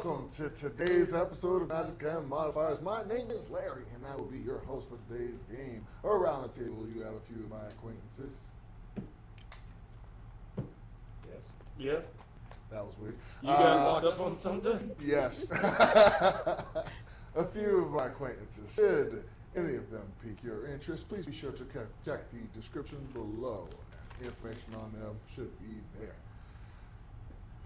welcome to today's episode of Magic Modifiers. My name is Larry, and I will be your host for today's game. Around the table, you have a few of my acquaintances. Yes. Yeah. That was weird. You got locked up on something? Yes. A few of my acquaintances. Should any of them pique your interest, please be sure to check the description below. Information on them should be there.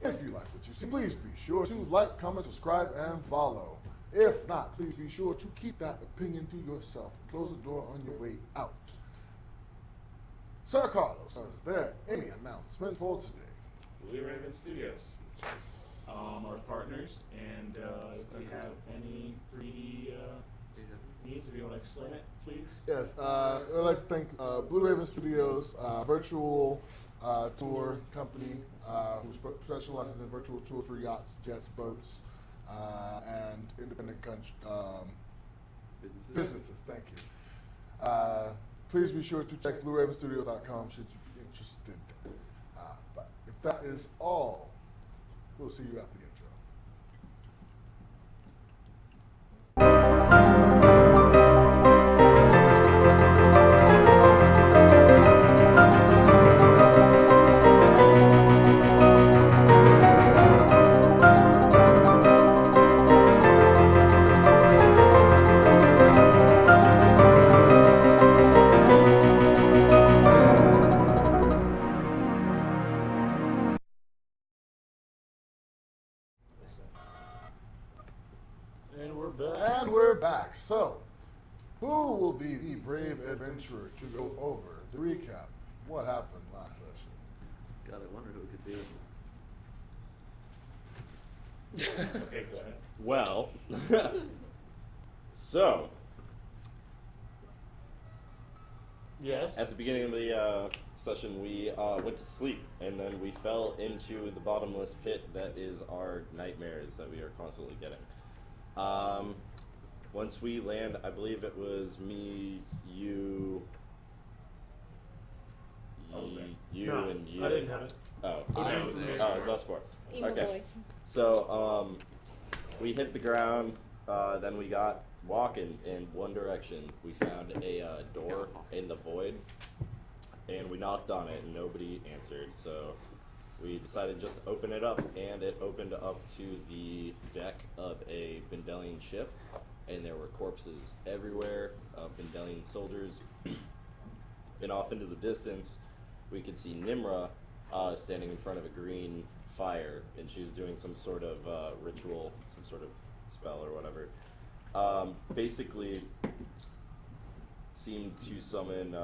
If you like what you see, please be sure to like, comment, subscribe, and follow. If not, please be sure to keep that opinion to yourself. Close the door on your way out. Sir Carlos, is there any announcement for today? Blue Raven Studios Yes. are partners, and if you have any 3D needs, if you want to explain it, please. Yes, I'd like to thank Blue Raven Studios, virtual tour company who specializes in virtual tour for yachts, jets, boats, and independent businesses. Thank you. Please be sure to check blueravenstudios.com should you be interested. But if that is all, we'll see you after the intro. And we're back. So, who will be the brave adventurer to go over the recap? What happened last session? God, I wonder who it could be. Okay, go ahead. Well, so Yes. at the beginning of the session, we went to sleep, and then we fell into the bottomless pit that is our nightmares that we are constantly getting. Once we land, I believe it was me, you, you, No, and you. I didn't have it. Oh, Okay, it was it was us four. Emo Okay. boy. So, we hit the ground, then we got walking in one direction. We found a door in the void, and we knocked on it, and nobody answered. So we decided just to open it up, and it opened up to the deck of a Bendelian ship, and there were corpses everywhere of Bendelian soldiers. And off into the distance, we could see Nimra standing in front of a green fire, and she was doing some sort of ritual, some sort of spell or whatever. Basically seemed to summon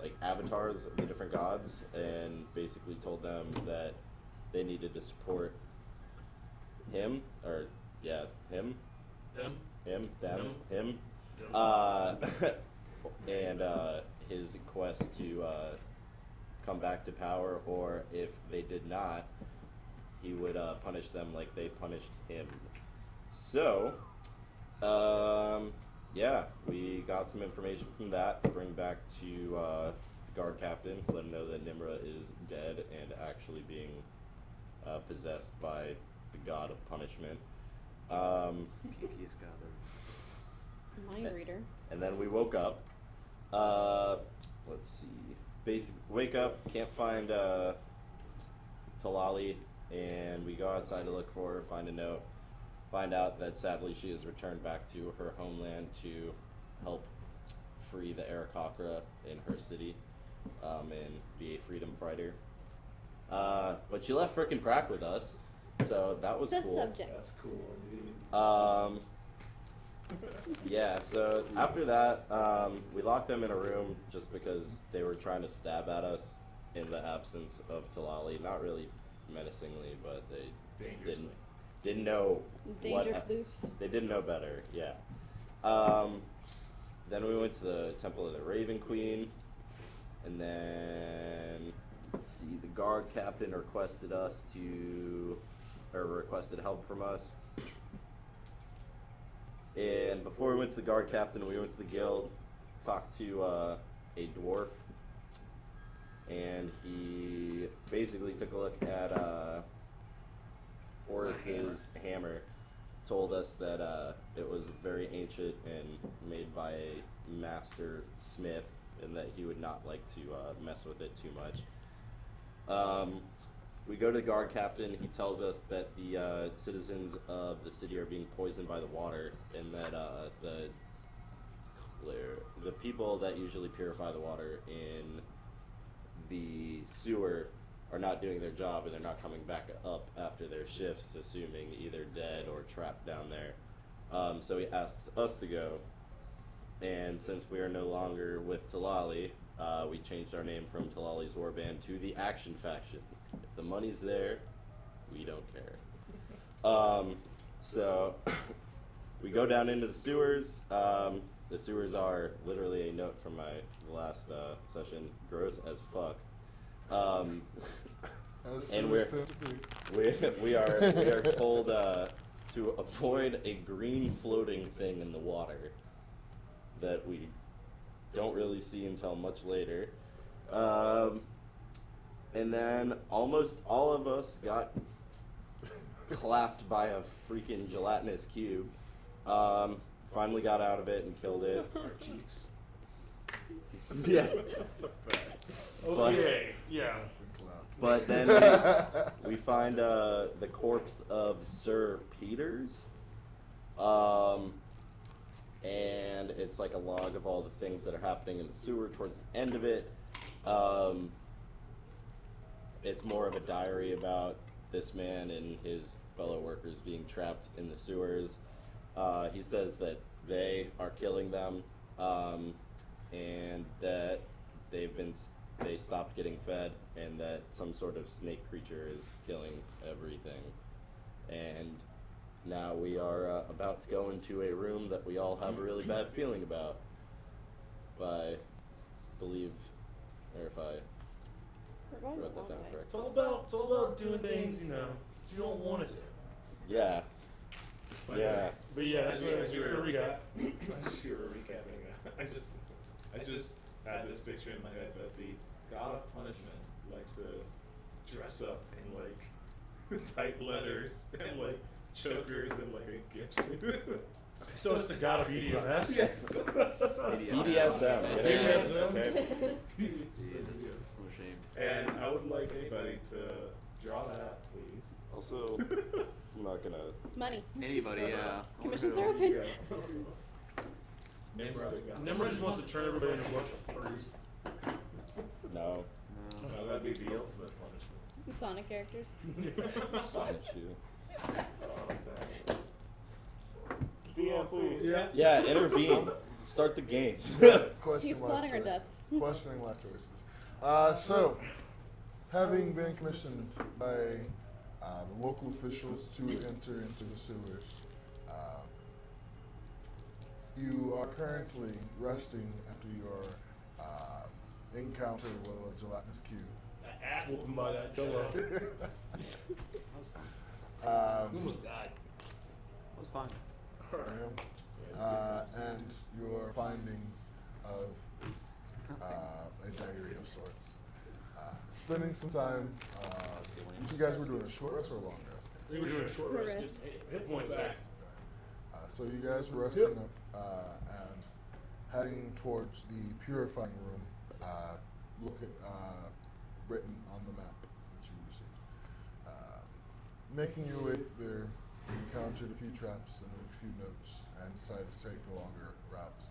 like avatars of the different gods, and basically told them that they needed to support him, or yeah, him, Them. him, them, Them. him, and his quest to come back to power, or if they did not, he would punish them like they punished him. So, yeah, we got some information from that to bring back to the guard captain, let him know that Nimra is dead and actually being possessed by the god of punishment. Kiki's got Mind reader. And then we woke up. Let's see. Wake up, can't find Talali, and we go outside to look for her, find a note. Find out that sadly she has returned back to her homeland to help free the Arakocra in her city and be a freedom fighter. But she left frickin' Frack with us, so that was The cool. subject. That's cool, dude. Yeah, so after that, we locked them in a room just because they were trying to stab at us in the absence of Talali. Not really menacingly, but they just didn't know Danger what loose. they didn't know better. Yeah. Then we went to the Temple of the Raven Queen, and then let's see, the guard captain requested help from us. And before we went to the guard captain, we went to the guild, talked to a dwarf, and he basically took a look at Orys's hammer told us that it was very ancient and made by a master smith, and that he would not like to mess with it too much. We go to the guard captain. He tells us that the citizens of the city are being poisoned by the water, and that the people that usually purify the water in the sewer are not doing their job, and they're not coming back up after their shifts, assuming either dead or trapped down there. So he asks us to go, and since we are no longer with Talali, we changed our name from Talali's Warband to the Action Faction. If the money's there, we don't care. So we go down into the sewers. The sewers are literally a note from the last session, gross as fuck. And we are told to avoid a green floating thing in the water that we don't really see until much later. And then almost all of us got clapped by a freaking gelatinous cube. Finally got out of it and killed it. Our cheeks. Yeah. Okay. Yeah. But then we find the corpse of Sir Peters. And it's like a log of all the things that are happening in the sewer towards the end of it. It's more of a diary about this man and his fellow workers being trapped in the sewers. He says that they are killing them, and that they stopped getting fed, and that some sort of snake creature is killing everything. And now we are about to go into a room that we all have a really bad feeling about. I believe, or if I We're going wrote the that long down way. correct. It's all about doing things, you don't want to do. Yeah. Yeah. But yeah, that's As the recap. As you were recapping, I just had this picture in my head that the god of punishment likes to dress up in like tight leathers and like chokers and like a gimp suit. So it's the god of BDMS? Yes. BDSM. BDSM. Okay. Jesus, I'm ashamed. And I would like anybody to draw that, please. Also, I'm not gonna. Money. Anybody, yeah. Commissions are open. Nimrod just wants to turn everybody into a bunch of furries. No. No, that'd be the ultimate punishment. Sonic characters. Sonic shoe. DM, please. Yeah, intervene. Start the game. Questioning He's life plotting our choices. deaths. Questioning life choices. So, having been commissioned by the local officials to enter into the sewers, you are currently resting after your encounter with a gelatinous cube. That ass whooping by that Jolo. That was fun. We almost died. That was fun. And your findings of a diary of sorts. Spending some time. You guys were doing a short rest or a long rest? We were doing a short Short rest. rest. Hit points back. So you guys were resting up and heading towards the purifying room. Look at written on the map that you received. Making your way there, you encountered a few traps and a few notes, and decided to take the longer route.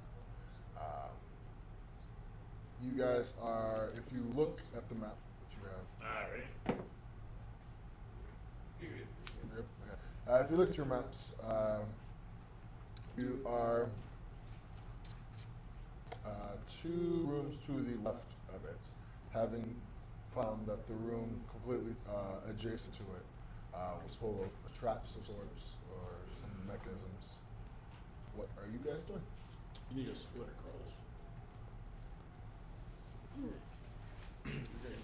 You guys are, if you look at the map that you have. Alright. Yep, okay. If you look at your maps, you are 2 rooms to the left of it, having found that the room completely adjacent to it was full of traps of sorts or some mechanisms. What are you guys doing? You need a splitter, Carlos.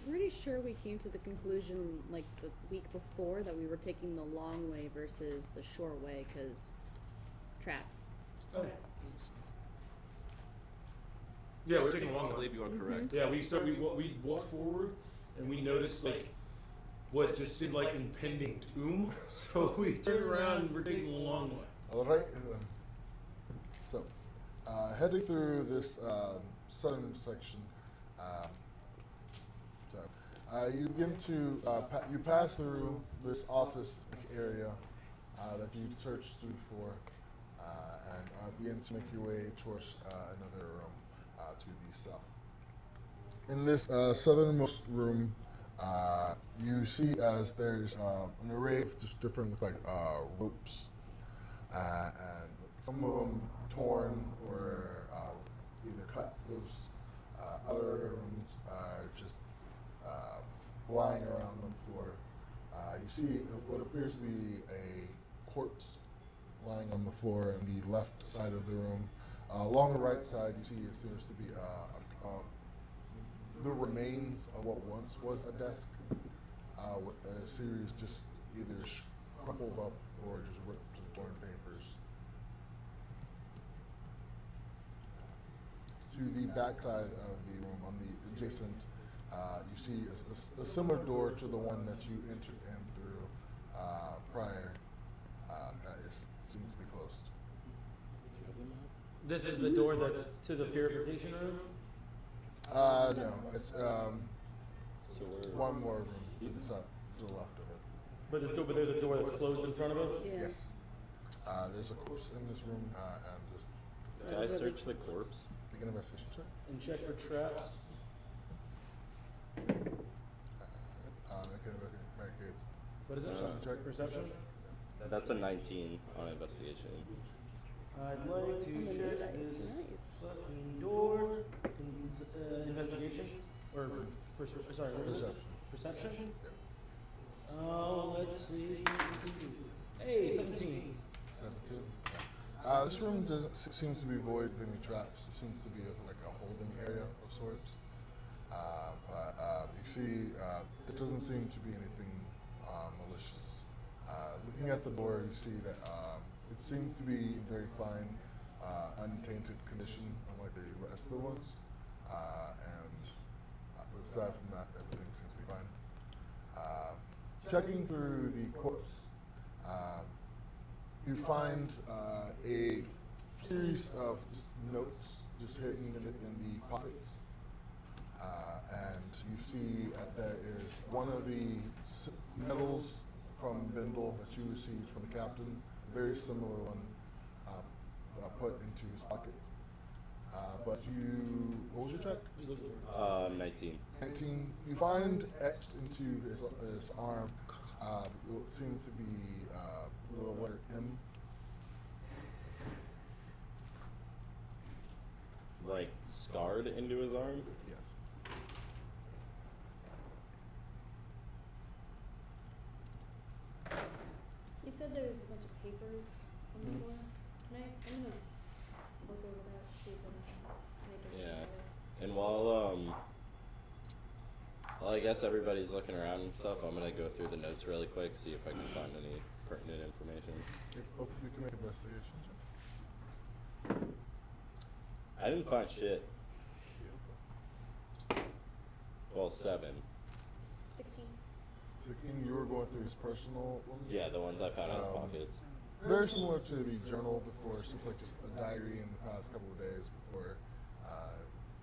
Pretty sure we came to the conclusion like the week before that we were taking the long way versus the short way because traps. Oh. Yeah, we're taking a long I way. believe you are correct. Yeah, we walked forward and we noticed like what just seemed like impending doom. So we turned around and we're taking the long way. All right. So, heading through this southern section, you begin to you pass through this office area that you searched through for, and begin to make your way towards another room to the south. In this southernmost room, you see as there's an array of just different look like ropes, and some of them torn or either cut loose. Other ones are just lying around on the floor. You see what appears to be a corpse lying on the floor on the left side of the room. Along the right side, you see it seems to be the remains of what once was a desk, with a series just either crumpled up or just ripped and torn papers. To the back side of the room, on the adjacent, you see a similar door to the one that you entered in through prior. It seems to be closed. This is the door that's to the purification room? No, it's So we're one more room to the left of it. But there's a door that's closed in front of us? Yeah. Yes. There's a corpse in this room, and just Can I search the corpse? make an investigation check. And check for traps. Make a What is it? Perception check. Perception? That's a 19 on investigation. I'd like to Nice. check this fucking door. Investigation? Or, sorry, what was it? Perception. Perception? Oh, let's see what we can do. Hey, 17. 17. This room seems to be void of any traps. It seems to be like a holding area of sorts. But you see, it doesn't seem to be anything malicious. Looking at the door, you see that it seems to be in very fine, untainted condition, unlike the rest of the ones. And aside from that, everything seems to be fine. Checking through the corpse, you find a series of just notes just hidden in the pockets. And you see there is one of the medals from Bindle that you received from the captain, a very similar one put into his pocket. But what was your check? 19. 19. You find etched into his arm, it seems to be the letter M. Like scarred into his arm? Yes. You said there was a bunch of papers on the floor. I'm gonna look over that, see if I can make it Yeah. together. And while I guess everybody's looking around and stuff, I'm gonna go through the notes really quick, see if I can find any pertinent information. Both of you can make investigation checks. I didn't find shit. Well, 7. 16. 16, you were going through his personal ones? Yeah, the ones I found in his pockets. Very similar to the journal before. It seems like just a diary in the past couple of days before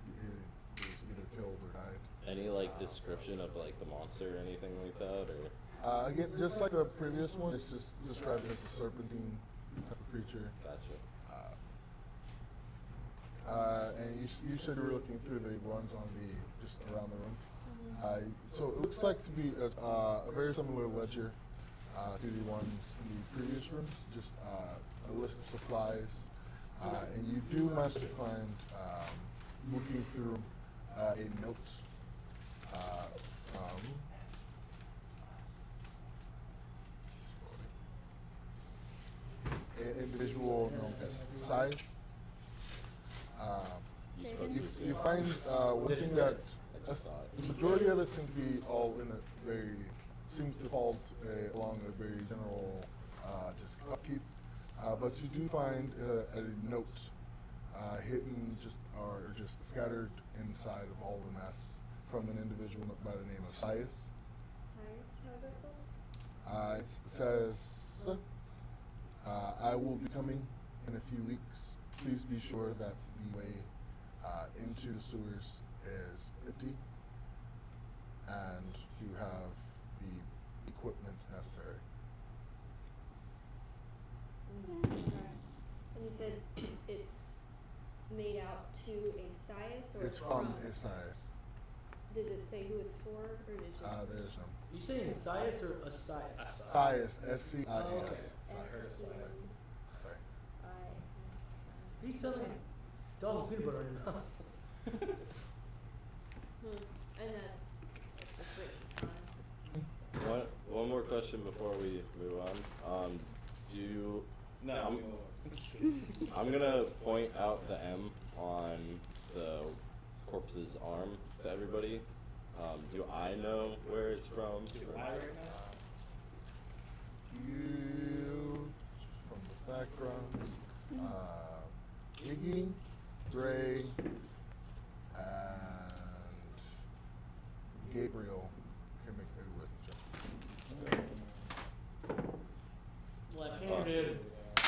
he was either killed or died. Any like description of like the monster or anything like that, or? Again, just like the previous one, it's just described as a serpentine type of creature. Gotcha. And you said you were looking through the ones on just around the room. So it looks like to be a very similar ledger to the ones in the previous rooms, just a list of supplies. And you do manage to find, looking through a note from an individual known as Sai. You find one thing that the majority of it seems to be all in a very, seems to fall along a very general just upkeep. But you do find a note hidden or just scattered inside of all the mess from an individual by the name of Sias. Cyrus? How that spell? It says, I will be coming in a few weeks. Please be sure that the way into the sewers is empty and you have the equipment necessary. And you said it's made out to a Sias or It's from Isaias. Does it say who it's for, or did it just? There's some. You saying Sias or Asias? Sias, S-C-I-A-S. Oh, okay. Sias. Sorry. You sound like a dog with peanut butter in your mouth. And that's just written on. One more question before we move on. Do you? No. I'm gonna point out the M on the corpse's arm to everybody. Do I know where it's from? Do I right now? You, from the background, Iggy, Gray, and Gabriel can make a wisdom check. Left-handed.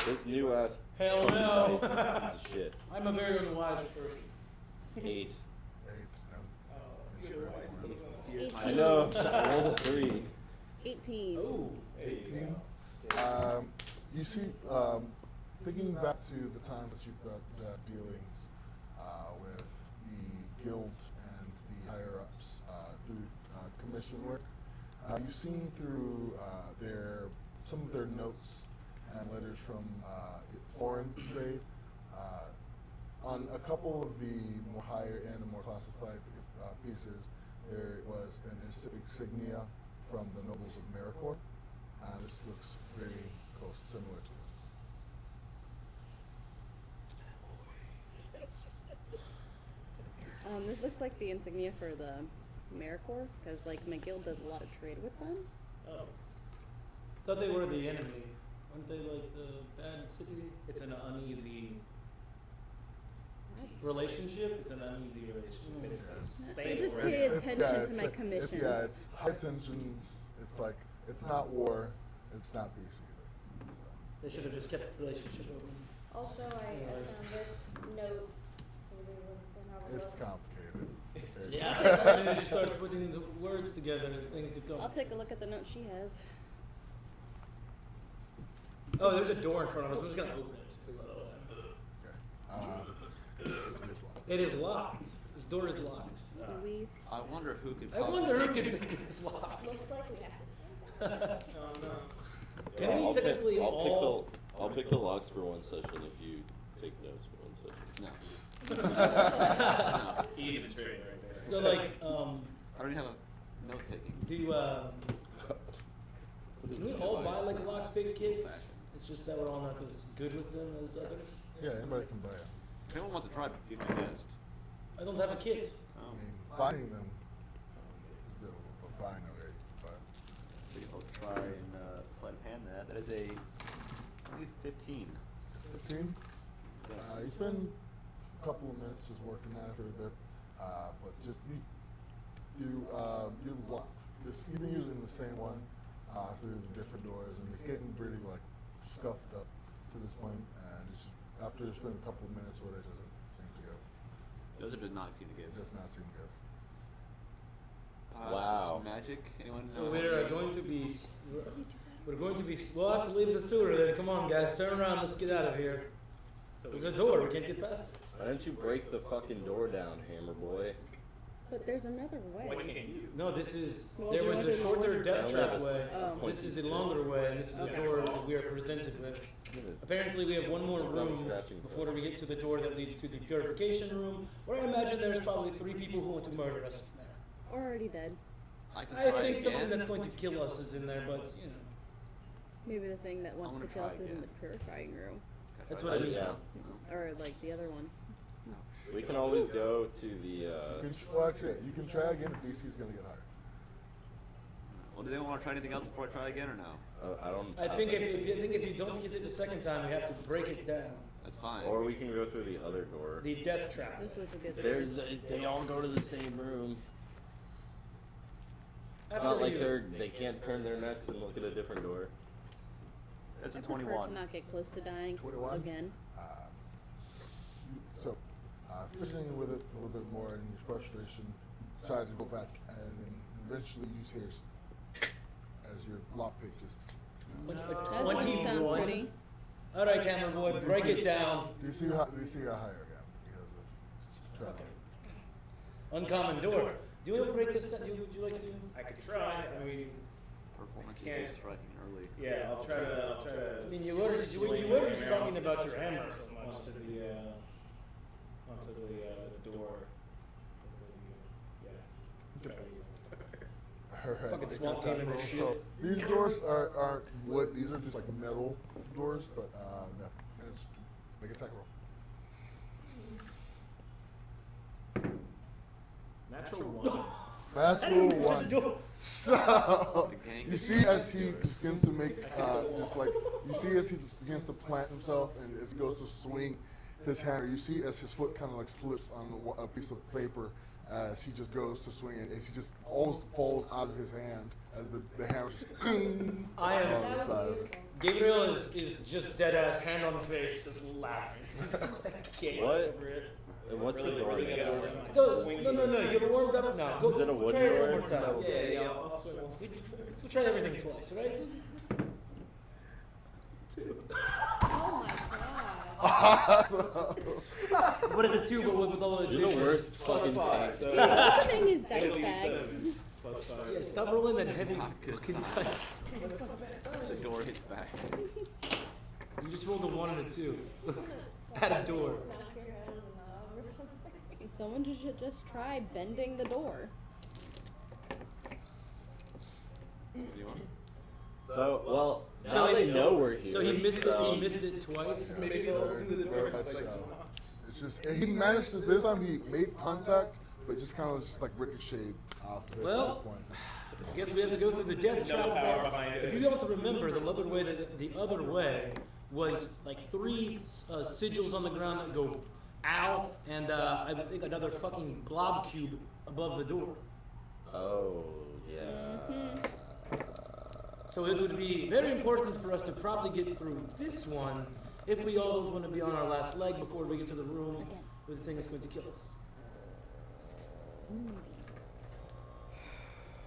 This new ass Hell fucking no. dice is a shit. I'm a very unwise person. 8. Eight, no. I know. I rolled a 3. 18. Oh. 18. You see, thinking back to the time that you've got dealings with the guild and the higher ups through commission work, you've seen through some of their notes and letters from foreign trade. On a couple of the more higher end and more classified pieces, there was an insignia from the nobles of Maricor. This looks very close, similar to it. This looks like the insignia for the Maricor, because like my guild does a lot of trade with them. Oh. Thought they were the enemy. Aren't they like the bad city? It's an uneasy That's- relationship. It's an uneasy relationship. Mm. It's They stable. just right? pay It's- attention it's to my like- commissions. Yeah, it's high tensions. It's like, it's not war, it's not peace either. They should have just kept the relationship open. Also, I Anyways. found this note. Everybody wants to have a It's look. complicated. It's Yeah, complicated. as soon as you start putting the words together, things could come. I'll take a look at the note she has. Oh, there's a door in front of us. I'm just gonna open it. Okay. It is locked. It is locked. This door is locked. Louise. I wonder who could. I wonder who could make this lock. Looks like we have to. Oh no. Can Well, we I'll technically all? I'll pick the locks for one session if you take notes for one session. No. No. Even trade right there. So like, I already have a note taking. Can we all buy like lockpick kits? It's just that we're all not as good with them as others. Yeah, anybody can buy it. If anyone wants to try, be my guest. I don't have a kit. Oh. I mean, finding them is a buying of it, but I guess I'll try and sleight of hand that. That is a, I believe 15. 15? Yes. You spend a couple of minutes just working at it for a bit, but just you lock this. You've been using the same one through the different doors, and it's getting pretty like scuffed up to this point. And just after spending a couple of minutes with it, doesn't seem to go. Those are did not seem to give. It does not seem to go. Wow. Some magic? Anyone So know? we're going to be. We're going to be. We'll have to leave the sewer then. Come on, guys, turn around. Let's get out of here. There's a door. We can't get past it. Why don't you break the fucking door down, Hammer Boy? But there's another way. What can you? No, this is. Well, There you was want the to shorter lower- death trap way. Oh. This is the longer way, and this is the door that we are presented with. Apparently, we have one more room before we get to the door that leads to the purification room, where I imagine there's probably 3 people who want to murder us in there. Or already dead. I can I try think again. something that's going to kill us is in there, but you know. Maybe the thing that wants wanna to kill try us is in again. the purifying room. Can That's try what I again? mean. Yeah. Or like the other one. We can always go to the. You can, well, actually, you can try again if DC is going to get higher. Well, do they want to try anything else before I try again or no? I don't. I think if you don't get it the second time, we have to break it down. That's fine. Or we can go through the other door. The death trap. This was a good There's. They all go to the same room. It's not like they can't turn their necks and look at a different door. That's a I prefer 21. to not get close to dying 21? again. So, fishing with it a little bit more in your frustration, decide to go back and then eventually use hairs as your lockpick just. That doesn't sound 21. pretty. All right, Hammer Boy, break it down. Do you see how higher I got because of travel? Uncommon door. Do you want to break this down? Would you like to? I could try. I mean, Performance is Can't- just striking early. yeah, I'll try to. I mean, you were just talking about your hammer so much. onto the door. Yeah. Alright. Fucking swamp team in this shit. So these doors aren't wood; these are just like metal doors. But yeah, and it's make a attack roll. Natural one. Natural This is a one. door. So The gang you is- see as he begins to make just like you see as he just begins to plant himself and as he goes to swing his hammer. You see as his foot kind of like slips on a piece of paper as he just goes to swing it. As he just almost falls out of his hand as the hammer just I am- on That the was side of it. beautiful. Gabriel is just dead ass, hand on face, just laughing. Can't What? get over it. And what's the door made out of? Go, no, you ever warmed up now. Go, Is it a wooden try it door? one more time. Yeah, I'll swing. We tried everything twice, right? Oh my god. What is it, two, but with all the You're the additions? worst fucking tank. So He's opening his dice at least bag. 7 plus 5. Yeah, stop rolling that heavy Not good fucking sign. dice. The door hits back. You just rolled a 1 and a 2. At a door. Knock your head on the knob. Someone should just try bending the door. Do you want? So, well, So now they he- know we're here. So he missed it. so- He missed it twice. Maybe they'll open the door. Very It's much like, so. It's just he managed to. This time he made contact, but just kind of just like ricocheted off of it Well, at that point. I guess we have to go through the death No trap. power behind it. If you able to remember, the other way was like 3 sigils on the ground that go ow, and I would think another fucking blob cube above the door. Oh, yeah. So it would be very important for us to probably get through this one if we all don't want to be on our last leg before we get to the room Again. with the thing that's going to kill us.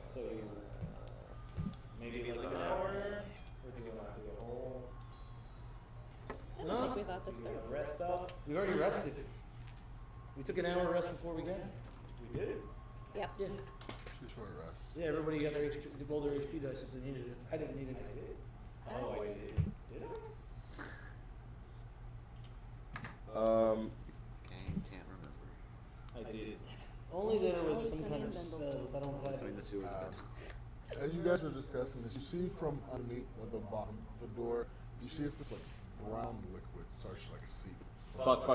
So maybe like an hour, or do you want to go home? I don't Huh? think we thought this Do through. you want to rest up? We already rested. We took an hour rest before we got. We did. Yep. Yeah. Just short rest. Yeah, everybody got their HP, they rolled their HP dice if they needed it. I didn't need it. Oh, I did. Did I? Gang can't remember. I did. Only that it was Always some kind of sending spell them that I don't Between have. the sewers. As you guys are discussing this, you see from underneath at the bottom of the door, you see it's this like brown liquid starts to like seep. Fuck.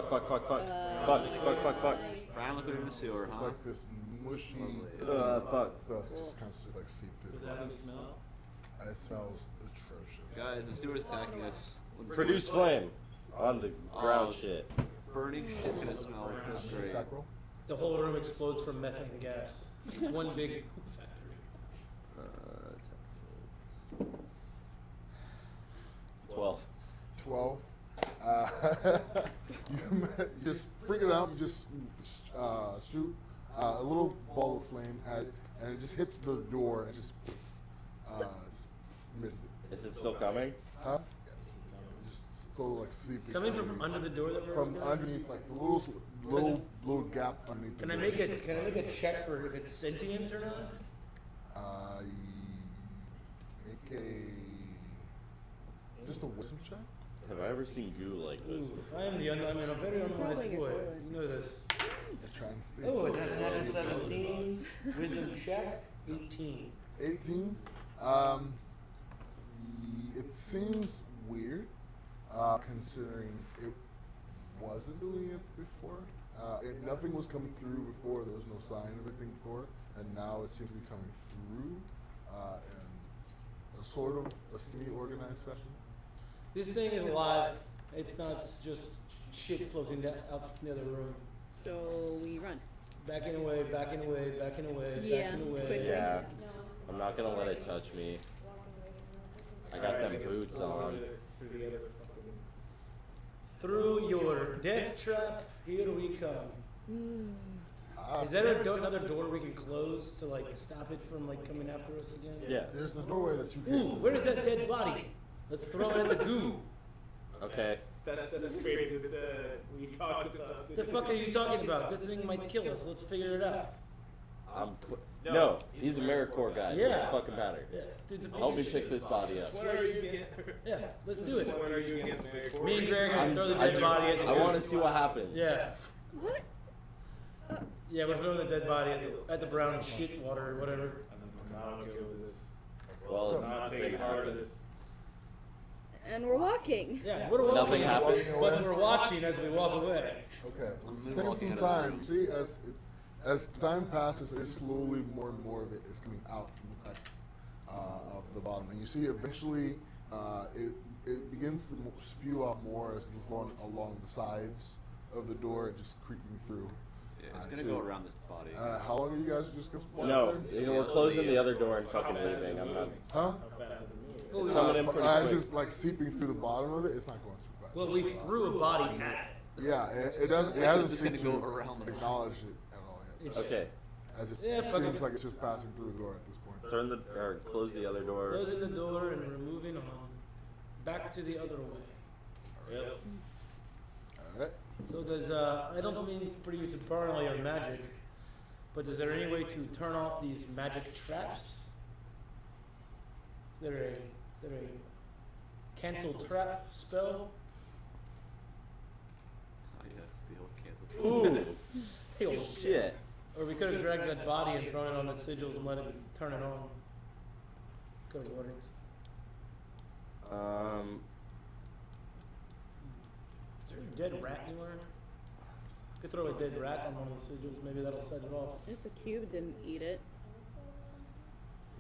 Brown liquid in the sewer, It's huh? like this mushy Lovely. Fuck. stuff just kind of just like seep through. Does that have any smell? It smells atrocious. Guys, the sewer's attacking us. When the Produce sewer's flame on the ground Oh, shit. burning, it's gonna smell just great. Attack roll. The whole room explodes from methane gas. It's one big poop factory. 12. 12. You just freak it out. You just shoot a little ball of flame at it, and it just hits the door and just misses it. Is it still coming? Huh? Just so like seeping. Coming from under the door that we're From in? underneath, like the little gap underneath. Can the I door. make a check for if it's sentient or not? Make just a wisdom check. Have I ever seen goo like this Ooh, before? I am I'm a very unwise Probably your boy. toilet. You know this. I'm trying to see. Oh, is that a natural 17? Wisdom check? 18. 18. It seems weird, considering it wasn't doing it before. Nothing was coming through before. There was no sign of anything before, and now it seems to be coming through in a sort of a semi-organized fashion. This thing is alive. It's not just shit floating out from the other room. So we run. Backing away, backing away, backing away, Yeah, backing away. quickly. Yeah. No. I'm not gonna let it touch me. I got them boots on. Through the other fucking. Through your death trap, here we come. Is there another door we can close to like stop it from like coming after us again? Yeah. There's the doorway that you Ooh, can. where's that dead body? Let's throw it in the goo. Okay. That's great. We talked about. The fuck are you talking about? This thing might kill us. Let's figure it out. No, he's a AmeriCorps guy. Yeah. Doesn't fucking matter. Yeah, let's do the Help me pick this body up. When are you against? Yeah, let's do it. When are you against Mary? Me and Greg are gonna throw the dead body at the I want to goo. see what happens. Yeah. What? Yeah, we're throwing the dead body at the brown shit water or whatever. I'm not okay with this. Well, It's not taking part of this. And we're walking. Yeah, we're Nothing walking, happens. but we're watching as we walk away. Okay, it's I'm taking walking some out of time. the See, as time passes, it's slowly more and more of it is coming out from the cracks of the bottom, and you see eventually it begins to spew out more as it's along the sides of the door, and just creeping through. Yeah, it's gonna go around this body. How long are you guys just gonna? No, we're closing the other door and fucking leaving. I'm not. Huh? How fast is it moving? It's coming in pretty As quick. it's like seeping through the bottom of it, it's not going too fast. Well, we threw a body at it. Yeah, it doesn't. It hasn't just gonna seemed to go around the acknowledge it at all yet. It's- Okay. As it Yeah, fuck seems it. like it's just passing through the door at this point. Turn the or close the other door. Closing the door and we're moving on. Back to the other way. Yep. All right. So does, I don't mean for you to burn all your magic, but is there any way to turn off these magic traps? Is there a cancel trap spell? Ah, yes, the old cancel. Ooh. Shit. Or we could have dragged that body and thrown it on the sigils and let it turn it on. Good warnings. Is there a dead rat anywhere? Could throw a dead rat on one of the sigils, maybe that'll set it off. If the cube didn't eat it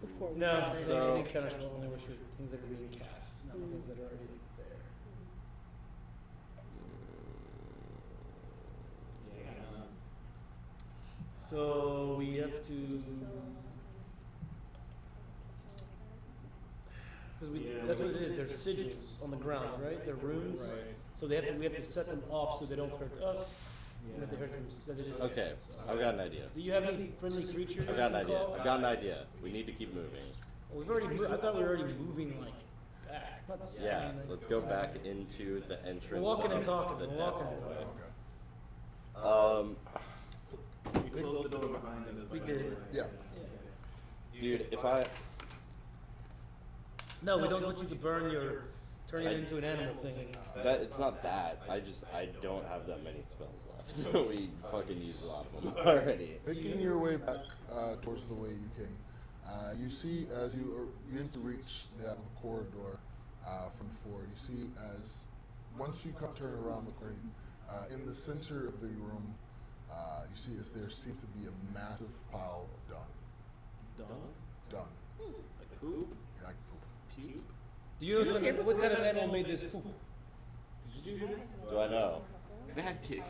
before we No, got they there. didn't catch well when they were things that are being cast, not the things that are already there. So we have to, because that's what it is. They're sigils on the ground, right? They're runes. Right. So we have to set them off so they don't hurt us, and that they hurt them. That they just Okay, I've got an idea. Do you have any friendly creatures? I've got an you idea. call? I've got an idea. We need to keep moving. Well, we've already moved. I thought we were already moving like back. Let's, Yeah, let's go back into the entrance. We're walking and of talking. the We're death walking and hallway. talking. Okay. We closed the door behind us. We by the did. way. Yeah. Dude, if I No, we don't want you to burn your turning it into an animal thing. that it's not that. I don't have that many spells left. We fucking used a lot of them already. Making your way back towards the way you came, you see as you begin to reach the corridor from before, you see as once you turn around the corner, in the center of the room, you see as there seems to be a massive pile of dung. Dung. Like poop? Yeah, like poop. Puke? Do you know Was here what kind of animal made this poop? Did you do this? Do I know? Bad pig.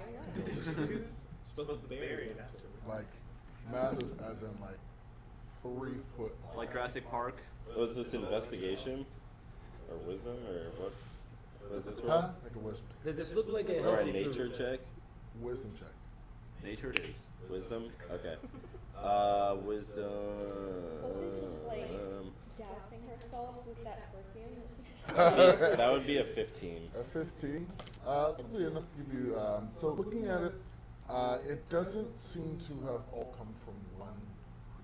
Supposed to bury it afterwards. Like massive as in like 3 foot. Like Jurassic Park. Was this investigation or wisdom or what? Was this Huh? roll? Like a wisdom. Does this look like a Or a healthy nature poop? check? Wisdom check. Nature it is. Wisdom? Okay. Wisdom. Always just like dousing herself with that perfume that she That would be a 15. A 15. That'll be enough to give you. So looking at it, it doesn't seem to have all come from one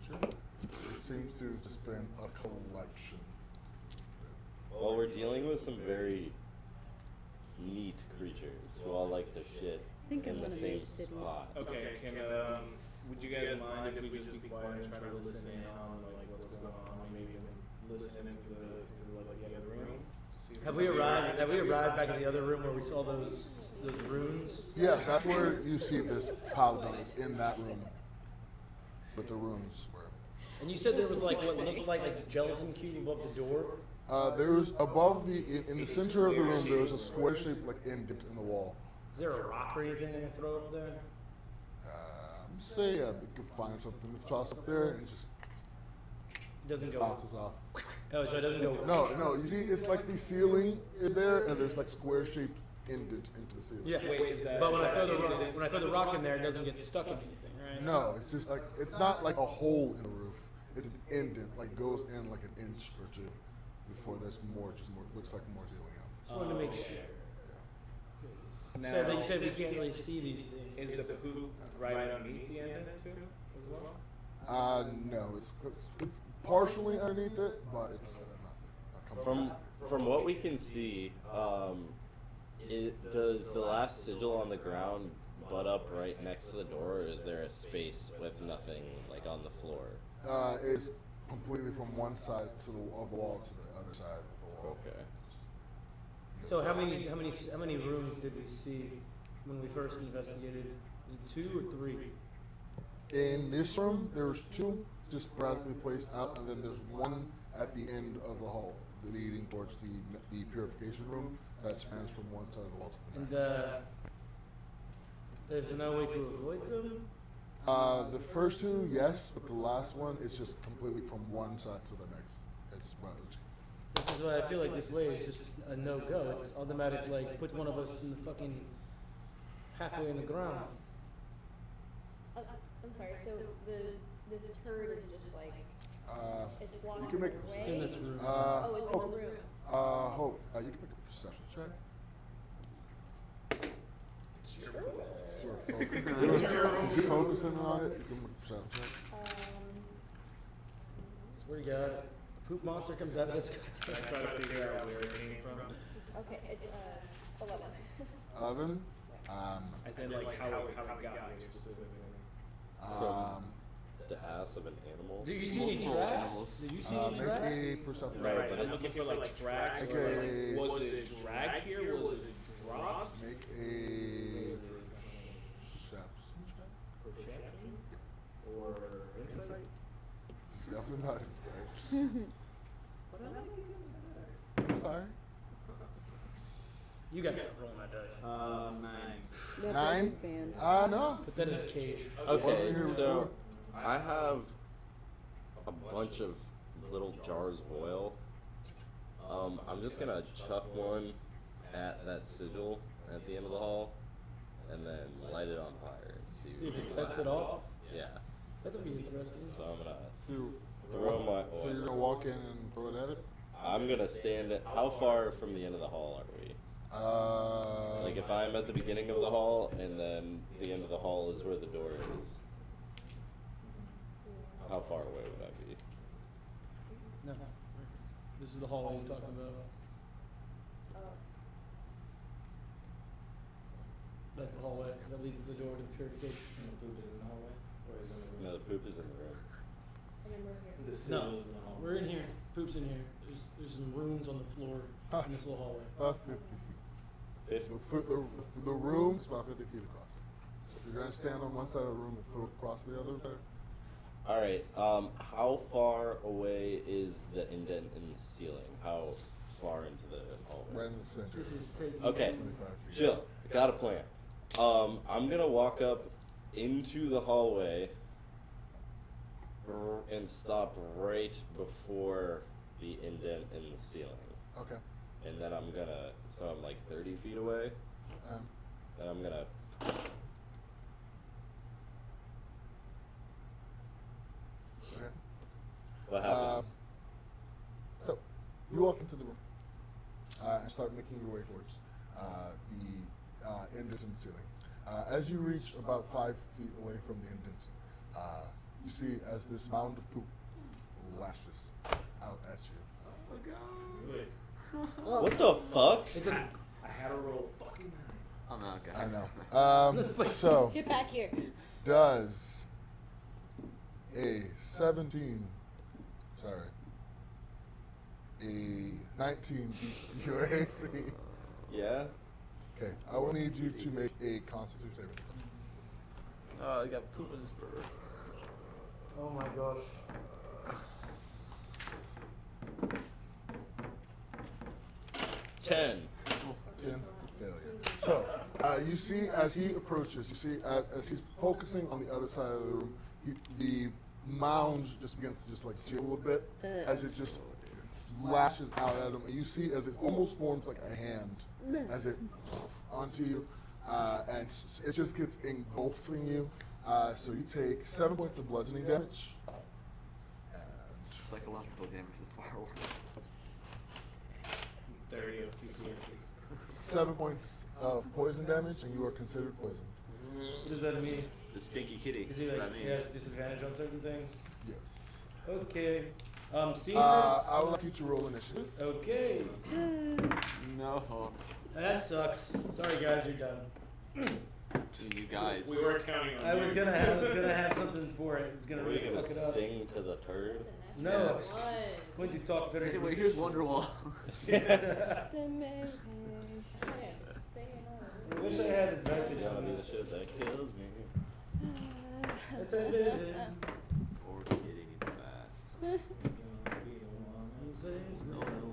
creature. It seems to have just been a collection. Well, we're dealing with some very neat creatures who all like to shit Think in of the one of same your cities. spot. Okay, would you guys mind if we just be quiet and try to listen in on like what's going on? Maybe listen in through like the other room. See Have we arrived? Have we arrived back in the other room where we saw those runes? Yes, that's where you see this pile of dung is in that room. With the rooms were. And you said there was like what looked like a gelatin cube above the door. There was above in the center of the room. There was a square-shaped like indent in the wall. Is there a rock or anything I can throw up there? Say you can find something to toss up there and it just Doesn't go. bounces off. Oh, so it doesn't go. No, you see, it's like the ceiling is there, and there's like square-shaped indent into the ceiling. Yeah. Wait, is that- But when I throw the rock in there, it doesn't get stuck in anything, right? No, it's just like, it's not like a hole in the roof. It's an indent, like goes in like an inch or two before there's more, looks like more ceiling out. Just wanted to make sure. Now, So you said we can't really see these things. Is the poop right underneath the indent too, as well? No, it's partially underneath it, but it's not From what we can see, does the last sigil on the ground butt up right next to the door, or is there a space with nothing like on the floor? It's completely from one side of the wall to the other side of the wall. Okay. So how many rooms did we see when we first investigated? Was it 2 or 3? In this room, there's 2 just sporadically placed out, and then there's one at the end of the hall leading towards the purification room that spans from one side of the wall to the And next. there's no way to avoid them. The first 2, yes, but the last one is just completely from one side to the next. It's This is why I feel like this way is just a no-go. It's automatic, like, put one of us in the fucking halfway in the ground. I'm sorry, so this turd is just like, it's blocking you can make your way? It's in this room. Oh, it's in the room. Hope, you can make a perception check. If you're focusing on it, you can make a perception check. Swear to God, a poop monster comes out of this. I try to figure out where it came from. Okay, it's 11. 11. I said like how it got here specifically. From the ass of an animal? Do you see any tracks? Do you see any Make tracks? a perception Right, Right, but I'm it's- looking for like tracks. Okay. Or, like, was it dragged here? Was it dropped? Make a perception check. Perception or insight? Definitely not insight. What am I I'm sorry. You guys stop rolling that dice. 9. That 9? dice is banned. No. Put that in a cage. Okay, Wasn't here so before. I have a bunch of little jars of oil. I'm just gonna chuck one at that sigil at the end of the hall, and then light it on fire and See see if it what sets it off. Yeah. That would be interesting. So I'm gonna You- throw my So you're oil. gonna walk in and throw it at it? I'm gonna stand at. How far from the end of the hall are we? Like if I'm at the beginning of the hall and then the end of the hall is where the door is, how far away would I be? No. This is the hallway he's talking about. That's the hallway that leads to the door to the purification. And the poop is in the hallway? Or is it in the room? No, the poop is in the room. And then we're here. The No, sigil's in the hallway. we're in here. Poop's in here. There's some runes on the floor in this little hallway. About 50 feet. If The room is about 50 feet across. If you're gonna stand on one side of the room and throw it across the other, all right, how far away is the indent in the ceiling? How far into the hallway? right in the center. This is taking. Okay, 25 feet. chill. Got a plan. I'm gonna walk up into the hallway and stop right before the indent in the ceiling. Okay. And then I'm gonna, so I'm like 30 feet away. Then I'm gonna. Okay. What happens? So, you walk into the room and start making your way towards the indents in the ceiling. As you reach about 5 feet away from the indents, you see as this mound of poop lashes out at you. Really? What the fuck? It's a. I had to roll fucking 9. I'm out, guys. I know. So, Get back here. does a 17, sorry, a 19 beat your AC? Yeah? Okay, I will need you to make a Constitution saving throw. Oh, I got poop in his fur. Oh my gosh. 10. 10, that's a failure. So, You see, as he approaches, you see, as he's focusing on the other side of the room, the mound just begins to just like jiggle a bit as it just lashes out at him. And you see, as it almost forms like a hand as it onto you, and it just gets engulfing you. So you take 7 points of bludgeoning damage. Psychological damage is far worse. 30 of PTSD. 7 points of poison damage, and you are considered poisoned. What does that mean? The stinky kitty. Is he That's like, what that he means. has disadvantage on certain things? Yes. Okay. Seeing I would like you to roll initiative. this. Okay. No. That sucks. Sorry guys, you're done. You guys. We were counting on I was you. gonna have something for it. It's gonna Are we really gonna fuck it up. sing to the turd? No, I was going to talk very. Anyway, here's Wonderwall. Stay in I wish I had advantage Yeah, on the this. shit that kills me. Yes, I did. Poor kitty needs a bath. No, no.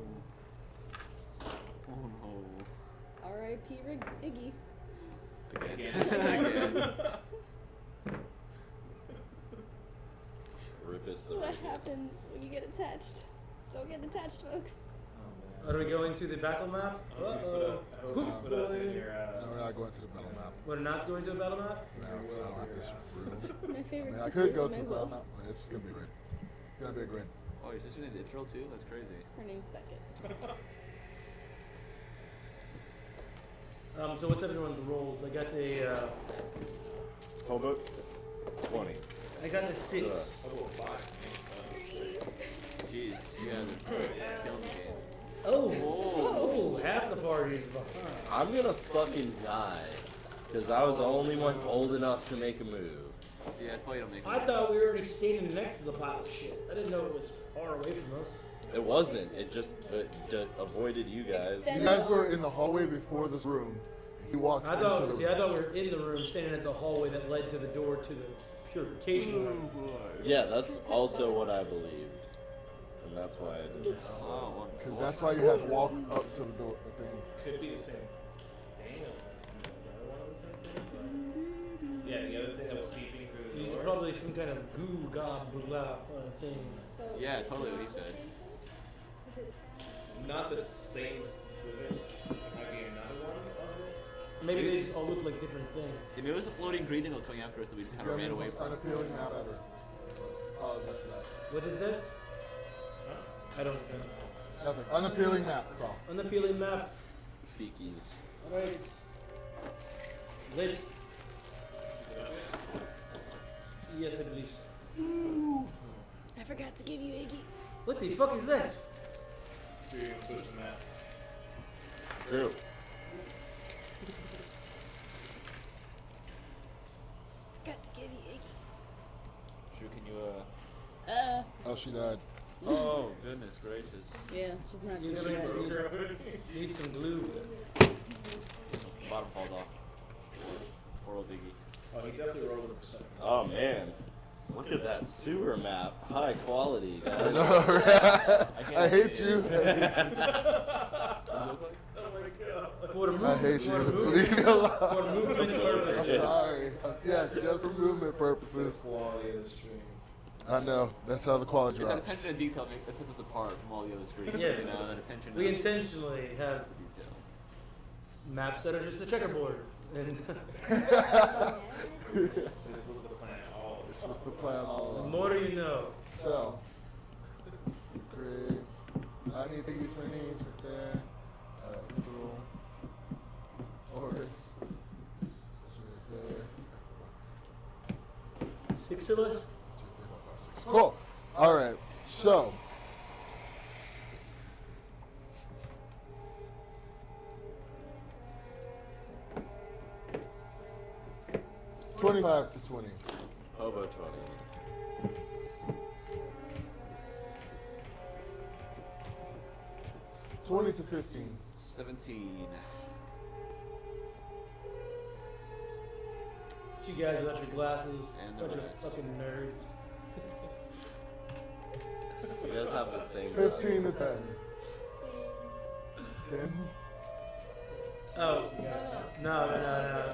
Oh no. R.I.P. Iggy. Again. Again. Rip is This the is what ripest. happens when you get attached. Don't get attached, folks. Are we going to the battle map? Uh-oh. Put us in your. No, we're not going to the battle map. We're not going to a battle map? No, because I don't have this room. My I favorite mean, I sister could is go my to the battle wolf. map, but it's gonna be great. It's gonna be great. Oh, your sister's named Ithryl too? That's crazy. Her name's Beckett. So what's everyone's rolls? I got a, How about 20? I got the 6. I'll go 5. Jeez, you guys are killing the game. Oh, half the party's behind. I'm gonna fucking die. Because I was the only one old enough to make a move. Yeah, that's why you don't make I thought we were already standing next to the pile of shit. I didn't know it was far away from us. It wasn't. It just avoided you guys. You guys were in the hallway before this room. You walked I into thought the we were in the room, standing at the hallway that led to the door to the purification room. Yeah, that's also what I believed. And that's why I did it. Oh, Because that's why you had to walk up to the door. The thing. Could be the same. Damn. Another one of the same thing. But yeah, the other thing that was seeping through the It's door. probably some kind of goo gob blah thing. So Yeah, totally what he said. Is it Not the same specific. It might be another one of it. Maybe they just all look like different things. If it was the floating green thing that was coming after us that we just Do kind you of have ran the away most from. unappealing map ever? Apologize for that. What is that? Huh? I don't know. Nothing. Unappealing map. That's all. Unappealing map. Feekies. Alright. Let's. Is it up there? Yes, I believe so. I forgot to give you Iggy. What the fuck is that? You're gonna switch the map. True. Got to give you Iggy. Sure, can you, Oh, she died. Oh, goodness gracious. Yeah, she's not You good. need some glue. Bottom falls off. Poor old Iggy. Oh, he definitely rolled a perception. Oh man. Look at that sewer map. High quality, I guys. know, right? I hate see you. it. I hate you. For I hate you. for Leave me alone. For movement I'm purposes. sorry. Yes, just for movement purposes. Quality of the stream. I know. That's how the quality It's that drops. attention to detail that sets us apart from all the other screens. Yes. You know, that attention We to intentionally have detail. maps that are just a checkerboard. And This was the plan all This was the plan all the along. more you know. So, great. I need these for knees right there. Ithryl. Orys. That's right there. 6 of us? Cool. All right. So. $25 to 20. Hobo 20. $20 to 15. 17. You guys without your glasses. And the Bunch of rest. fucking nerds. You guys have the same. 15 to 10. 10. Oh, yeah. No.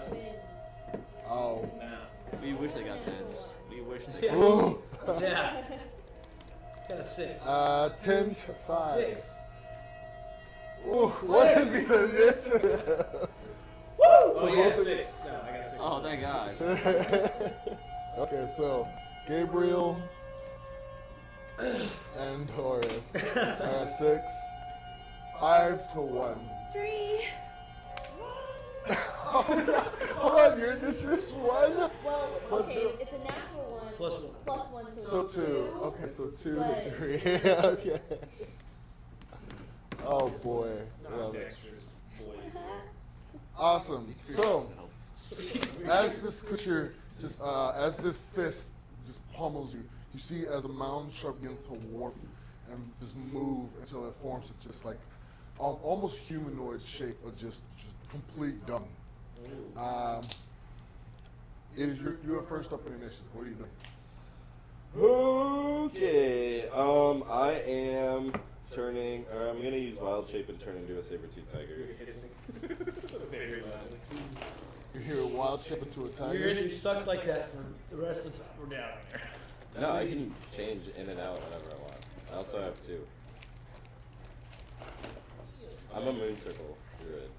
Oh. Now. We wish they got 10s. We wish they Yeah. got Ooh. Yeah. Got a 6. 10 to 5. 6. Ooh, what is he saying? Yes. Oh, yeah, both of- 6. No, I got 6. Oh, thank God. Okay, so Gabriel and Orys are at 6. 5 to 1. 3. Hold on, your initiative's 1? Well, Plus okay, zero. it's a natural 1. Plus 1. Plus 1, so, So it's 2. Okay, so 2 But- to 3. Okay. Oh boy. Love it. Dexter's voice. Awesome. So, as this creature just, as this fist just pummels you, you see as the mound sharp begins to warp and just move until it forms into just like almost humanoid shape of just complete dung. You're first up in the initiative. What are you doing? Okay. I am turning. Or I'm gonna use wild shape and turn into a saber-tooth tiger. Hissing. Very loudly. You hear a wild shape into a tiger. You're stuck like that for the rest of the time we're down here. No, I can change in and out whenever I want. I also have 2. I'm a moon circle druid.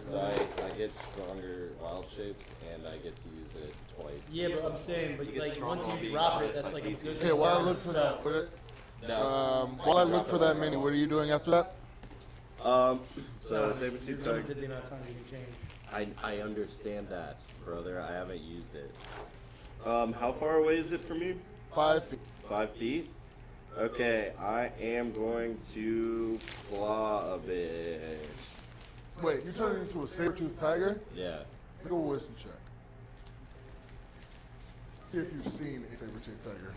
So I get stronger wild shapes and I get to use it twice. Yeah, but I'm saying, but You get like strong once on you being drop it, honest, that's but like a easy. good. Okay, while I look start. for that, No. while I look drop for it that whenever mini, I what are you doing after that? So saber-tooth You're tiger. limited the amount of times you can change. I understand that, brother. I haven't used it. How far away is it from you? 5 feet. 5 feet? Okay, I am going to claw a bit. Wait, you're turning into a saber-toothed tiger? Yeah. Make a wisdom check. See if you've seen a saber-toothed tiger.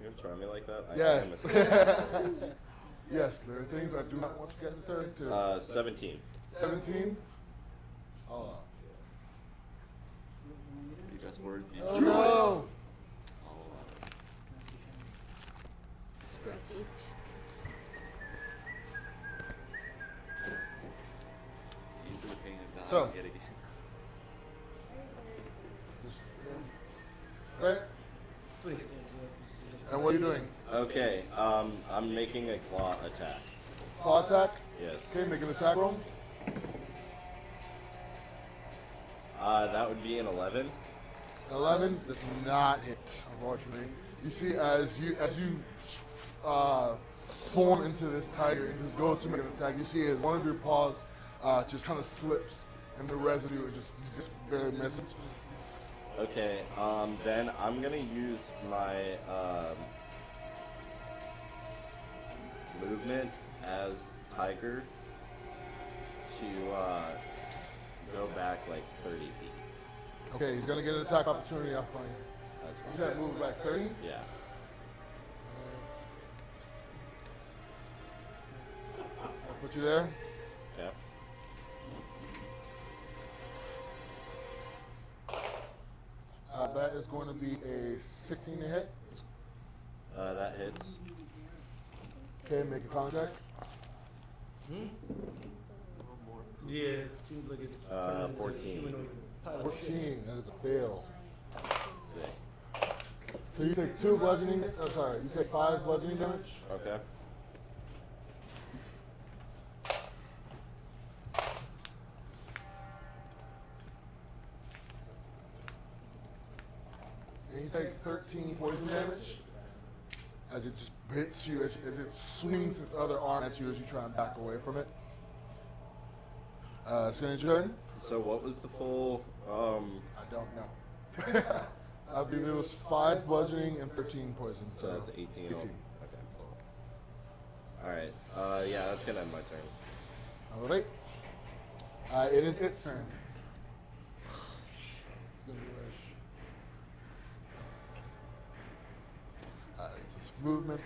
You're gonna try me like that? Yes. I am Yes, there are things I do not want you guys to turn to. a 17. 17? Oh. The best word. Oh no! Yes. These are the pain of So. dying yet again. Right? That's what he stands up. And what are you doing? Okay, I'm making a claw attack. Claw attack? Yes. Okay, make an attack roll. That would be an 11. 11 does not hit, unfortunately. You see, as you form into this tiger and just go to make an attack, you see as one of your paws just kind of slips, and the residue just barely misses. Okay, then I'm gonna use my movement as tiger to go back like 30 feet. Okay, he's gonna get an attack opportunity off on you. That's You fine. said move back 30? Yeah. I'll put you there. Okay. That is going to be a 16 to hit. That hits. Okay, make a contact. Yeah, it seems like it's turned into a 14. humanoid pile of shit. 14, that is a fail. Today. So you take 2 bludgeoning, you take 5 bludgeoning damage. Okay. And you take 13 poison damage as it just hits you, as it swings its other arm at you as you try and back away from it. It's going to your turn. So what was the full? I don't know. I believe it was 5 bludgeoning and 13 poison. So that's 18. 18. Okay. Cool. All right. Yeah, that's gonna end my turn. All right. It is its turn. It's gonna be it's just movement.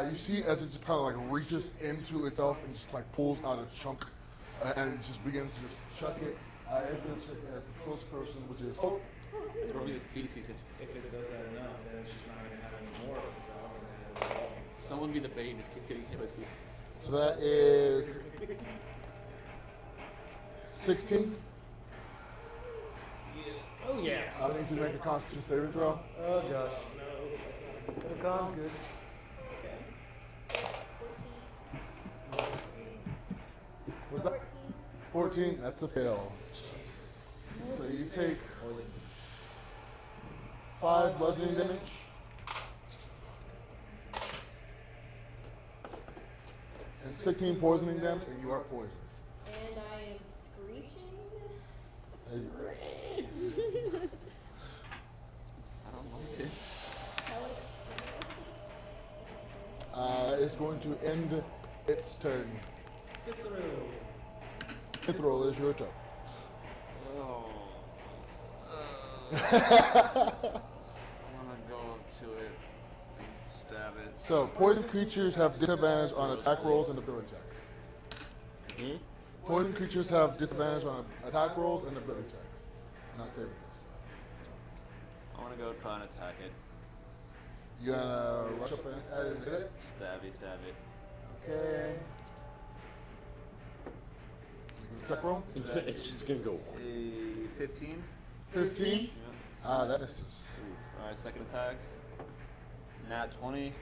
You see as it just kind of like reaches into itself and just like pulls out a chunk and it just begins to just chuck it. It's going to check as the close person, which is Hope. Throwing the species in. If it does that enough, then it's just not going to have any more of itself. And then it'll evolve. Someone be the bait and just keep getting hit by species. So that is 16. Oh yeah. I need to make a Constitution saving throw. Oh gosh. The con's good. What's that? 14. That's a fail. So you take 5 bludgeoning damage. And 16 poisoning damage, and you are poisoned. And I am screeching. I don't like this. It's going to end its turn. Ithryl is your turn. Oh. I want to go up to it and stab it. So, poison creatures have disadvantage on attack rolls and ability checks. Poison creatures have disadvantage on attack rolls and ability checks. Not saving throws. I want to go try and attack it. You gonna rush up and hit it? Stab it. Okay. Attack roll? It's just gonna go. A 15. 15. Yeah. That misses. Alright, second attack. Nat 20.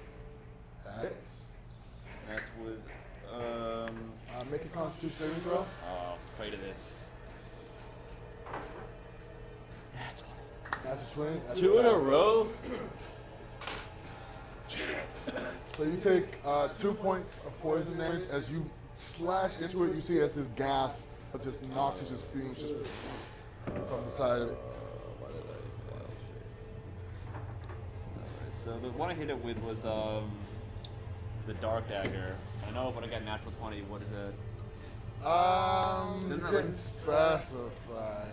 That hits. That's with, Make a Constitution saving throw. oh, afraid of this. That's a swing. That's 2 in a row? So you take 2 points of poison damage as you slash into it. You see as this gas, but just noxious fumes just from the side of it. So the one I hit it with was the dark dagger. I know, but I got natural 20. What is it? You Doesn't that, can like- specify.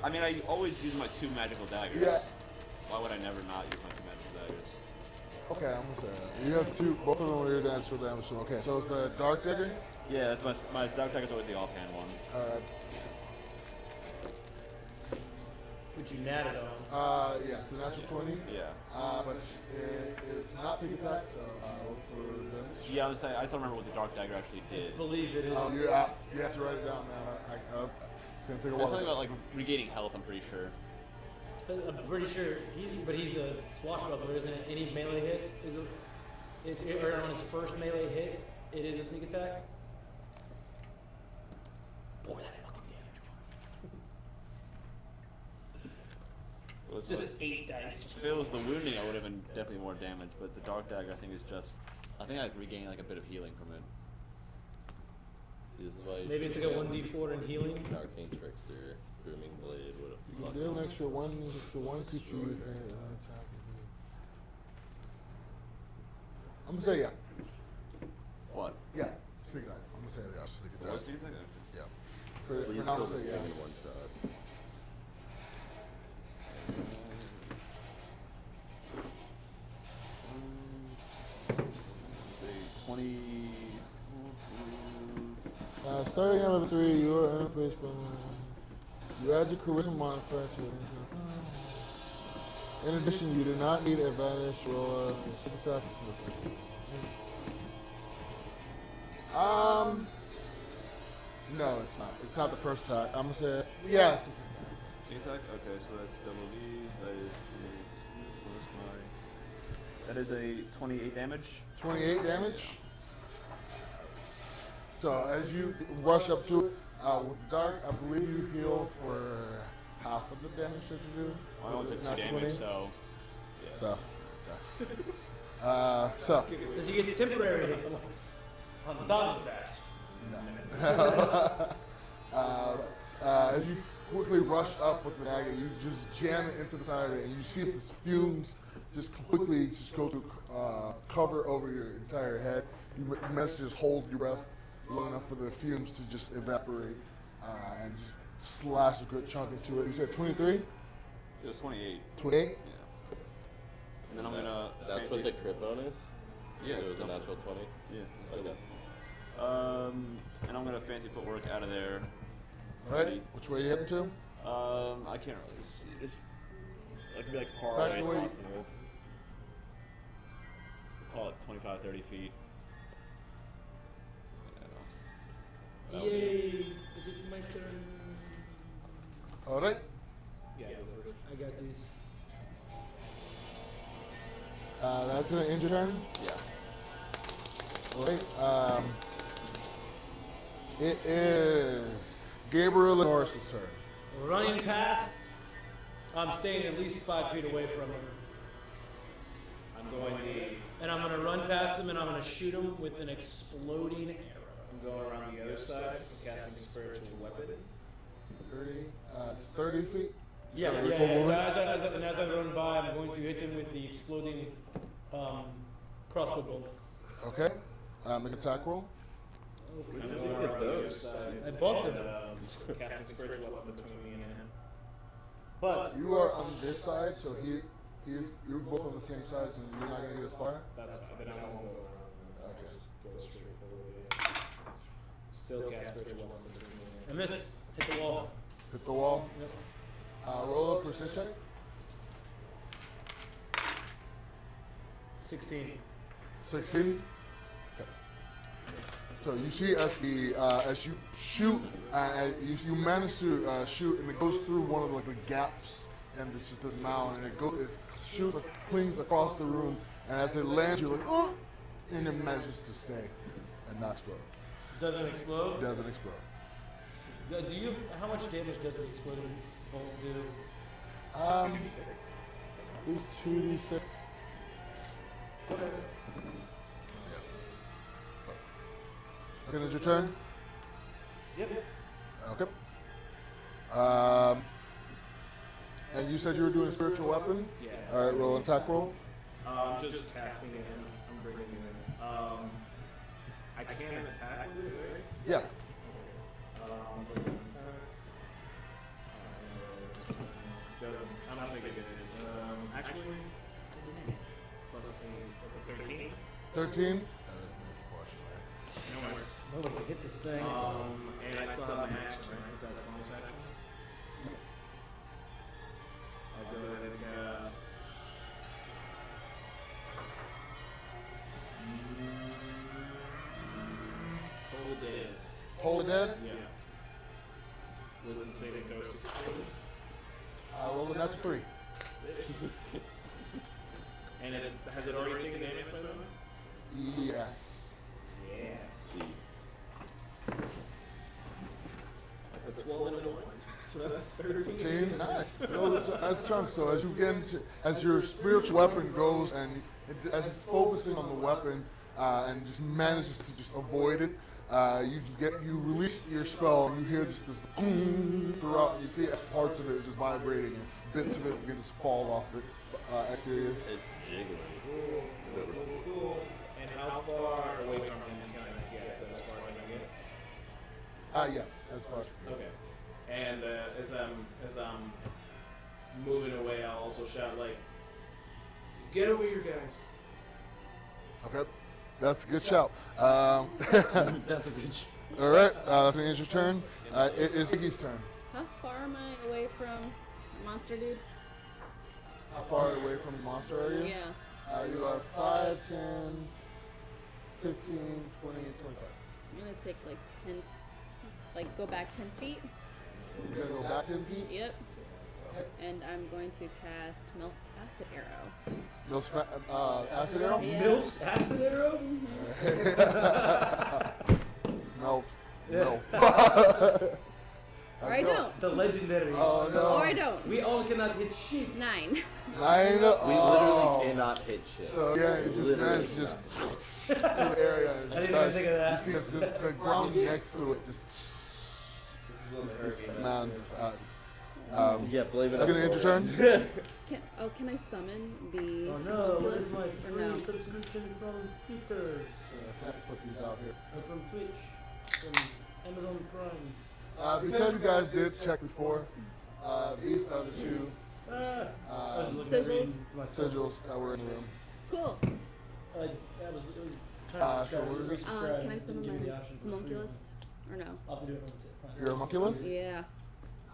I mean, I always use my 2 magical daggers. Yeah. Why would I never not use my 2 magical daggers? Okay, I'm gonna say that. You have 2. Both of them are your natural damage. So okay, so it's the dark dagger. Yeah, that's my dark dagger's always the offhand one. All right. Which you natted on. Yeah, it's a natural 20. Yeah. But it is not sneak attack, so look for damage. Yeah, I was saying, I just don't remember what the dark dagger actually did. I believe it is. You have to write it down, man. It's gonna take a There's while. something about like regaining health, I'm pretty sure. I'm pretty sure, but he's a swashbuckler, isn't it? Any melee hit is or on his first melee hit, it is a sneak attack. Boy, that fucking damage. It's just 8 dice. If it was the wounding, I would have been definitely more damage, but the dark dagger, I think, is just. I think I regained like a bit of healing from it. See, this is why you Maybe it's should like a get 1d4 in healing. Arcane Trickster, Booming Blade, what a You fuck. deal an extra 1 to 1 creature you attack. I'm gonna say yeah. What? Yeah, sneak attack. I'm gonna say yeah, sneak attack. What sneak attack? Yeah. Please now, I'm kill gonna this say thing yeah. in one shot. Say 20. Starting at level 3, you are unapproached by you add your charisma modifier to it. In addition, you do not need advantage or super attack. No, it's not. It's not the first attack. I'm gonna say yeah. It's Sneak attack? Okay, so that's double these. That is a 28 damage. 28 damage. So as you rush up to it with dark, I believe you heal for half of the damage that you do. I only took 2 Not damage, 20. so. So. Does he get temporary hit points on top of that? No. As you quickly rush up with the dagger, you just jam it into the side of it, and you see this fumes just completely just go to cover over your entire head. You manage to just hold your breath long enough for the fumes to just evaporate and just slash a good chunk into it. You said 23? It was 28. 28? Yeah. And then I'm gonna. That's what the crit bonus? Yeah, It it's was a double. natural 20? Yeah. Okay. And I'm gonna fancy footwork out of there. Alright, which way you heading to? I can't really see. Just like to be like far Back away as away. possible. Call it 25, 30 feet. Yay! Is it my turn? All right. Yeah, go first. I got these. That's gonna end your turn. Yeah. All right. It is Gabriel and Orys' turn. Running past. I'm staying at least 5 feet away from him. I'm going to. And I'm gonna run past him and I'm gonna shoot him with an exploding arrow. I'm going around the other side, casting spiritual weapon. 30 feet? Yeah, Sorry, yeah, full yeah. So movement? as I run by, I'm going to hit him with the exploding crossbow bolt. Okay. Make an attack roll. I'm did going you around get the other those? side. I bought them. And, casting spiritual weapon between me and him. But You are on this side, so you're both on the same side, so you're not gonna get as far. That's fine. Then I won't go around. Okay. Go straight forward. Yeah. Still cast spiritual weapon between me and I him. missed. Hit the wall. Hit the wall. Yep. Roll a persist check. 16. 16. Okay. So you see as you shoot, you manage to shoot, and it goes through one of the gaps, and this mound, and it shoots, clings across the room, and as it lands, you're like, oh, and it manages to stay and not explode. Doesn't explode. It doesn't explode. Do you? How much damage does the exploding bolt do? It's 2d6. Okay. Is it your turn? Yep. Okay. And you said you were doing a spiritual weapon? Yeah. All right, roll an attack roll. Just casting it in. I'm bringing it in. I can attack with it, right? Yeah. Bring an attack. I don't think it is. Actually, plus a 13. 13. No worries. Nobody hit this thing. And I still have my action, right? Because that's bonus action. I'll go ahead and cast. Total Dead. Hold dead. Yeah. Wisdom saving throw 16. Roll a natural 3. And has it already taken damage by the way? Yes. Yes. See. That's a 12 and a 1. So that's 13. 13. Nice. Nice chunk. So as you get into, as your spiritual weapon goes, and as it's focusing on the weapon, and just manages to just avoid it, you release your spell, and you hear just this boom throughout. You see parts of it just vibrating, and bits of it begin to fall off its exterior. It's jiggling. Cool. And how far away from him can I get? Is that as far as I can get? Yeah, that's far. Okay. And as I'm moving away, I'll also shout like, "Get over here, guys!" Okay, that's a good shout. That's a good. All right, that's gonna end your turn. It is Iggy's turn. How far am I away from monster dude? How far away from the monster are you? Yeah. You are 5, 10, 15, 20, 25. I'm gonna take like 10, like go back 10 feet. You're gonna go back 10 feet? Yep. And I'm going to cast Melf's Acid Arrow. Milf's acid arrow? Yeah. Milf's acid arrow? Milf's. Yeah. No. Or I don't. The legendary. Oh no. Or I don't. We all cannot hit shit. 9. 9. We Oh. literally cannot hit shit. So yeah, it just Literally managed to just through the area. And I didn't even think of that. You see it's just the ground next to it just. This is what the This hurricane man. Yeah, blame it That's on gonna end your Warlock. turn. Can I summon the Oh no, what is homunculus my or free no? subscription from Twitter? I have to put these out here. From Twitch? From Amazon Prime? Because you guys did check before, these are the two I was looking Sigils? at reading my sigils that were in the room. Cool. it was trying to so we're- resubscribe. Can I Didn't summon give me the my option for the free homunculus or no? one. I'll have to do it from the Your homunculus? Yeah.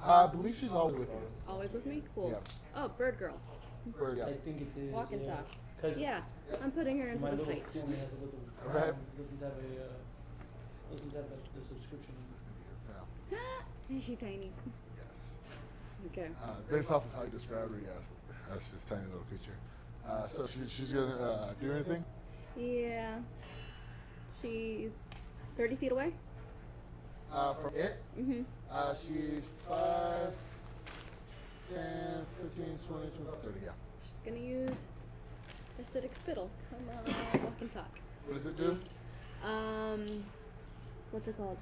I believe she's always with you. Always with me? Cool. Yeah. Oh, bird girl. Or, yeah. I think it is. Walk and yeah. talk. 'Cause Yeah. I'm putting her into my the little fight. family has a little Right. doesn't have a doesn't have the subscription. Yeah. Is she tiny? Yes. Okay. Based off of how you described her, yes. That's just a tiny little creature. So she's gonna do anything? Yeah. She's 30 feet away. From it? Mm-hmm. She's 5, 10, 15, 20, 25, 30, yeah. She's gonna use acidic spittle. Come on, walk and talk. What does it do? What's it called?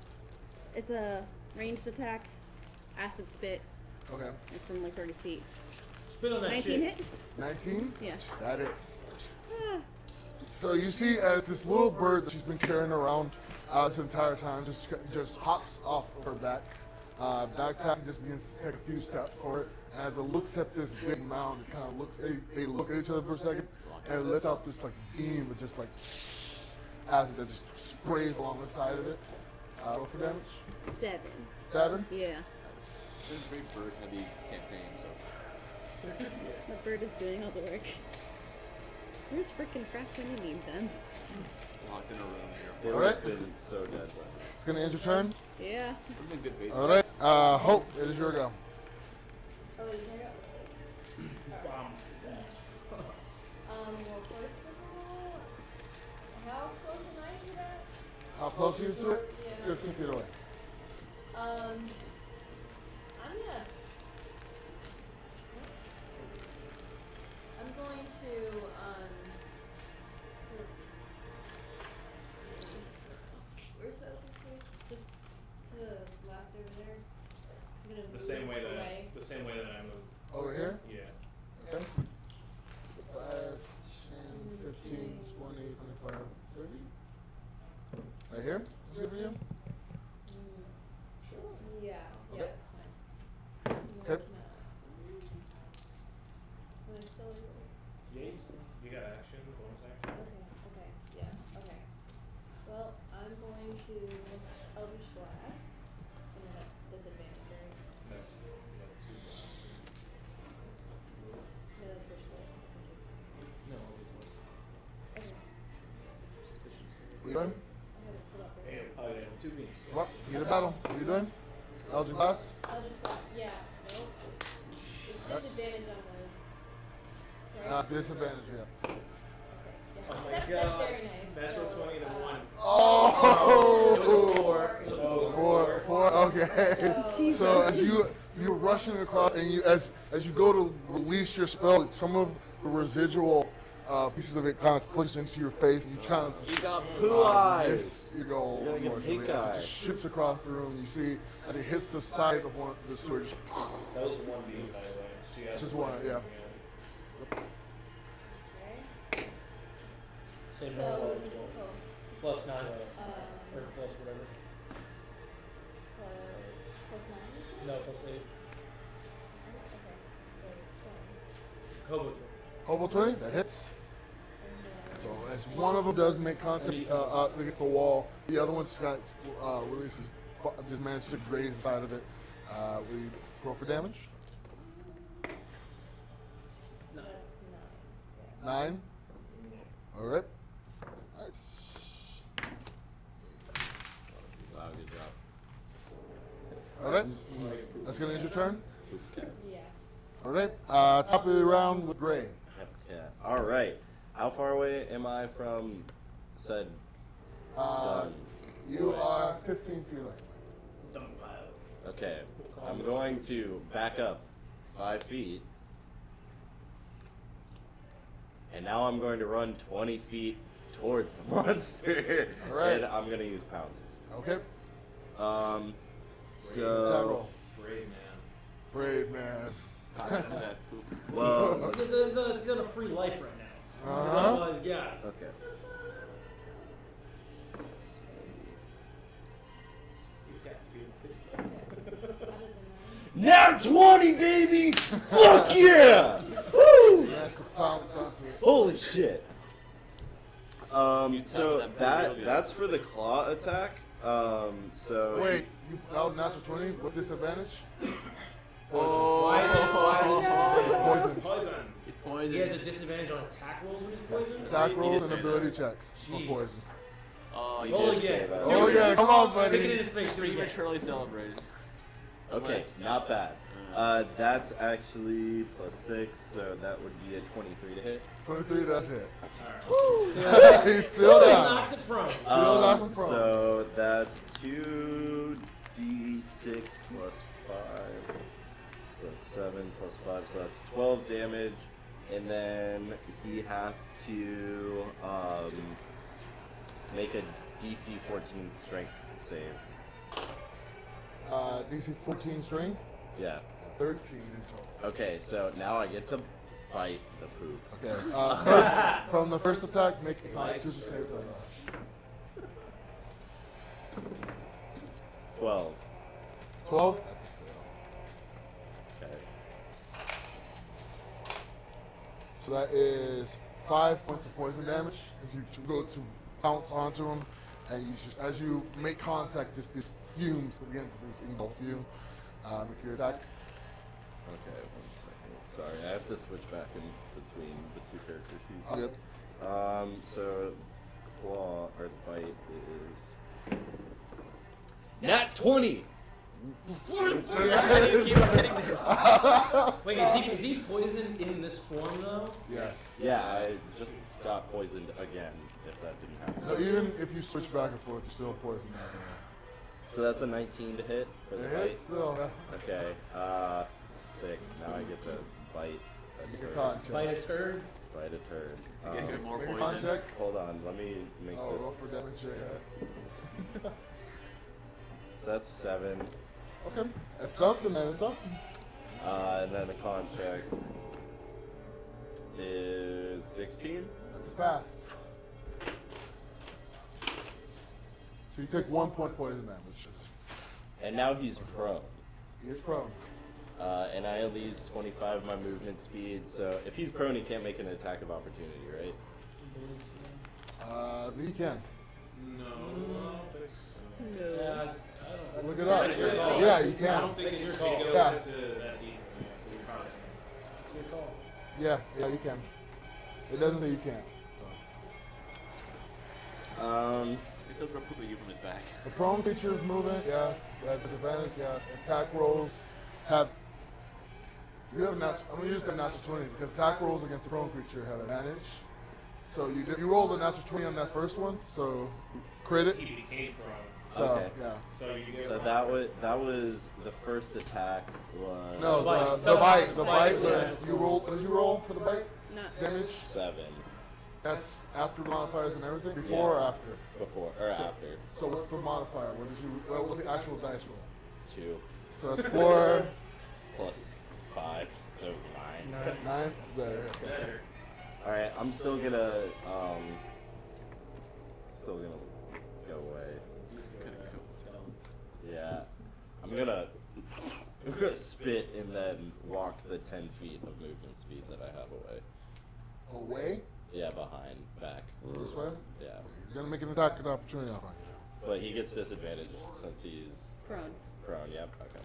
It's a ranged attack, acid spit, Okay. like from like 30 feet. Spit on that 19 shit. hit? 19? Yeah. That is. Ah. So you see as this little bird that she's been carrying around this entire time just hops off of her back. Backpack and just begins to take a few steps forward. And as it looks at this big mound, it kind of looks, they look at each other for a second, and it lets out this like beam of just like acid that just sprays along the side of it. Roll for damage. 7. 7? Yeah. This is a very bird-heavy campaign, so. The bird is doing all the work. Where's frickin' craft when you need them? Locked in a room here. They All would right. have been so dead. It's gonna end your turn. Yeah. Would've been good bait. All right. Hope, it is your go. Oh, you can go. Well, first of all, how close am I to that? How close are you to it? Yeah. 15 feet away. I'm gonna. I'm going to where's the open space? Just to the left over there. I'm gonna The move same way away. that I moved. Over here? Yeah. Okay. 5, 10, 15, 20, 25, 30. Right here? Is it good for you? Yeah. Okay. Yeah, that's fine. Okay. Am I still Yes. You got action, bonus action. Okay, yeah, okay. Well, I'm going to Eldritch Blast, and then that's disadvantage, right? That's like 2 blasts. No, that's first roll. No. Okay. You done? I have it pulled up right Damn. Oh yeah, 2 beams. Well, you get a battle. What are you doing? Eldritch Blast? now. Eldritch Blast, yeah, nope. It's disadvantage on the. Right? Disadvantage, yeah. Okay, yeah. Oh my That's god. very nice. Natural So, 20 to 1. Oh! It was a 4. It was a 4, okay. So as you're rushing across, and as you go to release your spell, some of the residual pieces of it kind of flicks into your face, and you kind of You got poo eyes. miss your goal. You're gonna get Unfortunately, pink as it eye. just shoots across the room, you see as it hits the side of one of the sword. Just, That was 1 beam, by the way. She has It's just the one, same yeah. thing, Okay. Same So, roll. this is close. Plus 9. Or Plus plus whatever. 9? No, plus 8. Okay, so it's 20. Hobo throw. Hobo 20, that hits. And So then, as one of them does make contact against the wall, the other one's got releases, just managed to graze the side of it. We roll for damage. that's 9. 9. All right. Nice. Wow, good job. All right. That's gonna end your turn. Yeah. All right. Top of the round with Gray. Okay. All right. How far away am I from said gun? You are 15 feet away. Dung pile. Okay. I'm going to back up 5 feet. And now I'm going to run 20 feet towards the monster. All right. And I'm going to use pounce. Okay. Um, Attack so, roll. Brave man. Brave man. well, He's on a free life right now. Uh-huh. That's all he's got. okay. He's got to be pissed off. Now 20, baby! Fuck yeah! Woo! That's the pounce onto it. Holy shit. You So tackled that pretty real good. that's for the claw attack. So Wait, that was natural 20 with disadvantage? Oh, Why is it? Poison. Poison. It's poison. He has a disadvantage on attack rolls when he's poisoned? Attack He rolls did and say ability that. checks for Jeez. poison. Oh, He Oh did say yeah. that. Oh yeah, come on, buddy. Stick it in his face. 3 again. Prematurely celebrated. Okay, Unless- not bad. That's actually +6, so that would be a 23 to hit. 23 does hit. Alright. He's still He down. knocks it prone. Still knocks him prone. So that's 2d6 plus 5. So that's 7 plus 5, so that's 12 damage. And then he has to make a DC 14 strength save. DC 14 strength, Yeah. 13 in total. Okay, so now I get to bite the poop. Okay. From the first attack, make a Constitution save. 12. 12. That's a fail. Okay. So that is 5 points of poison damage as you go to pounce onto him, and you just as you make contact, just this fumes against this engulf you. Make your attack. Okay, 1 second. Sorry, I have to switch back in between the 2 character sheets. All good. So claw or the bite is nat 20. Wait, is he poisoned in this form though? Yes. Yeah, I just got poisoned again. If that didn't happen. No, even if you switch back and forth, you're still poisoned. So that's a 19 to hit for the It bite. hits still. Okay. Sick. Now I get to bite. Make A your turd. con check. Bite a turd. Bite a turd. To get him more Make a con poison. check. Hold on. Let me make Oh, this. roll for damage. Yeah. So that's 7. Okay. That's something, man. It's something. And then the con check is 16. That's a pass. So you take 1 point poison damage. And now he's prone. He is prone. And I only use 25 of my movement speed, so if he's prone, he can't make an attack of opportunity, right? Then you can. No, I don't think so. No. Yeah, I don't. Look it up. It's your call. Yeah, you I can. don't think it goes Yeah. into that detail, so you're probably Good call. Yeah, you can. It doesn't say you can't. It's up for pooping you from his back. The prone creature's movement, yeah, has advantage, yeah. Attack rolls have. You have natural. I'm gonna use the natural 20 because attack rolls against the prone creature have advantage. So you roll the natural 20 on that first one, so crit it. He became prone. So Okay. yeah. So you get So that was the first attack was No, The bite. the bite. The Bite, bite yeah. was you roll. What did you roll for the bite? Not Damage. 7 That's after modifiers and everything. Before or after? before or after So what's the modifier? What was the actual dice roll? 2 So that's 4, plus 5, so 9. 9. Better. Okay. better. All right, I'm still gonna go away. Yeah, I'm gonna spit and then walk the 10 feet of movement speed that I have away. Away. Yeah, behind, back. This way. Yeah, He's gonna make an attack of opportunity off on you. but he gets disadvantage since he's prone. prone. Yep. Okay.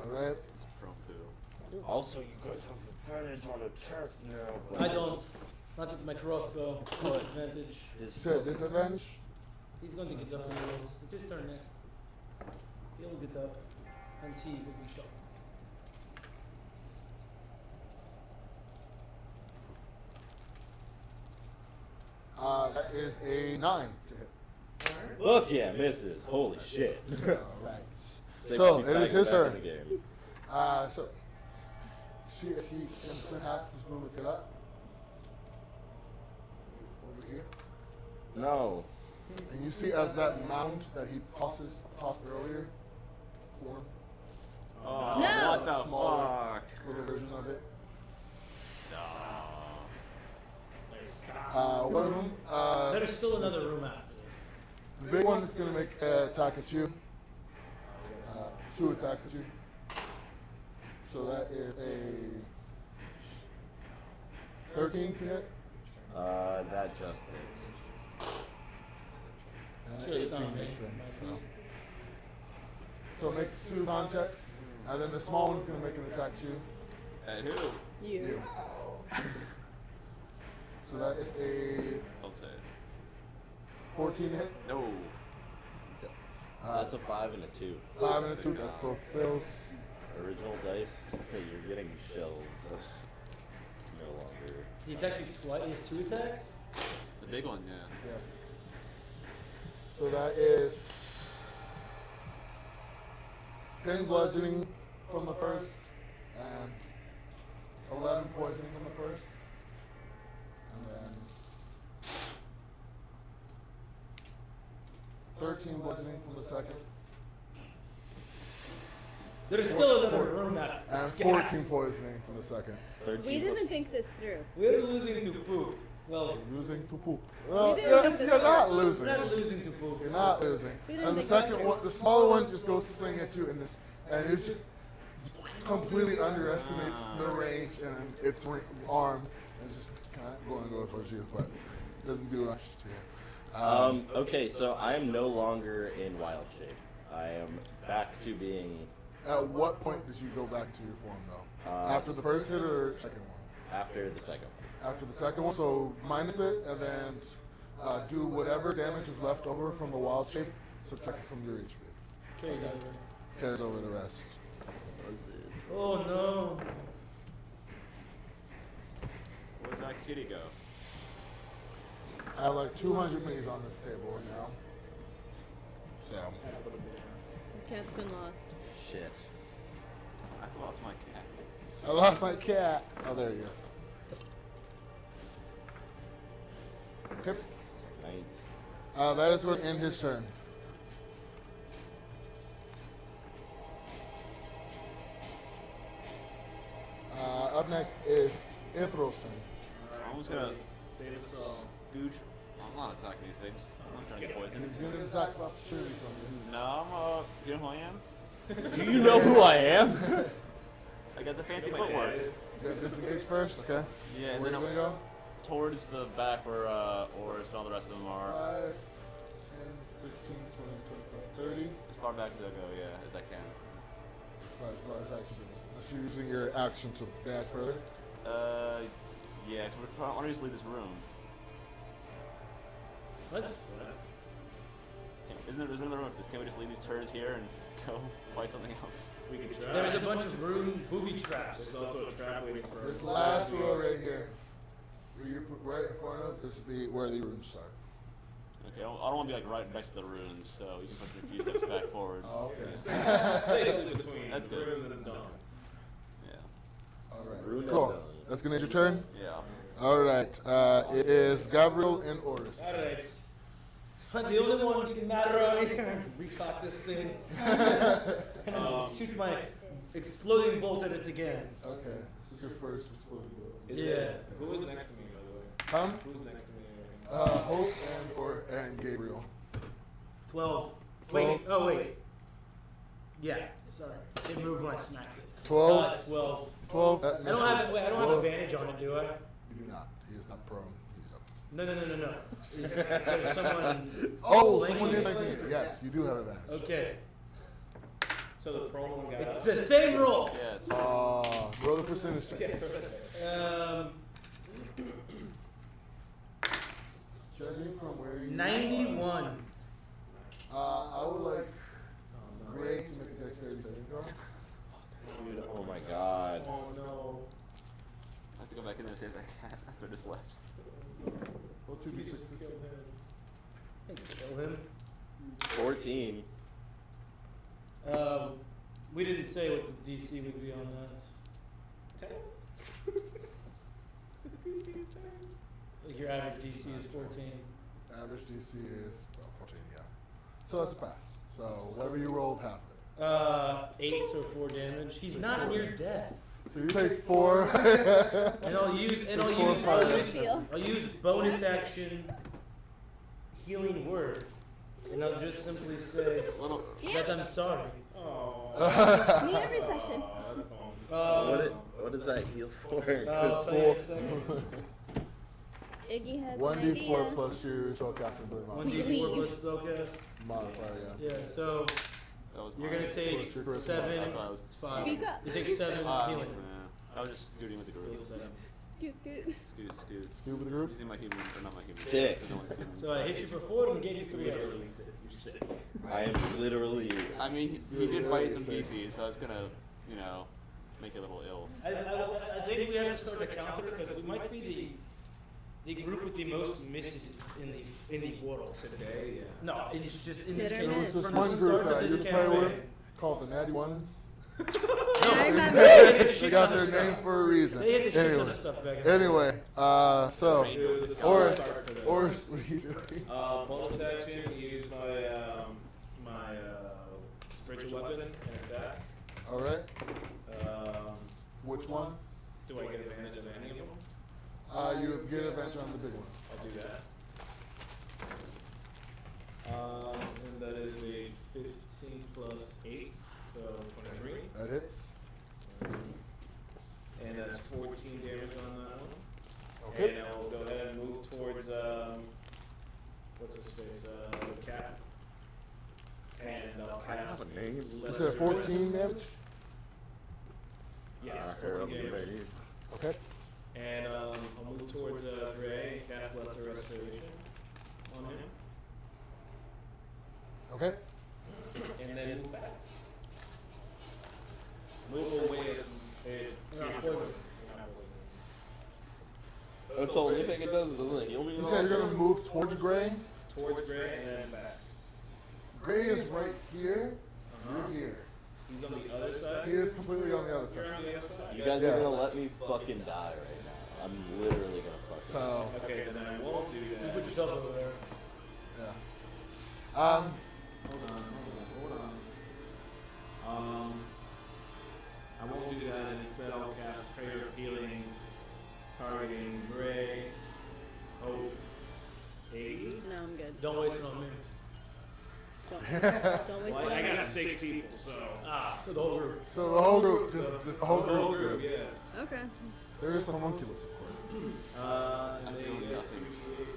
All right. He's prone too. Also, you guys have advantage on attacks now. But I don't. Not with my crossbow. Disadvantage. His You said disadvantage. He's going to get up on the rolls. It's his turn next. He'll get up, and he will be shot. That is a 9 to hit. Look, yeah, misses. Holy shit. All right. Save So two it is his back in turn. the game. So she spent half his movement to that. Over here. No. And you see as that mound that he tossed earlier, form, Oh, No! what the Smaller. fuck? little version of it. Like, stop. One of them, There's still another room after this. the big one is going to make an attack at you. 2 attacks at you. So that is a 13 to hit That just is. and an Sure, it's 18 not me. hits them. So make 2 con checks, and then the small one's going to make an attack at you. At who? You. So that is a Don't say it. 14 hit. No. That's a 5 and a 2. 5 and a 2. That's both fails. Original dice. Hey, you're getting shelled. No longer. He attacked you twice. He has 2 attacks. The big one, yeah. Yeah. So that is 10 bludgeoning from the first, and 11 poisoning from the first, and then 13 bludgeoning from the second, There's still another room after and this, 14 guys. poisoning from the second. 13 We plus- didn't think this through. We're losing to poop. Well, Losing to poop. didn't Yes, think this you're not through. losing. we're not losing to poop. You're not losing. We didn't And the think this second through. one, the smaller one, just goes to swing at you, and it's just completely underestimates the range and its arm, and just kind of going to go towards you, but doesn't do much to you. Okay, so I am no longer in wild shape. I am back to being At what point did you go back to your form, though? After the first hit or second one? after the second one. After the second one, so minus it, and then do whatever damage is left over from the wild shape, subtract it from your HP. Carries over. Carries over the rest. Was it? Oh no. Where'd that kitty go? I have like 200 minis on this table right now. So, The cat's been lost. Shit. I lost my cat. I lost my cat. Oh, there he is. Okay. Ninth. That is going to end his turn. Up next is Ithryl's turn. I'm just gonna Save us all. scoot. I'm not attacking these things. I'm not trying to get poisoned. He's going to attack of opportunity from you. No, you know who I am? Do you know who I am? I got the fancy My footwork. dad is- You got disengage first, okay? Yeah, and Where then you I'm going to go? towards the back where Orys and all the rest of them are. 5, 10, 15, 20, 25, 30. As far back as I go, yeah, as I can. Five actions. Unless you're using your action to back further. Yeah, 'cause I want to just leave this room. What? Isn't there room for this? Can't we just leave these turds here and go fight something else? We can try. There's a bunch of room booby traps. There's also a trap waiting for us. This last row right here, where you put right in front of, is where the runes start. Okay, I don't want to be like right next to the runes, so you can put me a few steps back forward. Oh, okay. Safely between That's good. room and dawn. Yeah. All right. Rune Cool. and That's gonna end your turn. Yeah. All right. It is Gabriel and Orys. Alright. I'm the only one getting mad around here. Recock this thing. And shoot my exploding bolt at it again. Okay. This is your first exploding blow. Is Yeah. it- Who was next to me, by the way? Tom, Who's next to me? Hope, and Gabriel. 12. 12. Wait. Oh wait. Yeah. Sorry. It moved when I smacked it. 12. 12. 12. That I don't have. misses. Wait, I don't have 12. advantage on it, do I? You do not. He is not prone. He's up. No. Is there someone? Oh, flanking someone is me? flanking you. Yes, you do have advantage. Okay. So the prone one got It's up. the same roll. Yes. Roll the percentage check. Judging from where you 91. I would like Gray to make a dexterity saving throw. Dude, oh my god. Oh no. I have to go back in there and save that cat after I just left. Roll 2d6 to save. Kill him. 14. We didn't say what the DC would be on that. 10? Like your average DC is 14. Average DC is 14, yeah. So that's a pass. So whatever you rolled, half of it. 8 so 4 damage. He's not near death. So you take 4. And I'll use I'll use bonus action healing word. And I'll just simply say Little. that I'm sorry. Oh. Me every session. That's fun. What does that heal for? I'll tell you in a second. Iggy has an 1d4 idea. plus your spellcasting ability 1d4 plus spellcast. modifier, yeah. Yeah, so That was you're mine. gonna take What's your charisma? 7. That's why I was. 5. Speak up. You take 7 healing. Yeah. I was just scooting with the group. Heal 7. Scoot. Scoot. Scoot with the group. Using my human, or not my human. Sick. No one's human. So I hit you for 4 and gave you 3 extra. You're sick. I am literally. I mean, he did bite some PCs, so I was gonna, you know, make it a little ill. I think we have to start a counter because we might be the group with the most misses in the world today. Yeah. No, it's just in this Hit or case. There was miss. this From the one group start that I of used this to play with campaign. called the Natty Ones. I remember. They got their name for a reason. They had to shit ton Anyway, of stuff back in the day. anyway, so It was a solid start for them. Orys, what are you doing? Bonus action, use my spiritual weapon and attack. All right. Um, Which one? do I get advantage of any of them? You get advantage on the big one. I'll do that. And that is a 15 plus 8, so 23. That hits. And that's 14 damage on that one. Okay. And I'll go ahead and move towards, what's his face, the cat. And I'll cast. name. You said 14 damage. Yes, Here, 14 I'll be damage. ready. Okay. And I'll move towards Ray and cast Lesser Restoration on him. Okay. And then move back. Move away as You're not poisoned. That's the only thing it does. It doesn't heal me. You said you're gonna move towards Gray. Towards Gray and then back. Gray is right here. You're here. He's on the other side. He is completely on the other You're side. on the other side. You guys Yeah. are gonna let me fucking die right now. I'm literally gonna fucking. So, Okay, then I won't do You that. put yourself over there. yeah. Hold on. I won't do that. Instead, I'll cast Prayer of Healing, targeting Gray, Hope, Iggy. No, I'm good. Don't waste it on me. Don't waste Well, it. I got 6 people, so. So the whole group. So the whole group, just the whole group. Good. Yeah. Okay. There is some homunculus, of course. And they feel get nothing. 2d8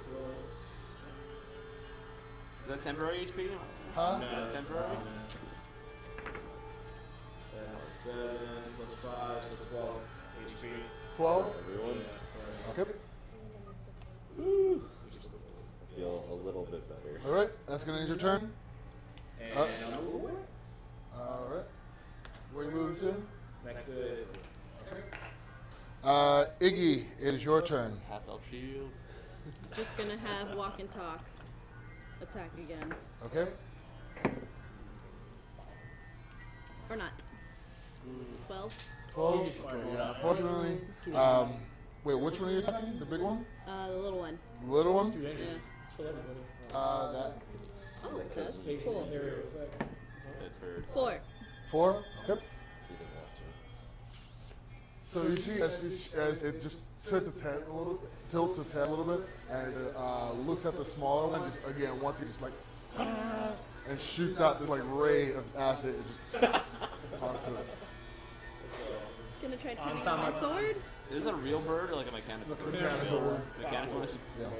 Is that temporary HP? Huh? plus. No, that's temporary? fine, man. That's 7 plus 5, so 12 HP. 12. Everyone. Yeah, Okay. Feel a little bit better. All right. That's gonna end your turn. and I'll move away. All right. Where you moving to? Next to it. Iggy, it is your turn. Half elf shield. Just gonna have walk and talk. Attack again. Okay. Or not. 12. 12. Okay, yeah. Unfortunately, wait, which one are you attacking? The big one? The little one. The little one? Too dangerous. Yeah. Kill everybody. That. Oh, it does. Basic Cool. area effect. It's heard. 4. 4. Okay. She didn't have to. So you see, as it just tilts its head a little bit, and it looks at the smaller one. Just again, once he just like, and shoots out this like ray of acid, it just onto it. Gonna try turning on my sword. Is it a real bird or like a mechanical bird? Mechanical bird. Mechanical bird? Yeah.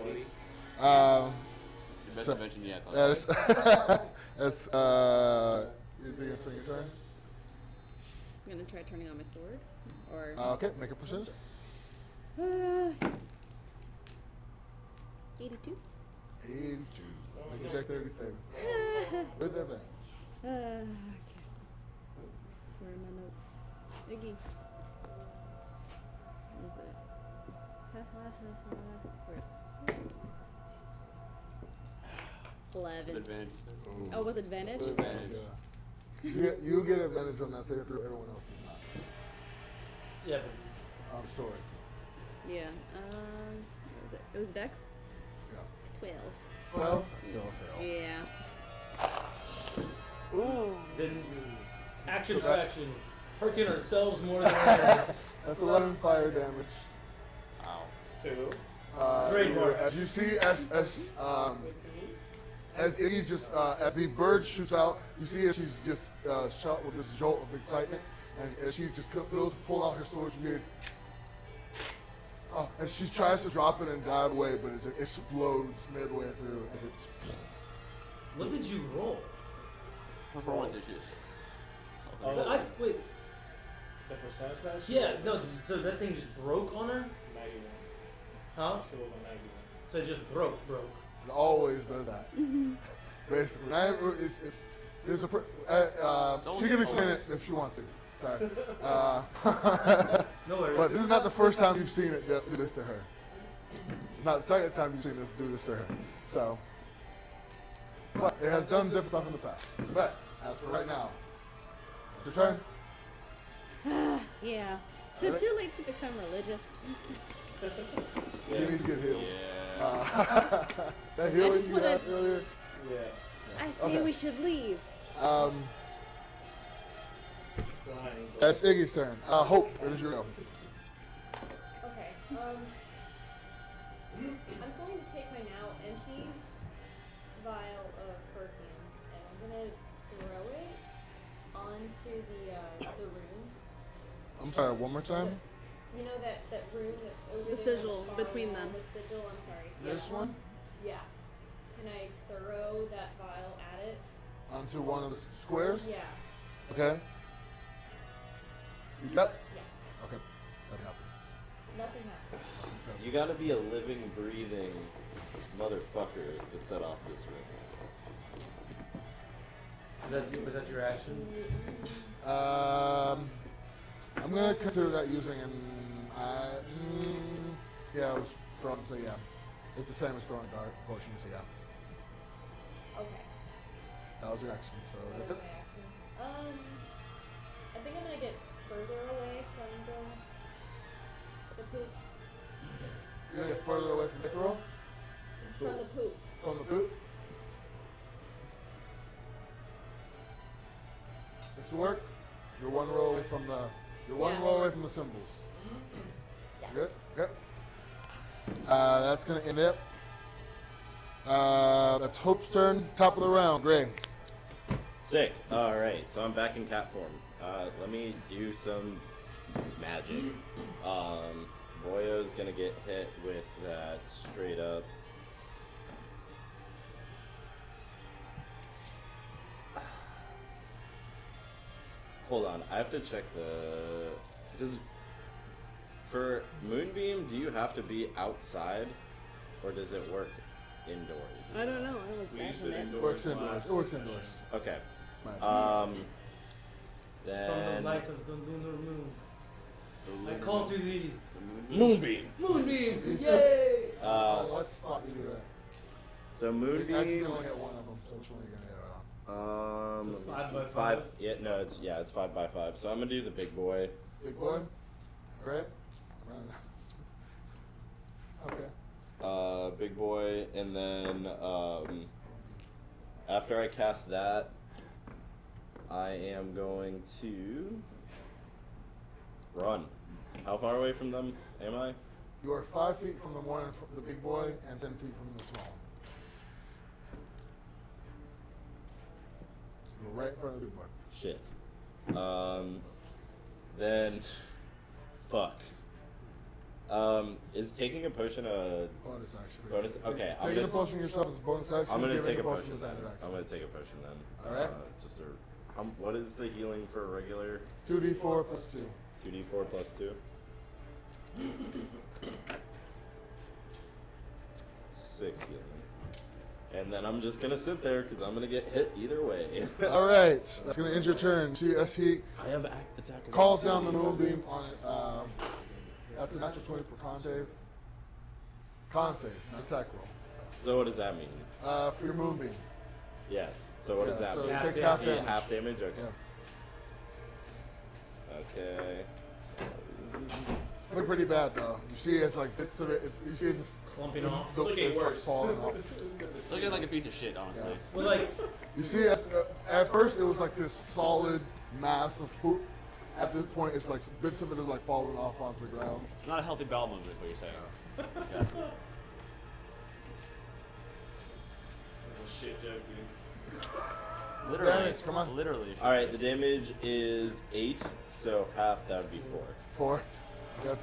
Your best So- invention yet. That's that's you think it's your turn? I'm gonna try turning on my sword. Or. Okay, make a percentage. 82. 82. Make a dexterity save. With advantage. Okay. Where are my notes? Iggy. Where's it? Where's 11. Advantage. Oh, with advantage? With advantage, yeah. You get advantage on that save through, everyone else does not. Yeah, I'm sorry. Yeah. What was it? It was Dex? Yeah. 12. 12? Still a fail. Yeah. Ooh. then action So for that's- action. Hurting ourselves more than others. That's 11 fire damage. Ow. 2. Trademark. As you see, as Iggy just as the bird shoots out, you see as she's just shot with this jolt of excitement, and as she just goes to pull out her sword, you hear, and she tries to drop it and dive away, but it explodes midway through as it. What did you roll? Performance issues. Wait. The percentage that? Yeah, no, so that thing just broke on her? No, 91. Huh? Show up a 91. So it just broke. It always does that. Basically, there's a. She can explain it if she wants to. Sorry. No worries. But this is not the first time you've seen it do this to her. It's not the second time you've seen this do this to her. So, but it has done different stuff in the past. But as for right now, it's your turn. Yeah. Is it too late to become religious? You need to get healed. Yeah. That healing just you wanna- had earlier. Yeah. I say Okay. we should leave. Trying. That's Iggy's turn. Hope, it is your go. Okay. I'm going to take my now empty vial of perfume and I'm gonna throw it onto the room. I'm sorry, one more time. You know that room that's over The there on sigil far between wall, them. The sigil. I'm sorry. This one? Yeah. Can I throw that vial at it? Onto one of the squares? Yeah. Okay. You got? Yeah. Okay. That happens. Nothing happened. You gotta be a living, breathing motherfucker to set off this ring. Was that your action? I'm gonna consider that using an. Yeah, it was throwing, so yeah. It's the same as throwing a dart, fortunately, so yeah. Okay. That was your action, so That that's was it. my action. I think I'm gonna get further away from the poop. You're gonna get further away from Ithryl? From the poop. From the poop? This will work. You're one row away from the. You're one Yeah. row away from the symbols. Yeah. Good. Okay. That's gonna end it. That's Hope's turn. Top of the round. Gray. Sick. Alright, so I'm back in cat form. Let me do some magic. Boyo's gonna get hit with that straight up. Hold on, I have to check for Moonbeam, do you have to be outside? Or does it work indoors? I don't know. I was We bad used with it it. indoors. Works indoors. last It works session. indoors. Okay. Smash. From the Then light of the lunar moon, I call to thee, Moonbeam. Moonbeam! Yay! What spot you do that? So Actually, you Moonbeam. only get one of them, so which one are you gonna hit on? So Let me 5 see. by 5? Yeah, no, it's 5 by 5. So I'm gonna do the big boy. Big boy? Right? Okay. Big boy, and then after I cast that, I am going to run. How far away from them am I? You are 5 feet from the one, the big boy, and 10 feet from the small one. You're right in front of the big boy. Shit. Then, fuck. Is taking a potion a Bonus action. bonus? Okay, I'm Taking a gonna, potion yourself is a bonus action. I'm gonna giving take a potion potion is then. standard action. I'm gonna take a potion then. Alright. Just what is the healing for regular? 2d4 plus 2. 2d4 plus 2. 6 healing. And then I'm just gonna sit there because I'm gonna get hit either way. Alright, that's going to end your turn. See, as he I have attack. of calls down the moonbeam on it. That's a natural 20 for con save. Con save, not attack roll. So what does that mean? For your moonbeam. Yes. So what does Yeah, that so mean? it takes half Yeah, damage. half damage. Okay. Yeah. Okay. It's looking pretty bad though. You see it's like bits of it. You see it's just Clumping off. the, looking it's like worse. falling off. Looking like a piece of shit, honestly. Yeah. Well, like, You see, at first it was like this solid mass of poop. At this point, it's like bits of it are like falling off onto the ground. It's not a healthy bowel movement, is what you're saying. Yeah. That's a shit joke, dude. Literally. Damage, come on. Literally. All right. The damage is 8, so half that would be 4. 4. Okay.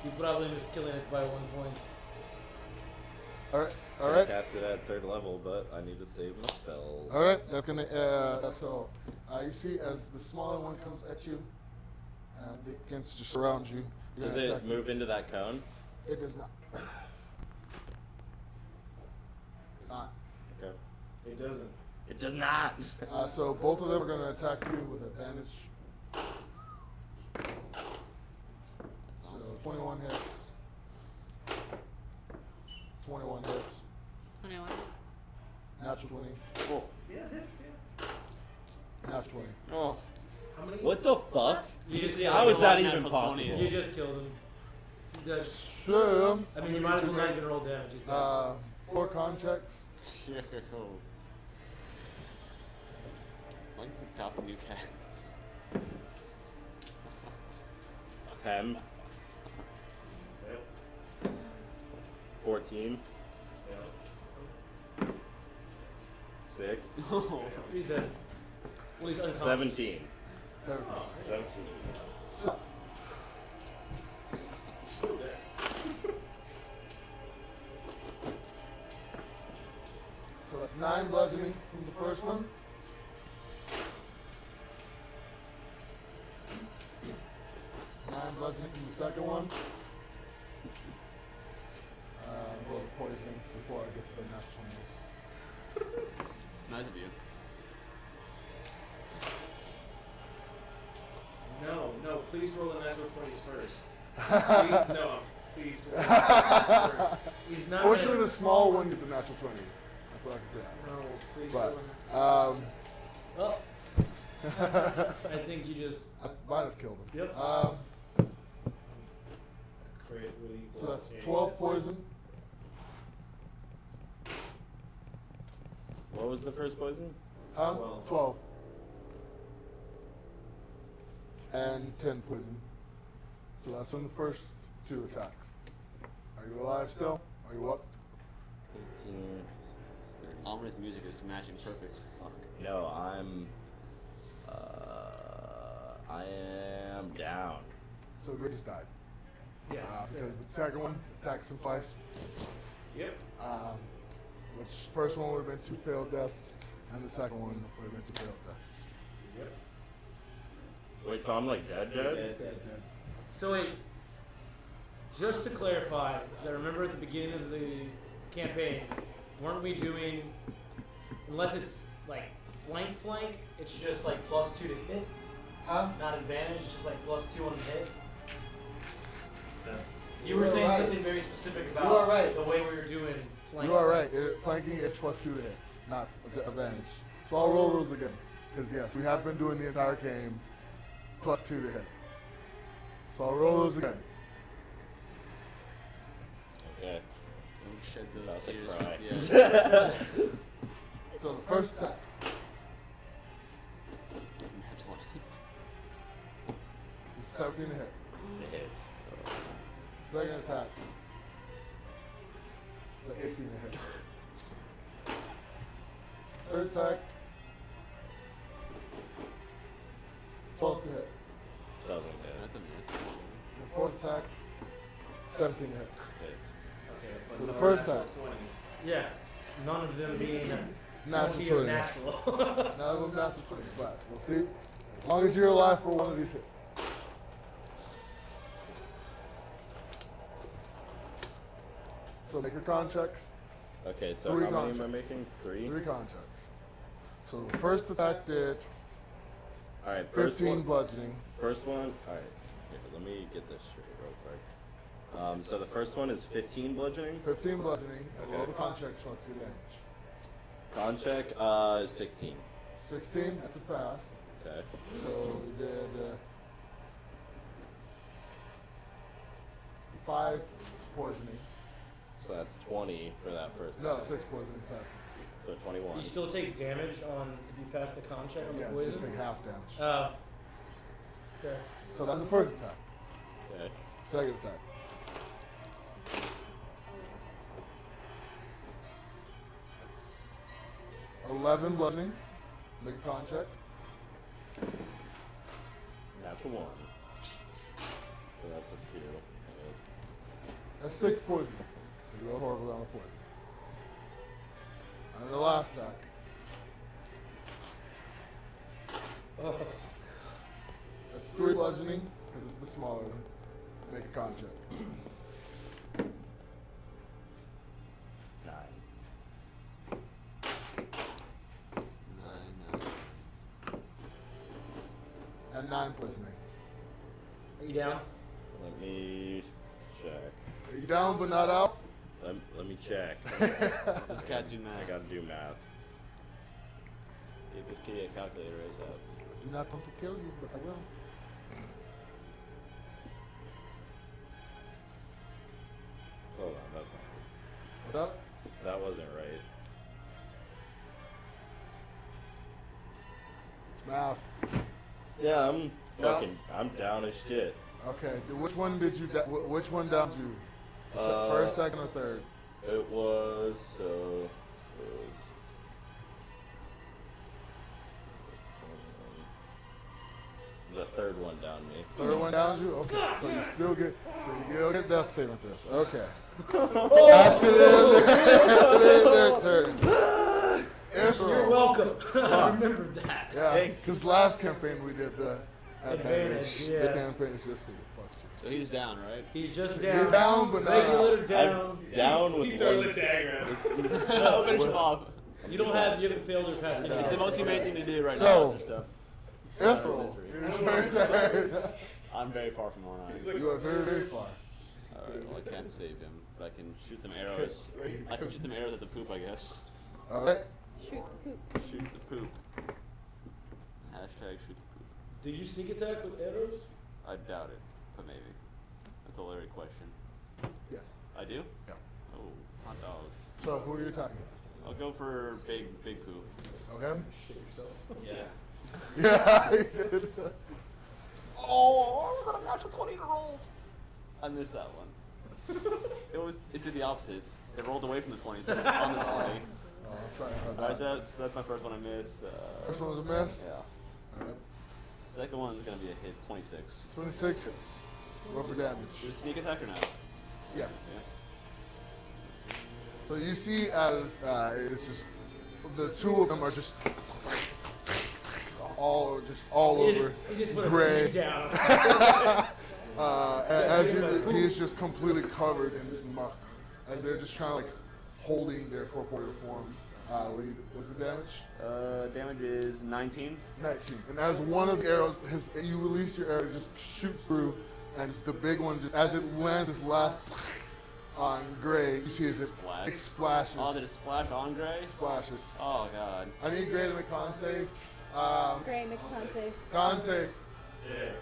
you probably missed killing it by 1 point. All right. So All I right. cast it at 3rd level, but I need to save my spells. All right. That's gonna. So you see, as the smaller one comes at you, And it begins to surround you. You're Does gonna it attack move into that cone? you. It does not. It's not. Okay. It doesn't. It does not. So both of them are going to attack you with advantage. So 21 hits. 21 hits. 21. Natural 20. Oh. Yeah, it hits, yeah. Natural 20. Oh. How many? What the fuck? You just How is that Natural even 20. possible? You just killed him. He does. So, I mean, you might as well not even roll damage. He's dead. 4 con checks. Why do you think adopt a new cat? 10. Fail. 14. Fail. 6. He's dead. Well, he's unconscious. 17. 17. 17. So, Still dead. so that's 9 bludgeoning from the first one. 9 bludgeoning from the second one. Roll the poison before I get to the natural 20s. It's nice of you. No, please roll the natural 20s first. Please, no, please roll the natural 20s first. He's not. Fortunately, gonna- the small one get the natural 20s. That's what I can say. No, please But, roll the Oh, I think you just. I might have killed him. Yep. crit would equal So that's 8. 12 poison. What was the first poison? 12. 12. And 10 poison. So that's from the first 2 attacks. Are you alive still? Are you up? 18. Ominous music is matching perfect. Fuck. No, I am down. So we just died. Yeah. Because the second one attacks him twice. Yep. Which first one would have been 2 failed deaths, and the second one would have been 2 failed deaths. Yep. Wait, so I'm like dead? Dead. So wait, just to clarify, because I remember at the beginning of the campaign, weren't we doing, unless it's like flank, it's just like +2 to hit, not advantage, it's just like +2 on the hit. That's. You were You are saying right. something very specific about You are right. the way we were doing flank. You are right. Flanking it's +2 to hit, not advantage. So I'll roll those again. Because yes, we have been doing the entire game +2 to hit. So I'll roll those again. Okay. Don't shed those That's a tears. cry. Yeah. So the first attack, That's one. is 17 to hit. It hits. Second attack, is 18 to hit. Third attack, 12 to hit. Doesn't hit. That's a miss. The fourth attack, 17 to hit. Hits. Okay, but So the no first natural attack. 20s. Yeah, none of them being Natural 20 or 20. natural. Now we'll have to 20, but we'll see. As long as you're alive for one of these hits. So make your contracts. Okay, so 3 how many am I contracts. making? 3? 3 contracts. So the first attack did Alright, first 15 one. bludgeoning. First one, alright. Here, let me get this straight real quick. So the first one is 15 bludgeoning. 15 bludgeoning. Okay. Roll the contracts plus 2 damage. Con check, 16. 16, that's a pass. Okay. So we did 5 poisoning. So that's 20 for that first. No, attack. 6 poisoning second. So 21. You still take damage on if you pass the con check on the Yes, poison? just take half damage. Okay. So that's the first attack. Okay. Second attack. That's 11 bludgeoning. Make a con check. Natural 1. So that's a 2. It is. That's 6 poison. So you roll horrible on the poison. And the last attack. Oh. That's 3 bludgeoning, because it's the smaller one. Make a con check. 9. 9. At 9 plus me. Are you down? Let me check. Are you down but not out? Let me check. This cat do math. I gotta do math. Give this kitty a calculator as that. I do not want to kill you, but I will. Hold on, that's not. What's up? That wasn't right. It's math. Yeah, I'm down as shit. Okay. Which one did you? Which one downed you? Uh, First, second, or third? It was the third one down me. Third one down you. Okay. So you still get. So you still get death saving throws. Okay. That's it in their turn. You're welcome. I remembered that. Yeah. Because last campaign we did the advantage. Yeah. This campaign is just the plus 2. So he's down, right? He's just down. He's down, but not Regular out. down. I'm down with He throws a one. dagger at us. I'll finish him off. You haven't failed or passed any. It's the most humane thing to do right So- now. Is stuff. Ithryl, it's your turn. I'm very far from Orys. You are very, very far. Alright, well I can't save him, but I can shoot some arrows. I can shoot some arrows at the poop, I guess. Alright. Shoot poop. Shoot the poop. Hashtag shoot the poop. Do you sneak attack with arrows? I doubt it, but maybe. That's a Larry question. Yes. I do? Yeah. Oh, hot dog. So who are you attacking? I'll go for big poop. Okay. Shit yourself. Yeah. Yeah, he did. Oh, I was on a natural 20 to roll. I missed that one. It did the opposite. It rolled away from the 20 instead of on the 20. Oh, I'm sorry about Alright, that. so that's my first one I missed. First one was a miss. Yeah. Alright. Second one's gonna be a hit, 26. 26 hits. Roll for damage. Is it sneak attack or no? Yes. Yeah. So you see as it's just the two of them are just all over He just put a gray. beat down. As he is just completely covered in this muck, as they're just kind of like holding their corporeal form. What's the damage? Damage is 19. 19. And as one of the arrows, you release your arrow, it just shoots through, and just the big one, just as it lands its last on Gray, you see as it splashes. Oh, did it splash on Gray? Splashes. Oh god. I need Gray to make con save. Gray, make a con save. Con save. Sick.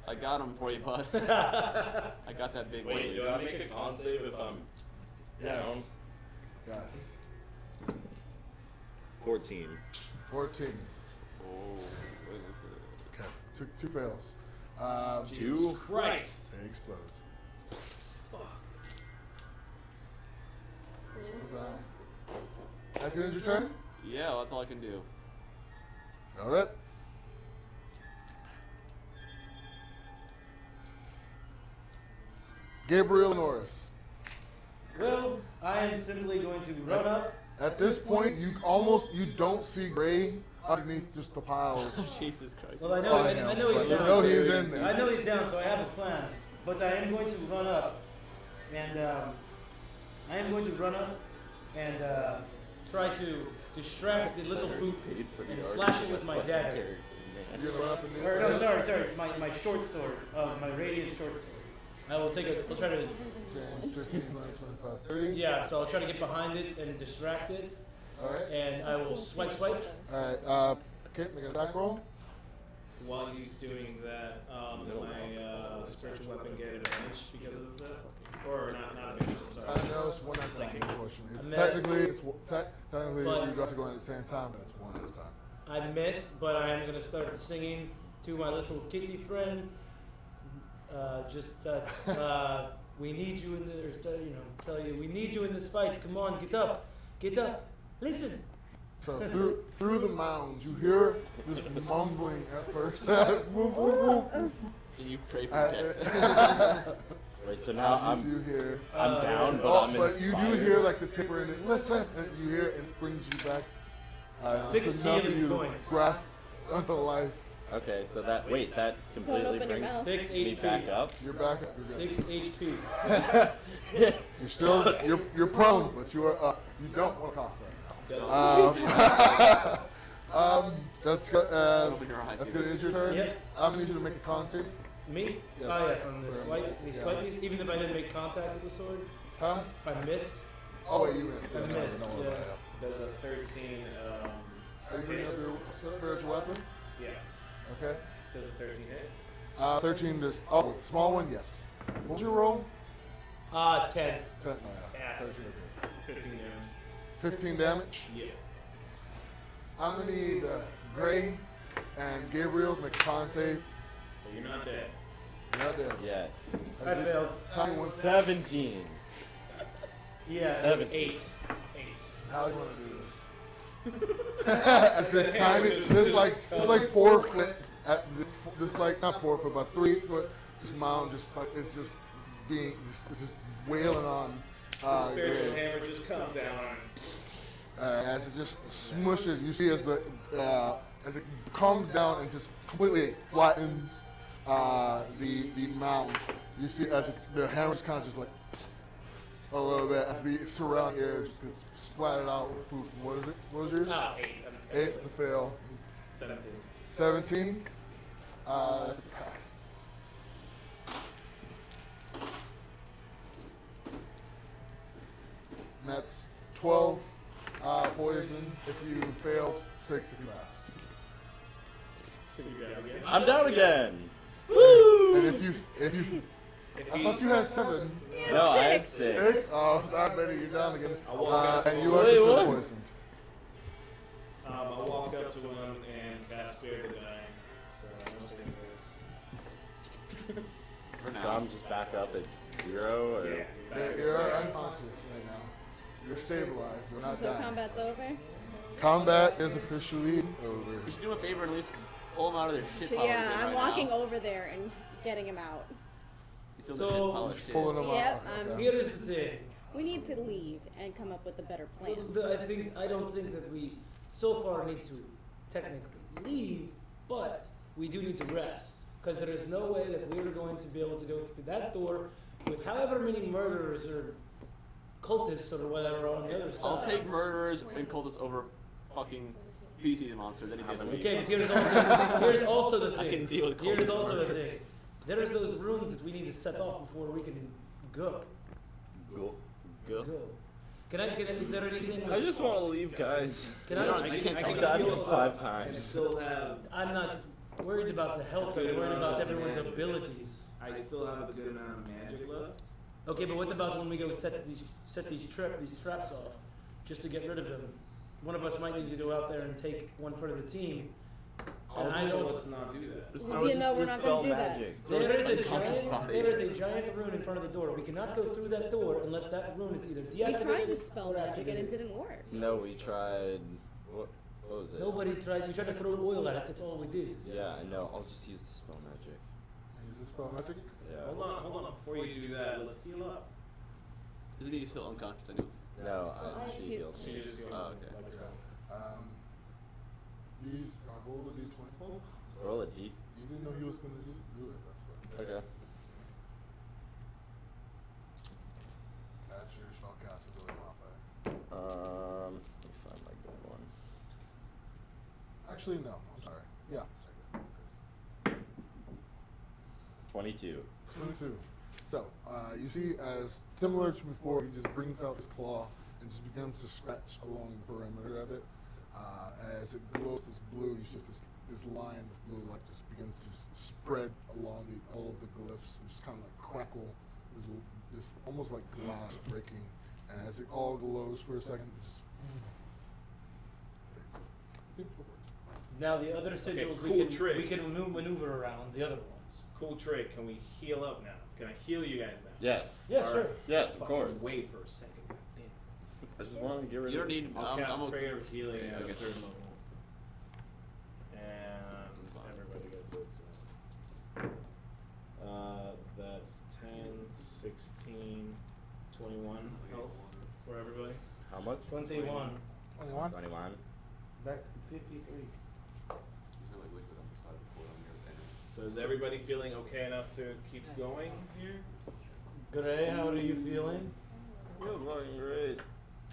I got him for you, bud. I got that big Wait, one. do I make a con save if I'm down? Yes. 14. 14. Oh, wait, that's it. Okay. Two fails. Two? Christ. They explode. That's the end of your turn? Yeah, that's all I can do. Alright. Gabriel and Orys. Well, I am simply going to run up. At this point, you don't see Gray underneath just the piles. Jesus Christ. Well, I know on he's him, down. but you know he's in there. I know he's down, so I have a plan. But I am going to run up, and try to distract the little poop and slash it with my dagger. You're gonna run up and do Or no, sorry, my short sword, my radiant short sword. I'll try to, 10, 15, 20, 25, 30. yeah. So I'll try to get behind it and distract it, Alright. and I will swipe. Alright, okay, make an attack roll. While he's doing that, does my spiritual weapon get advantage because of that? Or not advantage, I'm sorry. No, it's one at a time, unfortunately. It's I technically, technically But- you got to go in at the same time, but it's one at a time. I missed, but I am gonna start singing to my little kitty friend. Just that we need you in the, tell you we need you in this fight. Come on, get up, listen. So through the mounds, you hear this mumbling at first. Whoop, whoop, whoop. You pray for death. Wait, so now You do hear. I'm down, but I'm But you do inspired. hear like the tipper in it. Listen, and you hear it brings you back. 6 enough of healing you to points. grasp onto life. Okay, so that completely open your brings mouth. 6 me HP. back up. You're back. You're good. 6 HP. You're still you're prone, but you are up. You don't want to cough right now. That's good. Open your eyes. That's gonna end your turn. Yep. I'm gonna need you to make a con save. Me? Yes. Oh yeah, from the swipe. He swiped me even if I didn't make contact with the sword. Huh? If I missed. Oh wait, you missed. I Yeah, no, missed, no, no, yeah. no. Does a 13, Are you bringing up your spiritual weapon? yeah. Okay. Does a 13 hit? 13 just. Oh, small one. Yes. What's your roll? 10. 10. Oh, Yeah. yeah. 13 is it. 15 damage. 15 damage. Yeah. I'm gonna need Gray and Gabriel to make a con save. So you're not dead. You're not dead. Yeah. I failed. Tiny one. 17. Yeah. 7. 8. How do you want to do this? It's this tiny, it's like 4 foot, at this like not 4 foot, but 3 foot. This mound just like it's just being just wailing on. The spiritual Gray. hammer just comes down. As it just smushes, you see as it comes down and just completely flattens the mound. You see as the hammer's kind of just like a little bit as the surrounding area just gets splattered out with poop. What is it? What was yours? 8. 8. It's a fail. 17. 17. That's a pass. And that's 12 poison if you fail, 6 if you pass. So you're down again. I'm down again. And if you, If I he, thought you had 7. No, I had 6. 6? Oh, sorry, Betty, you're down again. I'll walk up to And him. you are Wait, considered what? poisoned. I'll walk up to him and cast Spirit of Dying. So I'm saying For So now. I'm just back up at 0 or yeah. You're unconscious right now. You're stabilized. You're not So dying. combat's over? Combat is officially over. We should do a favor and at least pull them out of their shit So pile. yeah, they're in I'm right walking now. over there and getting him out. He's still in So- the shit pile of Just shit. pulling them Yep, out. I'm Okay. Here is the thing. We need to leave and come up with a better plan. I don't think that we so far need to technically leave, but we do need to rest because there is no way that we are going to be able to go through that door with however many murderers or cultists or whatever on the other side. I'll take murderers and cultists over fucking feces monsters any day of the week. Okay, but here's also the I can thing. deal with Here's cultists also the murderers. thing. There's those runes that we need to set off before we can go. Go. Go. Can I is there anything? I just want to leave, guys. Can You I? don't- you can't tell I've me. died heal this us up. 5 I times. still have. I'm not worried about the health. I'm worried about everyone's abilities. I still have a good amount of magic left. Okay, but what about when we go set these traps off, just to get rid of them? One of us might need to go out there and take one part of the team. And I know let's not do that. Just You throw it- know we're just not Spell gonna do that. magic. there is a Unconscious giant body. there is a giant rune in front of the door. We cannot go through that door unless that rune is either We deactivated tried to spell or magic and it activated. didn't work. No, we tried. What was it? Nobody tried. You tried to throw oil at it. That's all we did. Yeah, I know. I'll just use the spell magic. Use this spell magic? Yeah. Hold on. Before you do that, let's heal up. Isn't he still unconscious anyway? No, I she heal- healed She me. just healed. Oh, okay. Like Yeah. Hold the d20. Roll a D. You didn't know he was going to do it. That's why. Okay. That's your spellcast ability modifier. Let me find my good one. Actually, no. I'm sorry. Yeah. 22. 22. So, you see, as similar to before, he just brings out his claw and just begins to scratch along the perimeter of it. As it glows this blue, it's just this line of blue like just begins to spread along all of the glyphs and just kind of like crackle, this almost like glass breaking. And as it all glows for a second, it just fades. Seems to work. Now the other sigils cool trick. we can maneuver around the other ones. Cool trick. Can we heal up now? Can I heal you guys now? Yes. Yeah, All sure. right. Yes, of Fucking course. Wait for a second. God damn. I just want to get rid You of don't need. I'll cast I'm prayer of healing at Okay. 3rd level. And everybody gets it. So. That's 10, 16, 21 health for everybody. How much? 21. 21? 21. Back to 53. He's like liquid on the side of the So is everybody feeling okay enough to keep going here? Gray, how are you feeling? Good morning, great.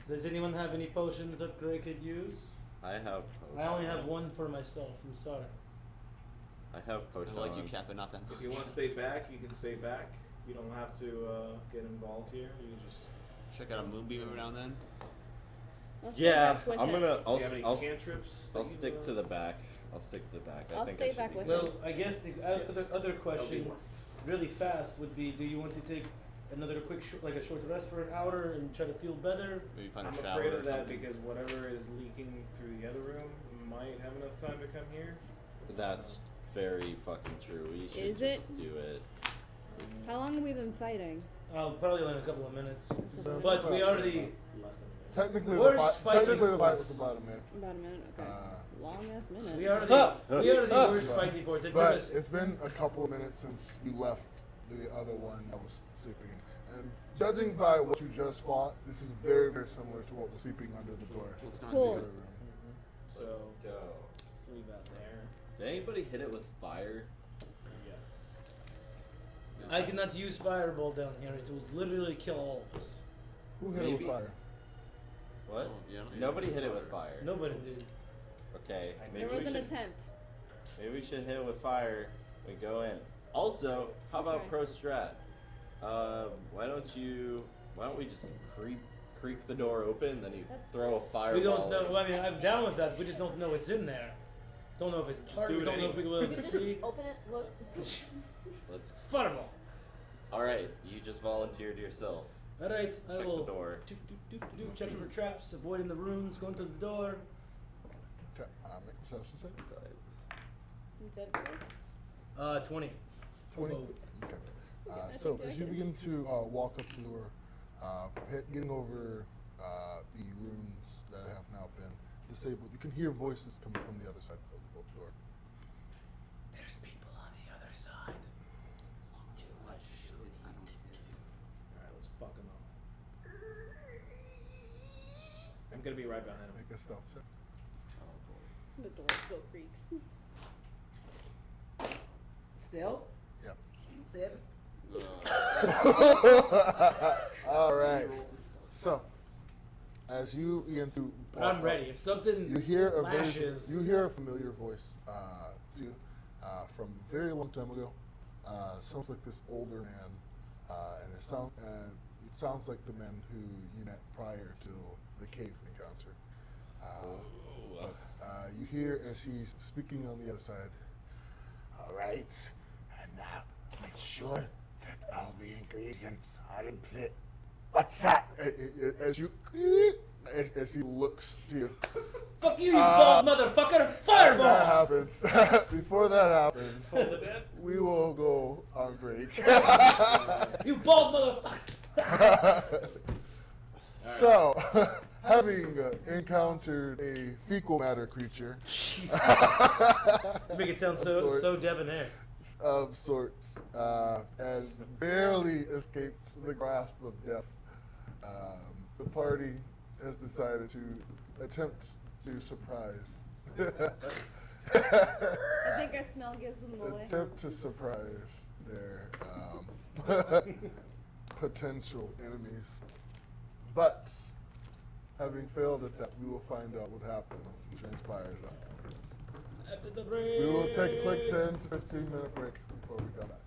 Does anyone have any potions that Gray could use? I have potion. I only have one for myself. I'm sorry. I have potion. I like you, Cat, but not that much. If you want to stay back, you can stay back. You don't have to get involved here. You can just. Check out a moonbeam every now and then. I'll stay Yeah, back with I'm it. gonna. Do you have any cantrips? I'll that you, stick to the back. I'll stick to the back. I I'll think stay I should back be with good. Well, I guess the Yes. other That'll question, be really fast, would be: do you want to take another quick, like a short rest for an hour and try to feel better? Maybe find I'm a shower afraid or of that something. because whatever is leaking through the other room might have enough time to come here. That's very fucking true. We should Is just it? do it. How long have we been fighting? Probably in a couple of minutes. Yeah. But we already. Less than a minute. Technically, Worst fighting technically the fight was force. about a minute. About a minute. Okay. Long ass minute. We are the worst fighting force. It took But us. it's been a couple of minutes since you left the other one that was sleeping. And judging by what you just fought, this is very, very similar to what was sleeping under the door. Let's not Cool. The do other it. room. So Let's go. let's leave that there. Did anybody hit it with fire? Yes. I cannot use fireball down here. It will literally kill all of us. Who hit it Maybe. with fire? What? Oh, yeah, I don't Nobody hit hit it it with with fire. Nobody did. Okay. There There maybe was we an should- attempt. Maybe we should hit it with fire and go in. Also, how about Okay. pro strat? Why don't we just creak the door open, then you That's- throw a fireball. We don't know. I mean, I'm down with that. We just don't know what's in there. Don't know if it's dark. do We it don't know if we will be able to Just see. open it. Look. Let's. Fireball. All right, you just volunteered yourself. All right, I Check will. the door. Checking for traps, avoiding the rooms, going to the door. Okay, make a perception check. You said it was? 20. 20? Oh, Okay. I So think I as you can begin to walk up the door, getting over the rooms that have now been disabled, you can hear voices coming from the other side of the door. There's people on the other side. Alright, let's fuck him up. I'm gonna be right behind him. Make a stealth check. The door still creaks. Stealth? Yep. 7. All right. So, as you begin to, But I'm ready. If something You hear a lashes, a familiar voice to you from a very long time ago. Sounds like this older man, and it sounds like the men who you met prior to the cave encounter. But you hear as he's speaking on the other side. All right, and now make sure that all the ingredients are in place. What's that? As he looks to you. fuck you, you bald motherfucker! That Fireball! happens. Before that happens, we will go on break. You bald motherfucker! So, having encountered a fecal matter creature Jesus. You make it sound Of so debonair. of sorts, and barely escaped the grasp of death, the party has decided to attempt to surprise. I think our smell gives them away. Attempt to surprise their potential enemies. But having failed at that, we will find out what happens and transpires afterwards. After the break. We will take a quick 10 to 15 minute break before we come back.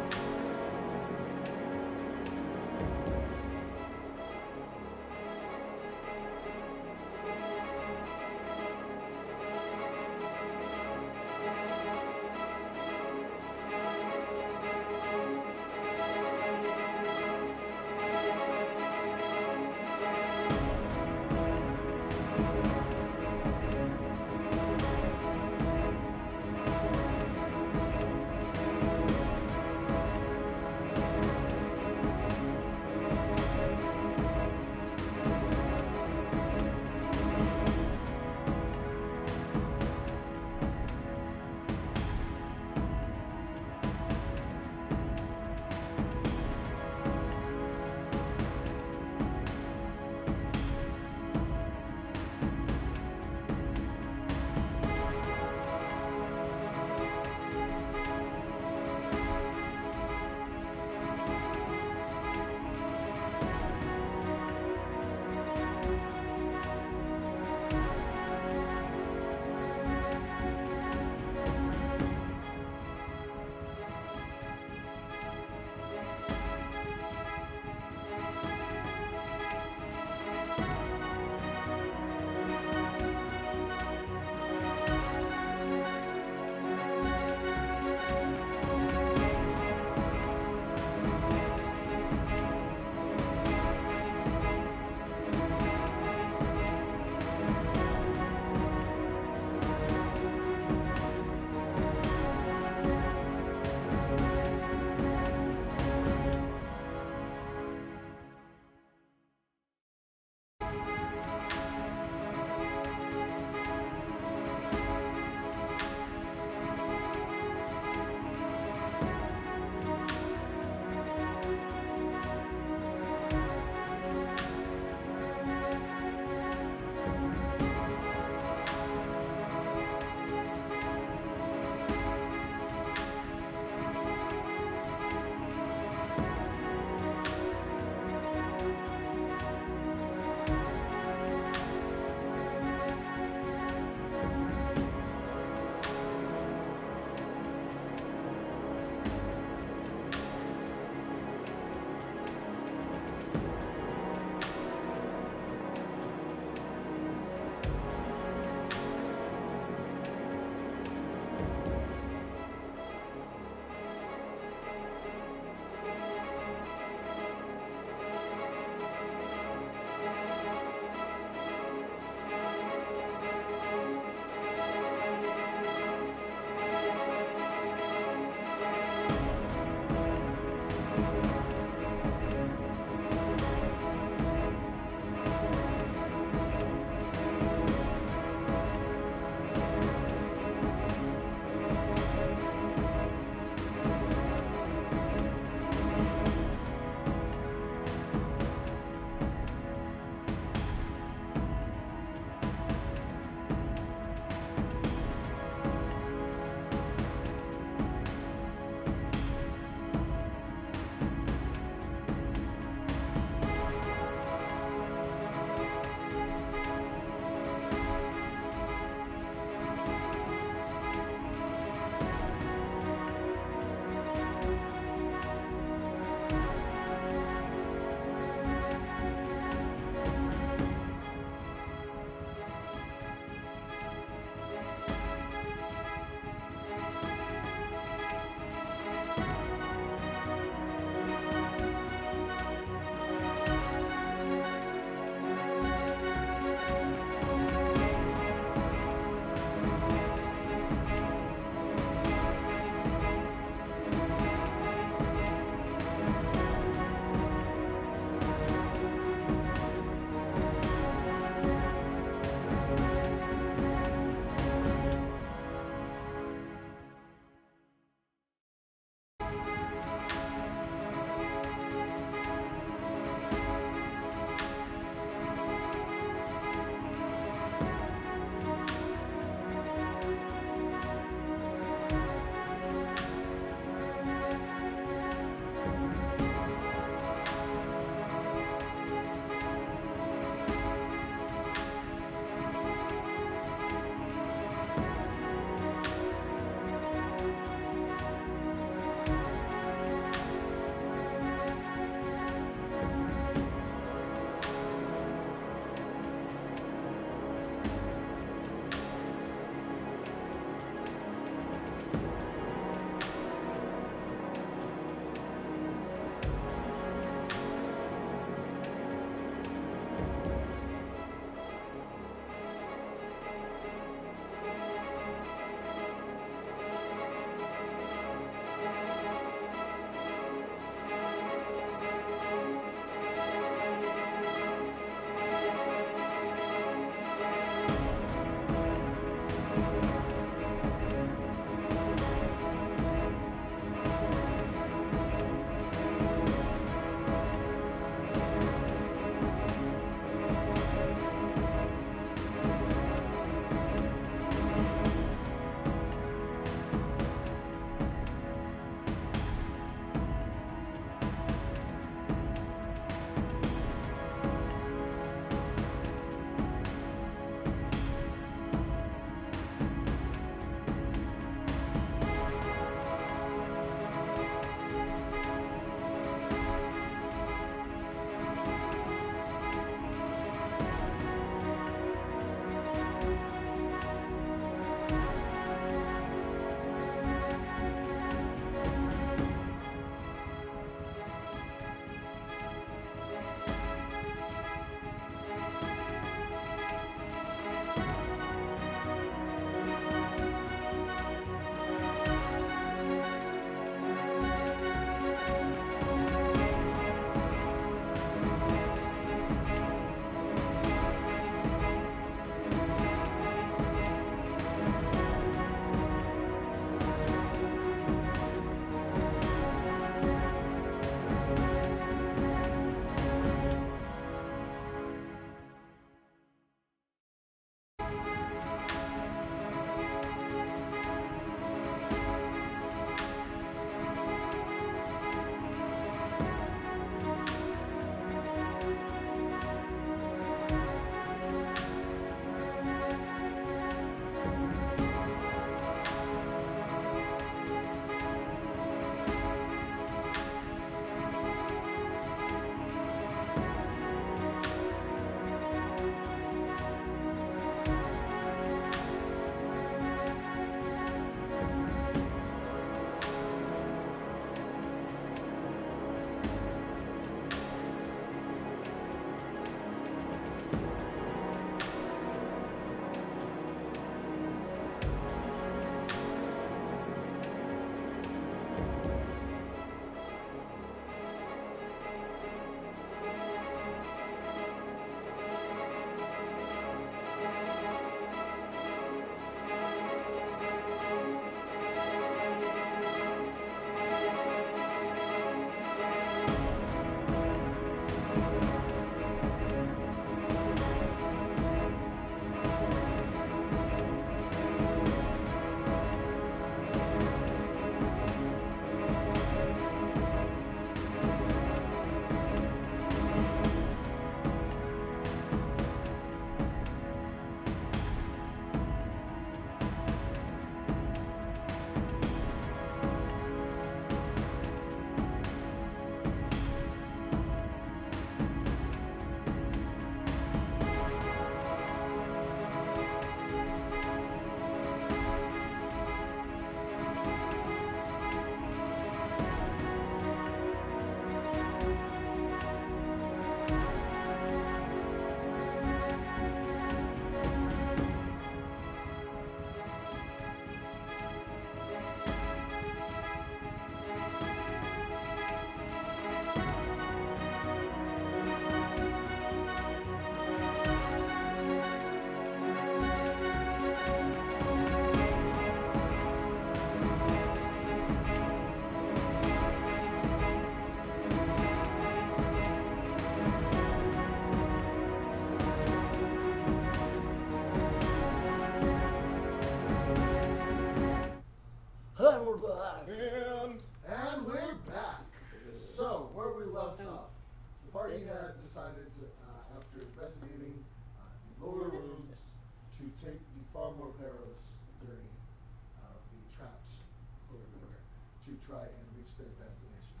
their destination.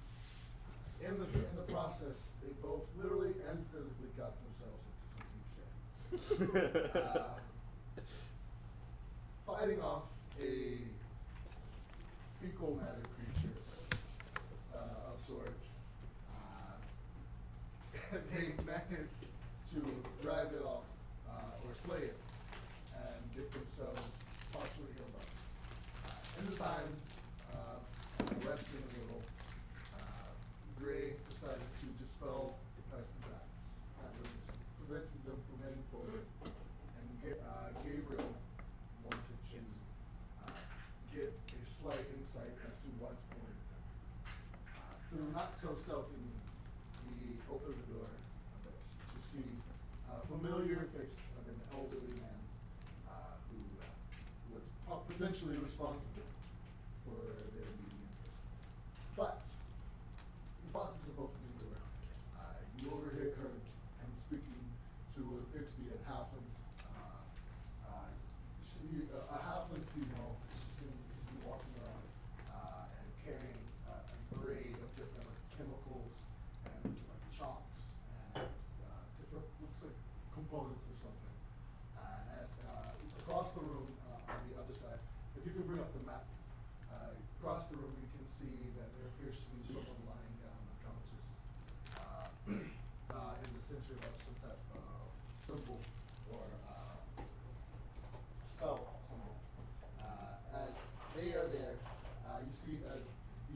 In the process, they both literally and physically got themselves into some deep shit. Fighting off a fecal matter creature of sorts, they managed to drive it off or slay it and get themselves partially healed up. In the time, resting a little, Gray decided to dispel the pest and bats, preventing them from heading forward. And Gabriel wanted to get a slight insight as to what awaited them. Through not so stealthy means, he opened the door a bit to see a familiar face of an elderly man who was potentially responsible for their immediate first place. But in the process of opening the door, you overhear him speaking to what appeared to be a halfling. You see a halfling female. She seems to be walking around and carrying an array of different chemicals and chalks and different, looks like components or something. Across the room on the other side, if you can bring up the map, across the room you can see that there appears to be someone lying down unconscious in the center of some type of symbol or spell symbol. As they are there, you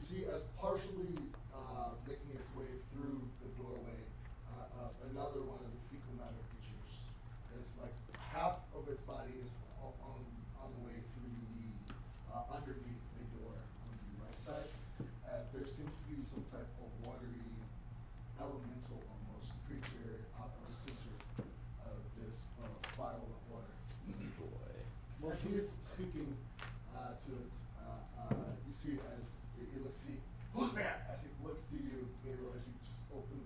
see as partially making its way through the doorway, another one of the fecal matter creatures. It's like half of its body is on the way through the underneath a door on the right side. There seems to be some type of watery, elemental almost creature out of the center of this spiral of water. Boy. As he is speaking to it, you see as it looks to you, who's that? As it looks to you, Gabriel, as you just open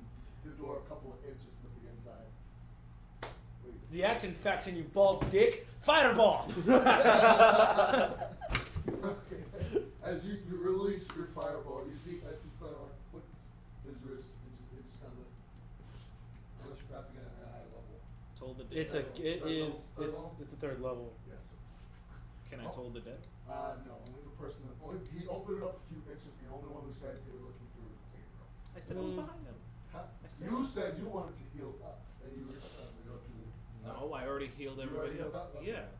the door a couple of inches to the inside. Wait. It's the action faction, you bald dick. Fireball! Okay. As you release your fireball, you see as he kind of like flicks his wrist, it just kind of unless you're passing it at a high level. Told the dead. It's a third level. Yes. Can I told the dead? No, only the person. He opened it up a few inches. The only one who said they were looking through was Gabriel. I said I was behind him. Huh? I said- You said you wanted to heal up, and you were trying to go through. No, I already healed You everybody. already healed up? Okay. Yeah.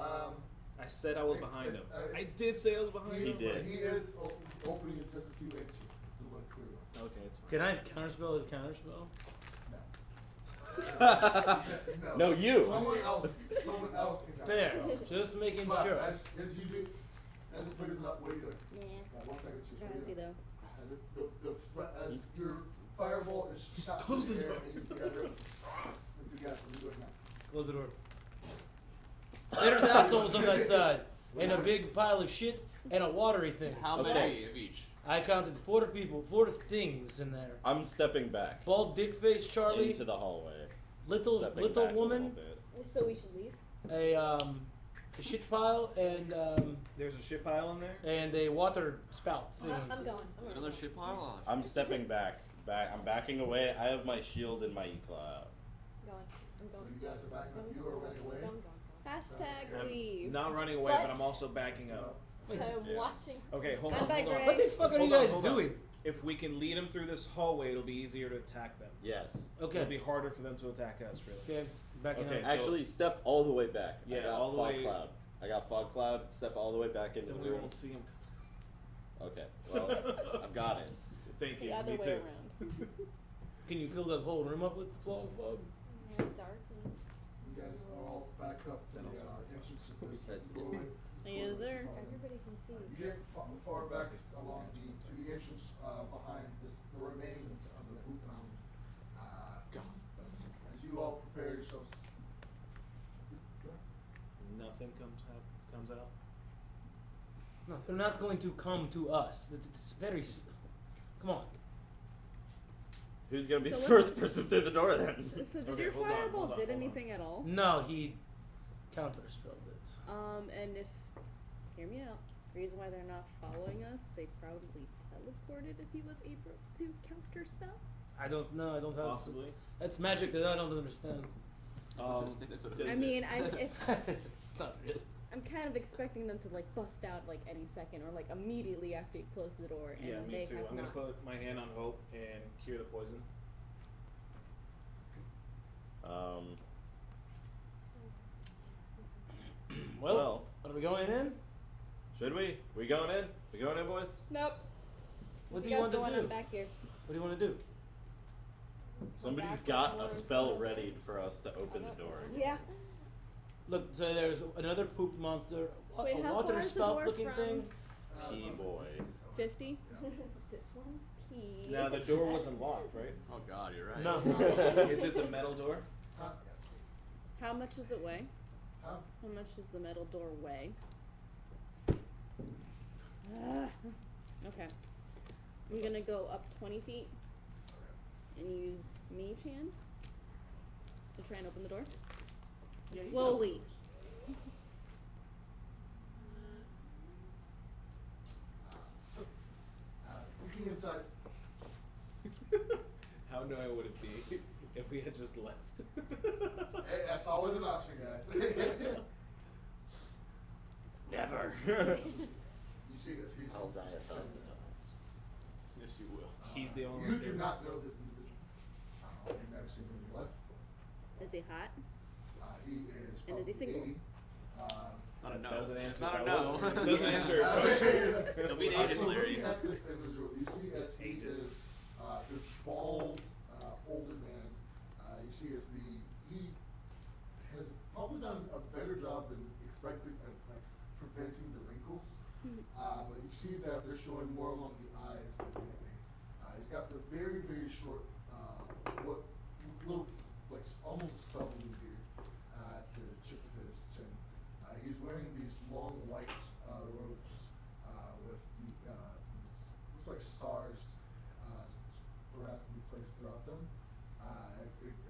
Um, I said I was behind him. I did say I was behind He him. did. He is opening it just a few inches just to look through. Okay, it's fine. Can I counterspell his counterspell? No. No, you. Someone else can Fair. counterspell. Just making But sure. as you do, as it figures it out, what are you doing? Yeah. 1 second, it's just Trying to see though. As your fireball is shot Close through the the air door. and you together, and together, what are you doing now? Close the door. There's assholes on that side. And a big pile of shit and a watery thing. How Okay. many of each? I counted 4 people, 4 things in there. I'm stepping back Bald dick face Charlie, into the hallway. little Stepping little back a woman, little bit. So we should leave. a shit pile and There's a shit pile in there? a water spout thing. I'm going. Another shit pile on. I'm stepping back. I'm backing away. I have my shield and my eclaw out. Going. I'm So going. you guys are backing up, you are running away? Going. Hashtag I'm leave. not running away, but But- I'm also backing up. I'm Yeah. watching. Okay, hold I'm on, by hold on. Greg. What the fuck are you Hold on, guys hold on. doing? If we can lead them through this hallway, it'll be easier to attack them. Yes. Okay. It'll be harder for them to attack us, really. Okay, backing Okay, up. so- Actually, step all the way back. I Yeah, got all the fog way- cloud. I got fog cloud. Step all the way back into Then the we room. won't see them. Okay. Well, I've got it. Thank The you. other Me way too. around. Can you fill that whole room up with fog? Dark. You guys are all back up to Then the also entrance of this That's doorway. Yes, sir. Everybody can see. You get far back along to the entrance behind the remains of the boot mound. God. But as you all prepare yourselves, Nothing comes out. No, they're not going to come to us. It's very. Come on. Who's gonna be So the what- first person through the door then? So did Okay, your hold on, fireball hold on, did hold on. anything at all? No, he counterspelled it. And if, hear me out. The reason why they're not following us, they probably teleported if he was able to counter spell. I don't know. I don't have. Possibly. That's magic that I don't understand. That's what it I is. mean, It's not real. I'm kind of expecting them to like bust out like any second or like immediately after you close the door. And Yeah, they me too. have I'm gonna not. put my hand on hope and cure the poison. Well, are we going in? Should we? We going in? We going in, boys? Nope. What do you you guys want to going do? on back here? What do you want to do? Somebody's Back got door a is spell closed. readied for us to open the door. Yeah. Look, so there's another poop monster, Wait, a how water far is the spout door looking from- thing. Pea boy. 50. This one's P. Now the door wasn't locked, right? Oh God, you're right. No. Is this a metal door? Yes. How much does it weigh? Huh? How much does the metal door weigh? Okay. I'm gonna go up 20 feet and use Mage Hand to try and open the door. Yeah, you Slowly. Looking inside. How annoying would it be if we had just left? Hey, that's always an option, guys. Never. You see this? He's I'll die 1,000 times. Yes, you will. He's the only You one do stable. not know this individual. You've never seen him in your life. Is he hot? He is. And is he probably single? 80. Not a no. Doesn't It's answer. not a that no. wasn't- Doesn't answer your question. He'll be an So ages, Larry. looking at this individual, you see as he is this bald, older man. You see as he has probably done a better job than expected at like preventing the wrinkles. But you see that they're showing more along the eyes than anything. He's got the very, very short, what little, like almost a stubble beard at the tip of his chin. He's wearing these long white robes with these looks like stars sporadically placed throughout them.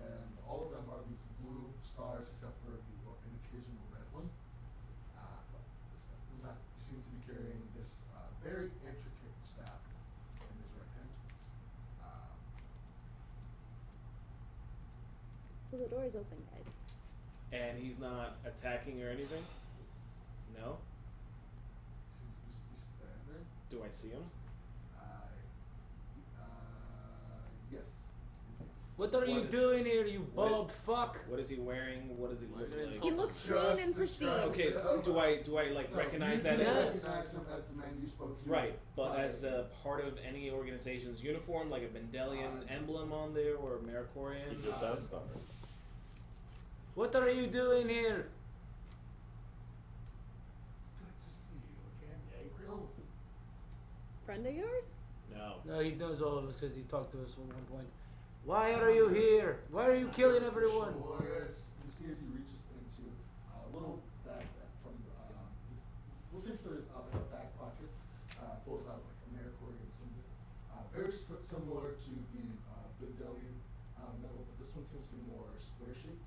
And all of them are these blue stars except for an occasional red one. But aside from that, he seems to be carrying this very intricate staff in his right hand. So the door is open, guys. And he's not attacking or anything? No? Seems to just be standing there. Do I see him? Yes. What are you What is- doing here, you what- bald fuck? What is he wearing? What does he Why look did I like? insult He him? looks clean Just and pristine. describe- Okay, so do I like So recognize you that do Yes. as recognize him as the man you spoke to. right? But as prior. a part of any organization's uniform, like a Bendelian emblem on there or a He Maricorian. just has stars. What are you doing here? It's good to see you again, Gabriel. Friend of yours? No. No, he knows all of us because he talked to us at one point. Why are you here? Why are you killing everyone? Warriors. You see as he reaches into a little bag that from what seems to his like a back pocket, pulls out like a Maricorian symbol. Very similar to the Bendelian metal, but this one seems to be more square shaped.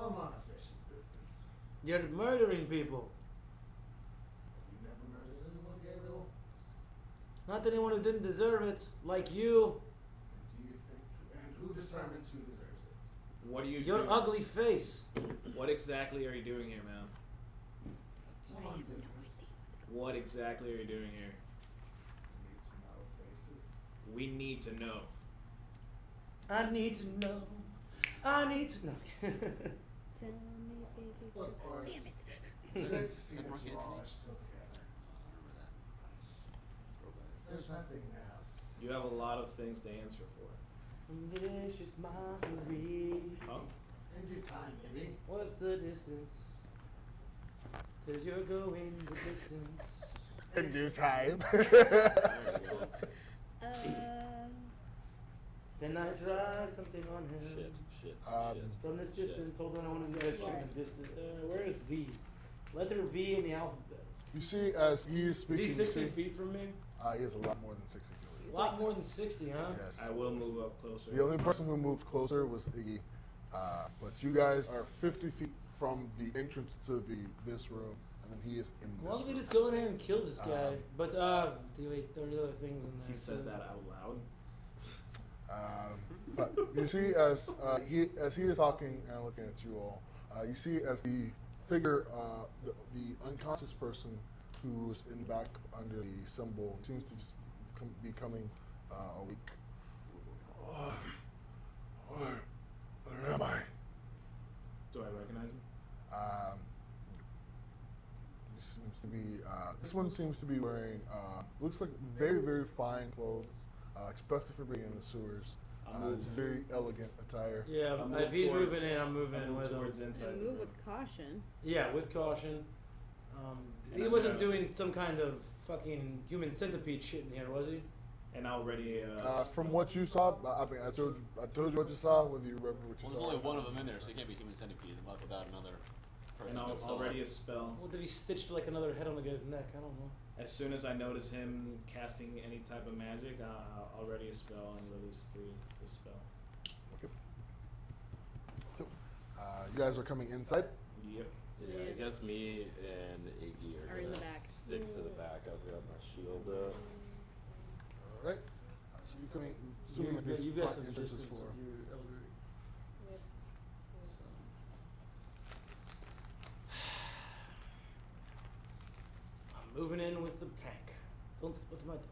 I'm on official business. You're murdering people. Have you never murdered anyone, Gabriel? Not anyone who didn't deserve it, like you. And do you think, and who determines who deserves it? What are you Your doing? ugly face. What exactly are you doing here, man? It's my business. What exactly are you doing here? It's a need to know basis. We need to know. I need to know. I need to know. Tell me, baby. Look, Orys, Damn it. it's good to see that you all are still together. But there's nothing else. You have a lot of things to answer for. Delicious Marie. Huh? In due time, maybe. What's the distance? Cause you're going the distance. In due time. There you go. Can I try something on him? Shit, shit, Um, shit. From this Shit. distance, hold on, I want to check the distance. Where is V? Letter V in the alphabet. You see, as he is Is speaking, he you 60 see, feet from me? he is a lot more than 60 feet. A lot more than 60, huh? Yes. I will move up closer. The only person who moved closer was Iggy. But you guys are 50 feet from the entrance to this room, and then he is in Why this don't we room. just go in there and kill this guy? But wait, there's other things in there. He says too. that out loud. But you see, as he is talking and looking at you all, you see as the figure, the unconscious person who's in back under the symbol seems to just becoming awake. Where am I? Do I recognize him? He seems to be. This one seems to be wearing. Looks like very, very fine clothes, especially for being in the sewers. Very elegant attire. Yeah, I'll if move he's towards- moving in, I'm moving I'll in move with him. towards inside And the move room. with caution. Yeah, with caution. And He I'm wasn't gonna- doing some kind of fucking human centipede shit in here, was he? And I'll ready From what you saw, I mean, I told you what you saw. Whether you remember what you Well, there's saw. only one of them in there, so he can't be human centipede without another person. and to I'll go ready a spell. What if he stitched like another head on the guy's neck? I don't know. As soon as I notice him casting any type of magic, I'll ready a spell and release the spell. Okay. So, you guys are coming inside. Yep. Yeah, I guess me and Iggy Are in gonna the back. stick to the back. I've got my shield up. All right. So you're coming. Assuming that this You've got front some entrance distance is for. with your elder. Yep. So. I'm moving in with the tank. What am I doing? What am I doing?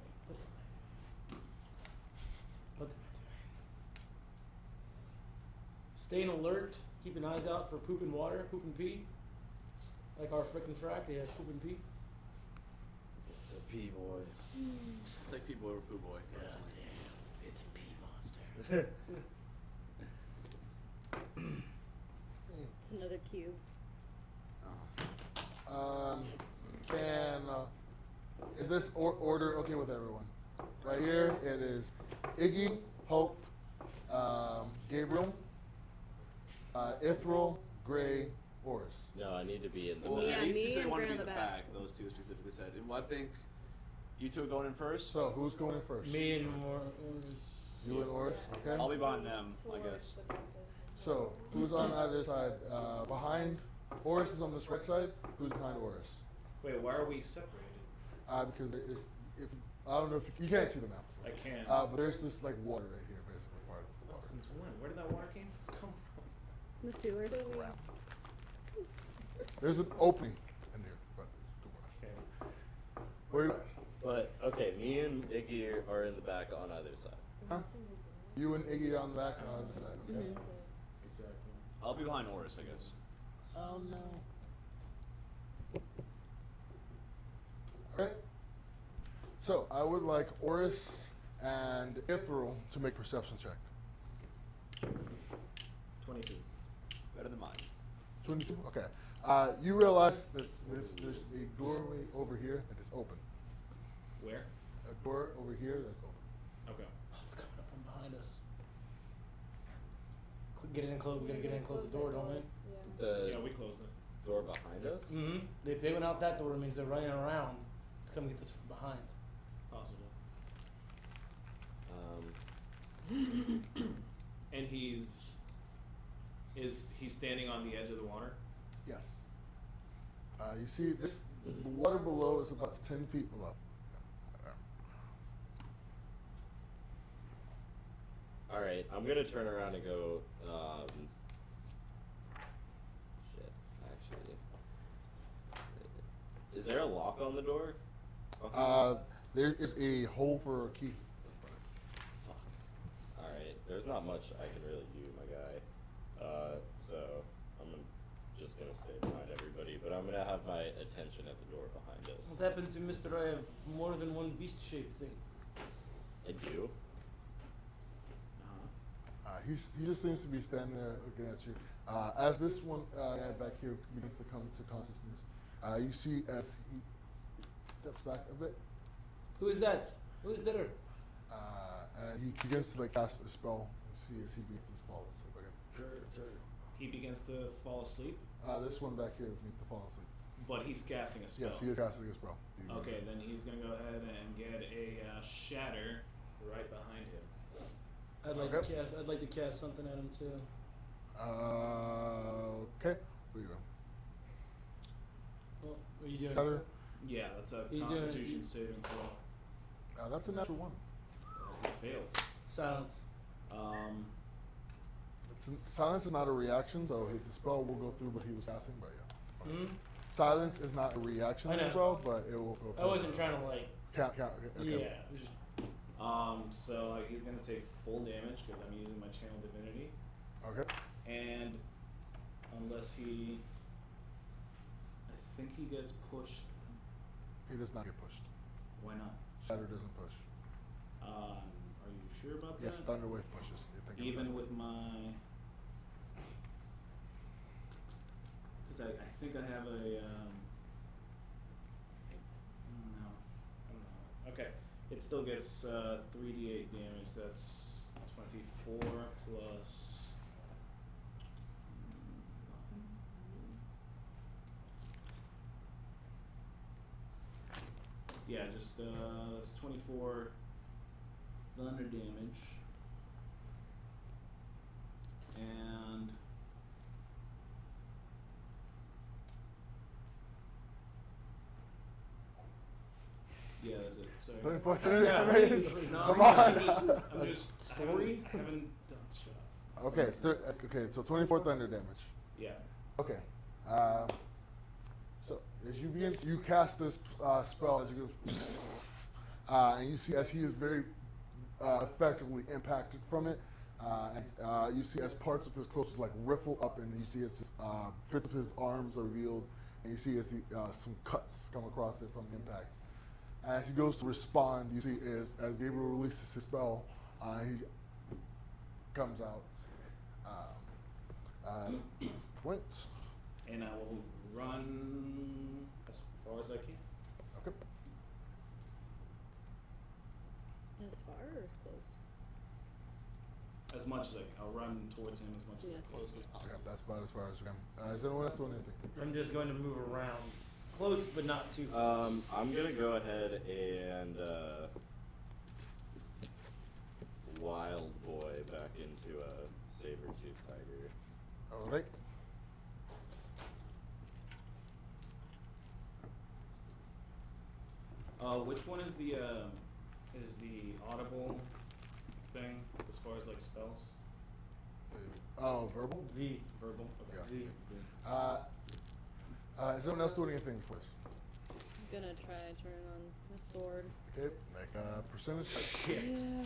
What am I doing? Staying alert, keeping eyes out for poop and water, poop and pee. Like our frickin' frack, they have poop and pee. It's a pea boy. It's like people over Pooh Boy. God damn, it's a pee monster. It's another cube. Can is this order okay with everyone? Right here, it is Iggy, Hope, Gabriel, Ithryl, Gray, Orys. No, I need to be in the Well, Yeah, back. these me two said they and wanted to Gray be on in the the back. back. Those two specifically said. Well, I think you two are going in first. So who's going first? Me and more. You and Orys. Okay. I'll be behind them, I Towards guess. the compass. So who's on either side? Behind Orys is on this right side. Who's behind Orys? Wait, why are we separated? Because there is, if I don't know if you can't see the map. I can't. But there's this like water right here, basically part of the Oh, water. since when? Where did that water come from? The sewer. There's an opening in here, but Okay. where are you? But okay, me and Iggy are in the back on either side. Huh? You and Iggy on the back and on the side. Okay. Mhm. Exactly. I'll be behind Orys, I guess. Oh no. All right. So I would like Orys and Ithryl to make perception check. 22. Better than mine. 22. Okay. You realize that there's a doorway over here that is open. Where? A door over here that's open. Okay. Oh, they're coming up from behind us. Get in close. We gotta get in and close the door, don't we? Yeah. The Yeah, we closed it. door behind us? Mm-hmm. If they went out that door, it means they're running around to come get us from behind. Possible. Um, And is he standing on the edge of the water? Yes. You see this. The water below is about 10 feet below. all right, I'm gonna turn around and go. Shit, actually, is there a lock on the door? There is a hole for a key. Fuck. All right, there's not much I can really do, my guy. So I'm just gonna stay behind everybody, but I'm gonna have my attention at the door behind us. What happened to Mr. I have more than one beast shaped thing? I do. He just seems to be standing there looking at you. As this one guy back here begins to come to consciousness, you see as he steps back a bit, Who is that? Who is there? and he begins to like cast a spell. You see as he begins to fall asleep again. He begins to fall asleep, This one back here begins to fall asleep. but he's casting a spell. Yes, he is casting a spell. Okay, then he's gonna go ahead and get a shatter right behind him. I'd like Okay. to cast something at him too. Okay. Where you go? Well, What are you doing? Shatter. Yeah, that's a He's doing- Constitution saving throw. That's a natural one. He fails. Silence. Silence is not a reaction, so the spell will go through what he was casting, but yeah. Hmm? Silence is not a reaction I know. spell, but it will go through. I wasn't trying to like. Count. Okay. Yeah. It was just, So he's gonna take full damage because I'm using my channel divinity, Okay. and unless he, I think he gets pushed. He does not get pushed. Why not? Shatter doesn't push. Are you sure about Yes, that? Thunder Wave pushes. You're thinking of Even that. with my, because I think I have a no, I don't know. Okay, it still gets 3d8 damage. That's 24 plus nothing. Yeah, just it's 24 thunder damage. And yeah, that's it. Sorry. 24 Yeah, damage. No, Come I'm on. just Story? haven't done shot. Okay, so 24 thunder damage. Yeah. Okay. So as you begin, you cast this spell as you go, and you see as he is very effectively impacted from it. You see as parts of his clothes like riffle up, and you see as just, bits of his arms are revealed, and you see as some cuts come across it from impact. As he goes to respond, you see as Gabriel releases his spell, he comes out. This point. And I will run as far as I can. Okay. As far or as close? As much as I'll run towards him as much as Yeah. I can. Close as Okay, possible. that's about as far as we can. Is anyone else doing anything? I'm just going to move around. Close, but not too close. I'm gonna go ahead and wild boy back into a saber-tooth tiger. All right. Which one is the audible thing as far as like spells? Oh, verbal. V. Verbal. Okay. Yeah. V. Is anyone else doing anything for this? I'm gonna try turn on my sword. Okay, make a percentage. Yeah.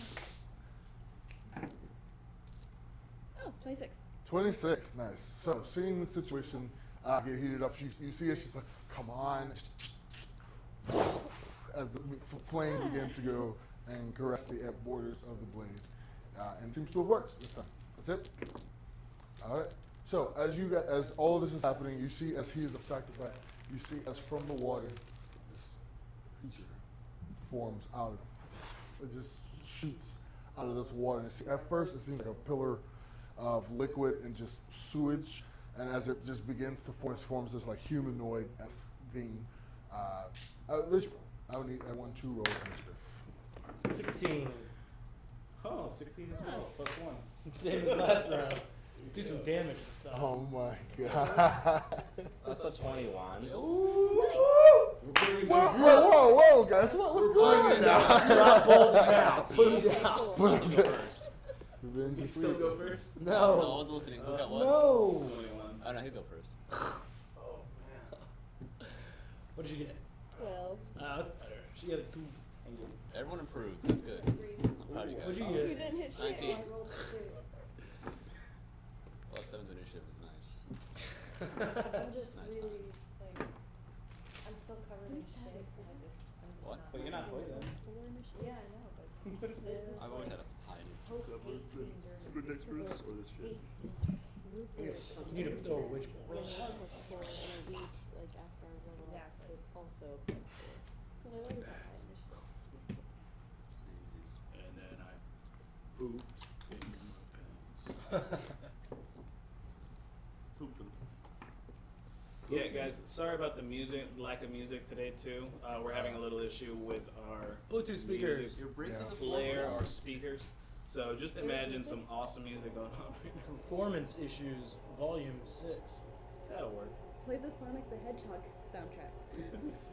Oh, 26. 26, nice. So, seeing the situation get heated up, you see it, she's like, come on. As the flame begins to go and caress the borders of the blade. And it seems to have worked this time. That's it. All right. So, as all of this is happening, you see as he is affected by it, you see as from the water, this creature forms out of it. Just shoots out of this water. And at first, it seems like a pillar of liquid and just sewage, and as it just begins to form, it forms this like humanoid-esque thing. I would need everyone to roll initiative. 16. Oh, 16 as well. Plus 1. Same as last round. Let's do some damage this time. Oh my god! That's a 21. Whoa, guys! What's going on now? Drop bolt now. Put him down. Put him down. First. Revenge You is still sweet. go first? No, I No. wasn't listening. Who got what? No. 21. I don't know. He'll go first. Oh man. What did you get? 12. That's better. She got a 2. Everyone improves. That's good. I'm proud of you guys. What'd you You get? didn't hit shit. 19. I rolled a 2. Well, 7 to initiative is nice. I'm just Nice really like I'm still covered in shit. I'm just What? not. But you're not poisoned. Yeah, I know, but this is I've always had a hide. hope 18 during You need to throw a witch bolt. Like after our level Yeah, up, there's also +4. But I always have high initiative. Samesies. And then I pooped in my pants. Pooped them. Yeah, guys, sorry about the lack of music today too. We're having a little issue with our Bluetooth speakers. music You're breaking Yeah. the player floor. or speakers. So just imagine some awesome music going on right now. Performance issues, volume 6. That'll work. Play the Sonic the Hedgehog soundtrack.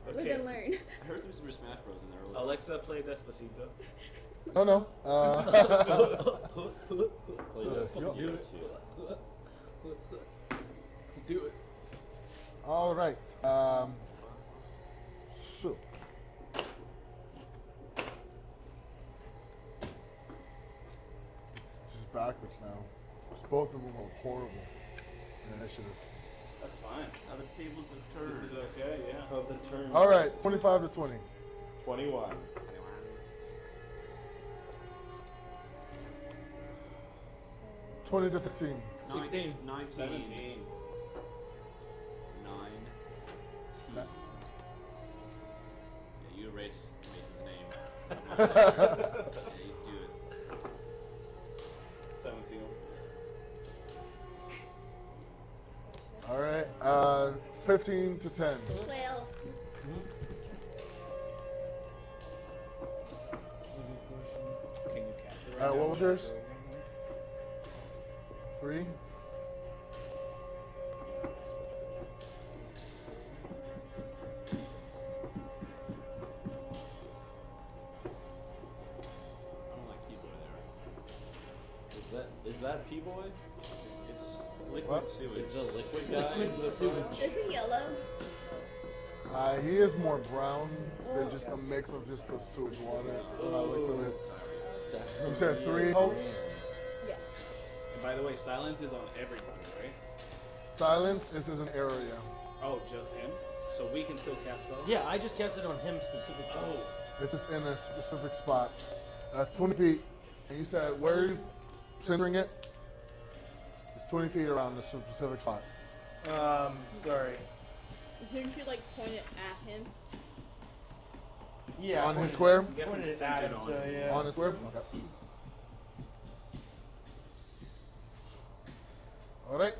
Live Okay. and learn. I heard some Super Smash Bros. In there earlier. Alexa, play Despacito. No, no. Play this Yep. too. Do it. All right. So. It's just backwards now. Both of them are horrible in initiative. That's fine. Now the tables have This turned. is okay, yeah. Of the turn. All right, 25 to 20. 21. 20 to 15. 16. 19. 17. 19. Yeah, you erase Mason's name. Yeah, you do it. 17. All right, 15 to 10. 12. Can you cast it right now? What was yours? 3. I don't like T-Boy there. Is that P-Boy? It's liquid What? sewage. Is the liquid guy? Liquid in the sewage. front? Is it yellow? He is more brown than just a mix of just the sewage water. By the looks of it. You said 3. Oh, Yes. And by the way, silence is on everybody, right? silence. This is an area. Oh, just him? So we can still cast spells? Yeah, I just cast it on him specifically. Oh, This is in a specific spot. 20 feet. And you said, where are you centering it? It's 20 feet around the specific spot. Sorry. Shouldn't you like point it at him? Yeah. On his pointed- square? I'm guessing Pointed it centered at him, on so him. yeah. On the square? Okay. All right.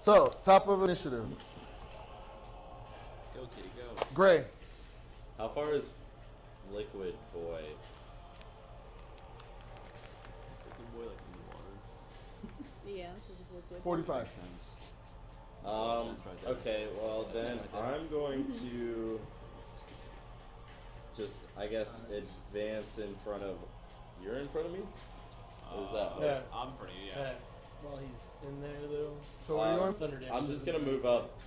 So, top of initiative. Go, kitty, go. Gray. How far is Liquid Boy? It's liquid boy like in the water. Yeah, this is liquid. 45. Okay, well then I'm going to just, I guess, advance in front of. You're in front of me? Is that? Yeah. I'm pretty, yeah. While he's in there though. So, what are you on? Thunder damage. I'm just gonna move up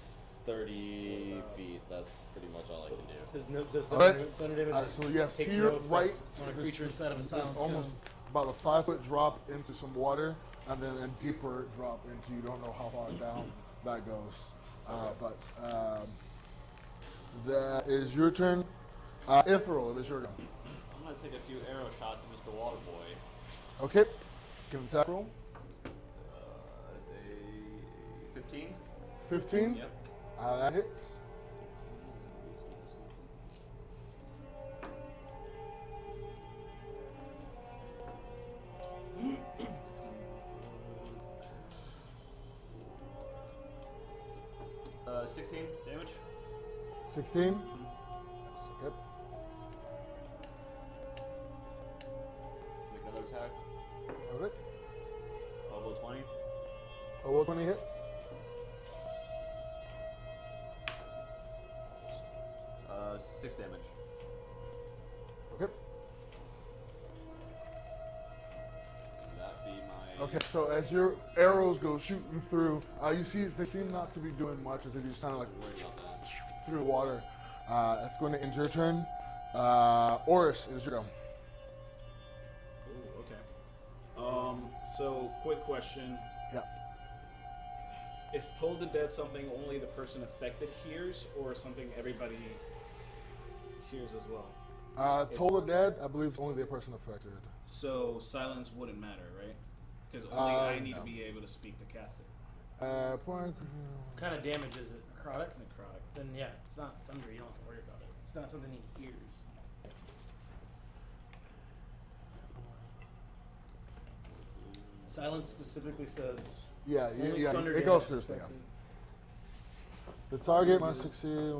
30 feet. That's pretty much all I can do. Says no, says All thunder, right. thunder damage. So, yes, takes to your no effect right, on a is creature inside of a there's silence almost cone. about a 5-foot drop into some water, and then a deeper drop into, you don't know how far down that goes. But that is your turn. Ithryl, it is your go. I'm gonna take a few arrow shots at Mr. Waterboy. Okay. Give him attack roll. That's a 15. 15. Yep. That hits. Uh, 16 damage. 16. That's okay. Make another attack. All right. Elbow 20. Oh, 20 hits. Uh, 6 damage. Okay. That be my. Okay, so as your arrows go shooting through, you see they seem not to be doing much as they just kind of like Worry about that. through the water. That's going to end your turn. Orys, it is your go. Ooh, okay. So quick question. Yeah. Is Toll the Dead something only the person affected hears, or something everybody hears as well? Toll the Dead, I believe, is only the person affected. So silence wouldn't matter, right? Because only I need no. to be able to speak to cast it. Point. What kind of damage is it? Necrotic? Necrotic. Then yeah, it's not thunder. You don't have to worry about it. It's not something he hears. Silence specifically says Yeah, only thunder it goes damage through. is Yeah. affected. The target must succeed.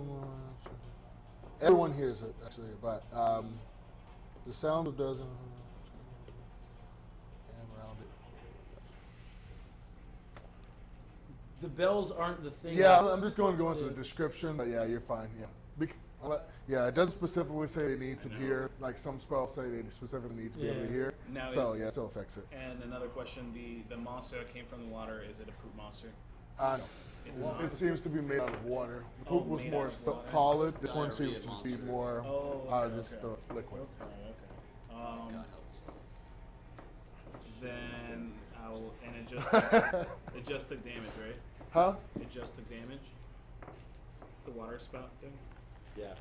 Everyone hears it actually, but the sound of doesn't. And round it. the bells aren't the thing. Yeah, that's- I'm just going to go into the description, but yeah, you're fine. Yeah. Yeah, it doesn't specifically say they need to hear. Like some spells say they specifically need to be able to Yeah. hear. Now So is- yeah, it still affects it. And another question: the monster that came from the water, is it a poop monster? No. It's It, not. it seems to be made out of water. The Oh, poop was made more out of water. solid. This one Diarrhea seems to be monster. more Oh, just okay. the liquid. Okay. God help us. Then I'll and it just took damage, right? Huh? It just took damage. The water spout thing. Yeah.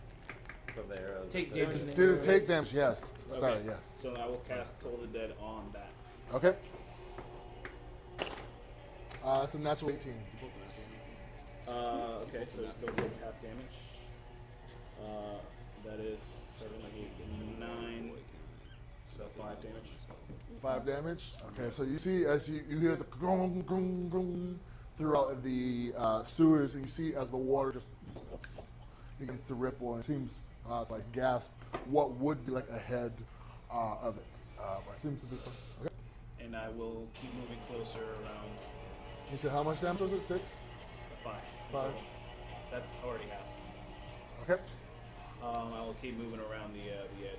From the arrows. Take Did, damage. did it take damage? Yes. Okay. Sorry, yes. So I will cast Toll the Dead on that. Okay. It's a natural 18. Okay, so it still takes half damage. That is 7, 8, 9. So 5 damage. 5 damage. Okay, so you see as you hear the grung, grung, grung throughout the sewers, and you see as the water just begins to ripple, and it seems like gasp what would be like a head of it. But it seems to be okay. And I will keep moving closer around. You said how much damage was it? 6? 5. 5. That's already half. Okay. I will keep moving around the edge.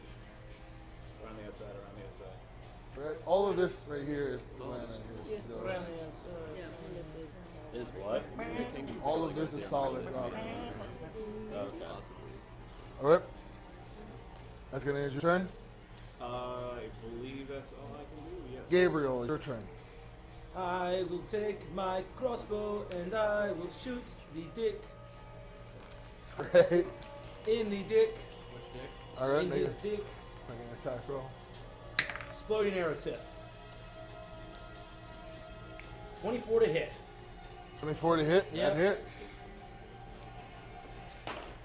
Around the outside, Right. All of this right here is land. Yeah. Around the outside. Yeah, and this is. Is what? All of this is solid rock. Okay. All right. That's gonna end your turn. I believe that's all I can do, yes. Gabriel, your turn. I will take my crossbow and I will shoot the dick Right. in the dick. Which dick? All right. In Make his an dick. attack roll. Exploding arrow tip. 24 to hit. 24 to hit. Yep. That hits.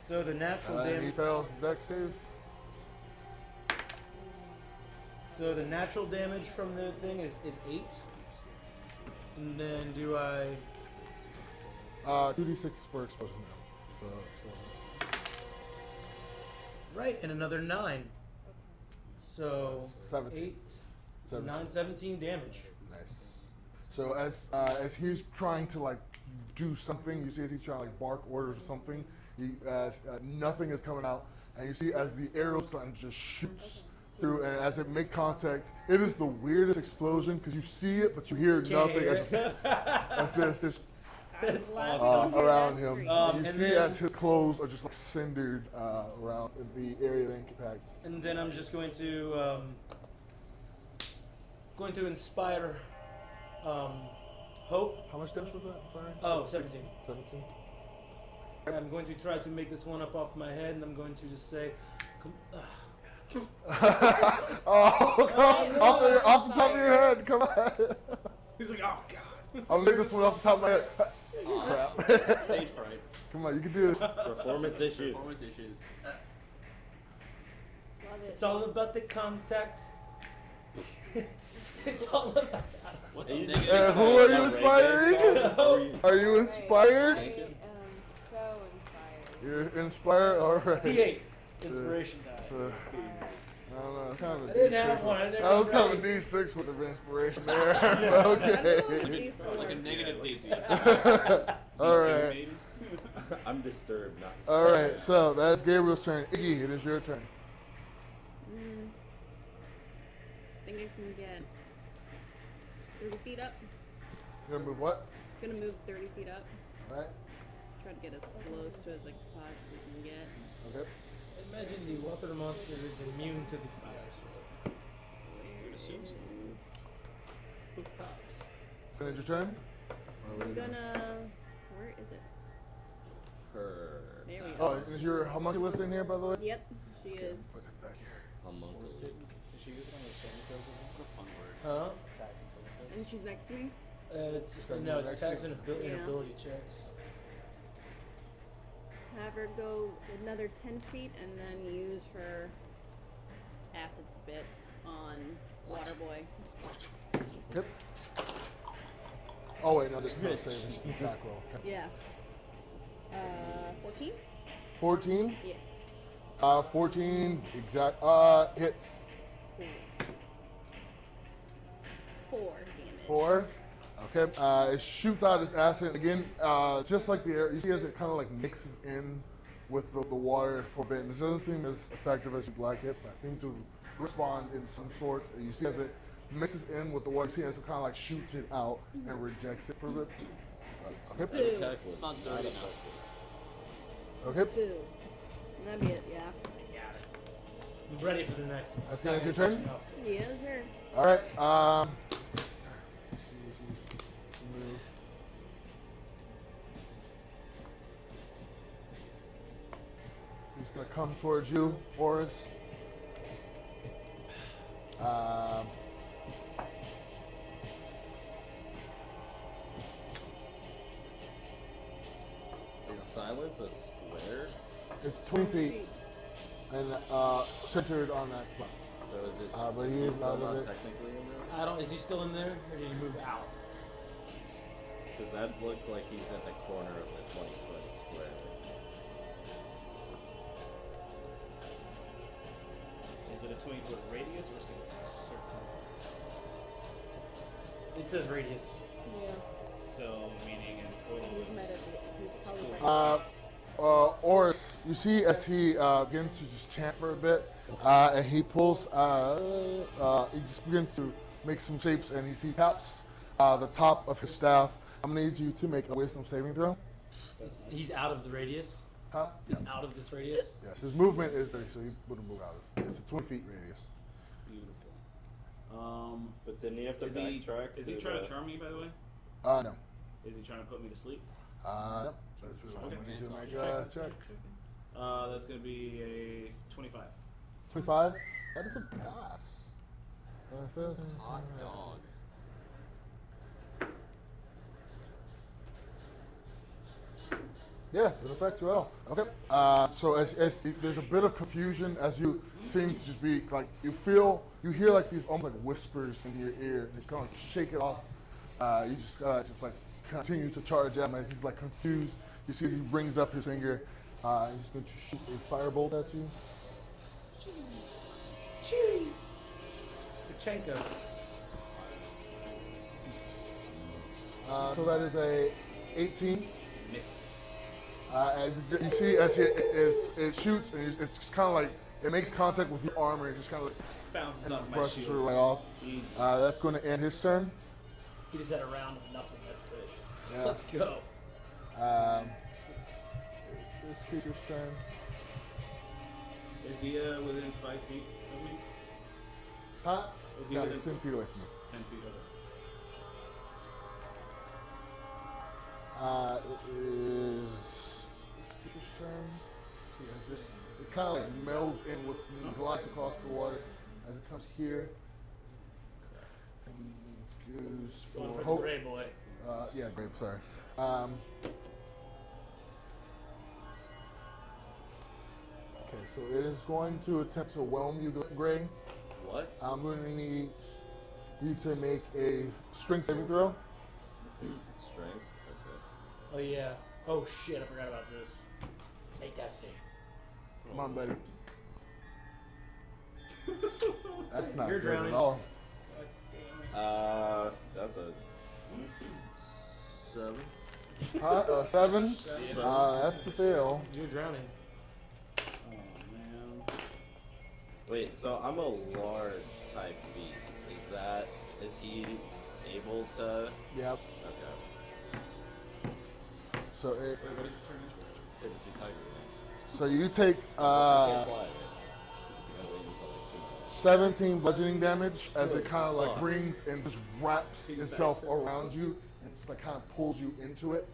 So the natural He damage. fails deck save. So the natural damage from the thing is 8. And then do I? 2d6 for explosion now. Right, and another 9. So 17. 8, 17. 9, 17 damage. Nice. So as he's trying to like do something, you see as he's trying to like bark orders or something, nothing is coming out, and you see as the arrow just shoots through, and as it makes contact, it is the weirdest explosion because you see it but you hear Can't nothing hear as this just That's Last awesome. one here, around that's him. great. you and see then- as his clothes are just like cindered around the area of impact. And then I'm just going to inspire hope. How much damage was that? Sorry. Oh, 17. 17. I'm going to try to make this one up off my head, and I'm going to just say, come, off the top of your head, come on. He's like, oh god. I'll make this one off the top of my head. Crap. Stage fright. Come on, you can do this. Performance issues. Performance issues. Love it. it's all about the contact. It's all about that. What's Are the you negative? just- Who are you That inspiring? reggae song? Are you inspired? I am so inspired. You're inspired? Alright. D8. Inspiration die. I don't know, it's kind of a I didn't D6 have one, I never That was kind of a read. D6 with the inspiration there. I'm Okay. going with D4. Like a negative D2 Alright. maybe? I'm disturbed, not. Alright, so that is Gabriel's turn. Iggy, it is your turn. I think I can get 30 feet up. You're gonna move what? Gonna move 30 feet up. Alright. Try to get as close to as I possibly can get. Okay. Imagine the water monster is immune to the fire sword. Where is... So it's your turn? I'm gonna... Where is it? Her There we Oh, go. is your homunculus in here, by the way? Yep, she is. Put it back here. homunculus. Can she use it on her saving throws as well? Fun word. Huh? Attacks and saving throws? And she's next to me? It's Something no, it's next attacks to- and Yeah. ability checks. Have her go another 10 feet and then use her acid spit on Waterboy. Okay. Oh wait, no, this is not a save. It's just an attack roll. Okay. Yeah. 14? 14. Yeah. 14 exact. Hits. Cool. 4 damage. 4. Okay, it shoots out its acid again, just like the air. You see as it kind of like mixes in with the water for a bit. And it doesn't seem as effective as you'd like it, but it seems to respond in some sort. You see as it mixes in with the water, you see as it kind of like shoots it out and rejects it for a bit. Okay. Boo. Attack was It's not dirty enough. Okay. Boo. That'd be it, yeah. I'm ready for the next one. That's the end of your turn? Yes, sir. All right. He's gonna come towards you, Orys. Is silence a square? It's 20 feet and centered on that spot. So is it? But he he is still out of not it. technically in there? I don't. Is he still in there, or did he move out? Because that looks like he's at the corner of the 20-foot square. Is it a 20-foot radius or circumference? It says radius. Yeah. So, meaning in total Who's mad at it's it? Who's probably four. right. Orys, you see as he begins to just chant for a bit, and he pulls, he just begins to make some shapes, and he taps the top of his staff. I'm gonna need you to make a wisdom saving throw. He's out of the radius. Huh? He's out of this radius. Yeah, his movement is 30, so he wouldn't move out of it. It's a 20 feet radius. Beautiful. But didn't he have to Is he, backtrack? is he to trying the- to charm me, by the way? No. Is he trying to put me to sleep? No. I'm gonna need you to make a check. That's going to be a 25. 25? That is a pass. Hot dog. Yeah, doesn't affect you at all. Okay. So as there's a bit of confusion as you seem to just be like you hear like these almost like whispers into your ear, and you kind of like shake it off. You just like continue to charge at him as he's like confused. You see as he brings up his finger, he's going to shoot a firebolt at you. Chee. Pachenko. So that is a 18. Misses. You see as it shoots, and it's just kind of like it makes contact with your armor, and just kind of like Bounces and off my brushes shield. right off. Easy. That's going to end his turn. He just had a round of nothing. That's good. Yeah. Let's go. It's this creature's turn. Is he within 5 feet of me? Huh? Is he No, within he's 10 feet away from you. 10 feet of it? It is this creature's turn. See, as this, it kind of like melds in with me, glides across the water as it comes here. And goes Going for for the hope. gray boy. Yeah, grape, sorry. Okay, so it is going to attempt to whelm you, Gray. What? I'm going to need you to make a strength saving throw. Strength? Okay. Oh yeah. Oh shit! I forgot about this. Make that save. Come on, buddy. That's not You're good drowning. at all. That's a 7. 7? That's a fail. You're drowning. Oh, man. Wait, so I'm a large type beast. Is he able to? Yep. Okay. So it, Wait, what did you turn into? Say that you tiger things. so you take Can't fly, right? You gotta wait until like 2 minutes. 17 bludgeoning damage as it kind of like brings and just wraps itself around you and just like kind of pulls you into it.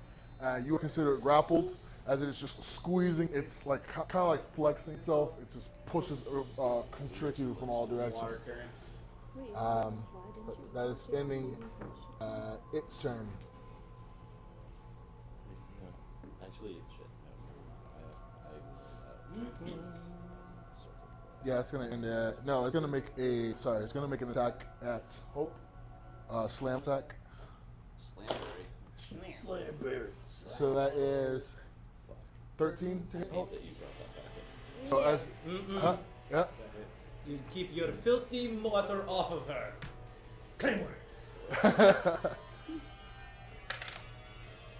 You are considered grappled as it is just squeezing. It's like kind of like flexing itself. It just pushes, constricts you from all directions. Water currents. Wait, But why didn't that you is just ending say information? its turn. Actually, it should. Yeah, it's gonna end. No, it's gonna make a. Sorry, it's gonna make an attack at Hope. Slam attack. Slamberry. Slamberry. So that is 13 to hit I Hope. hate that you brought that back up. So as huh? Yeah. That hits. You keep your filthy water off of her. Cutting words.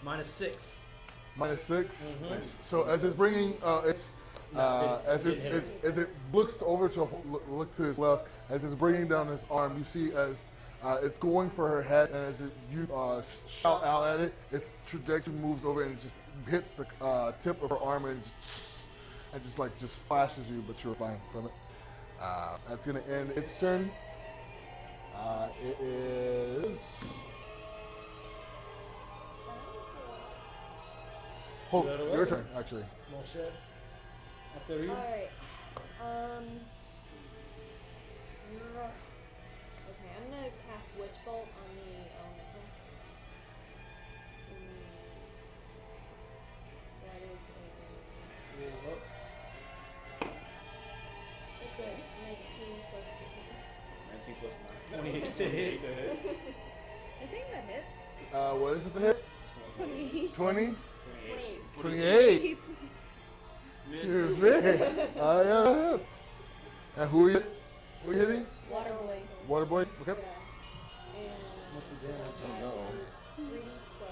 -6. -6. Mhm. Nice. So as it's bringing, as it looks over to look to his left, as it's bringing down his arm, you see as it's going for her head, and as you shout out at it, its trajectory moves over and it just hits the tip of her arm and just splashes you, but you're fine from it. That's gonna end its turn. It is. Oh, You got a your weapon? turn, actually. Moshe. After you. Alright. Okay, I'm gonna cast Witch Bolt on the elemental. That is it's a 19 plus 19 plus 9. 28 to hit. I think that hits. What is it to hit? 28. 20? 28. 28. Excuse me. Yeah, that hits. And who are you hitting? Water Boy. Water boy? Okay. Yeah. And What's the damage? that no. is 3d12.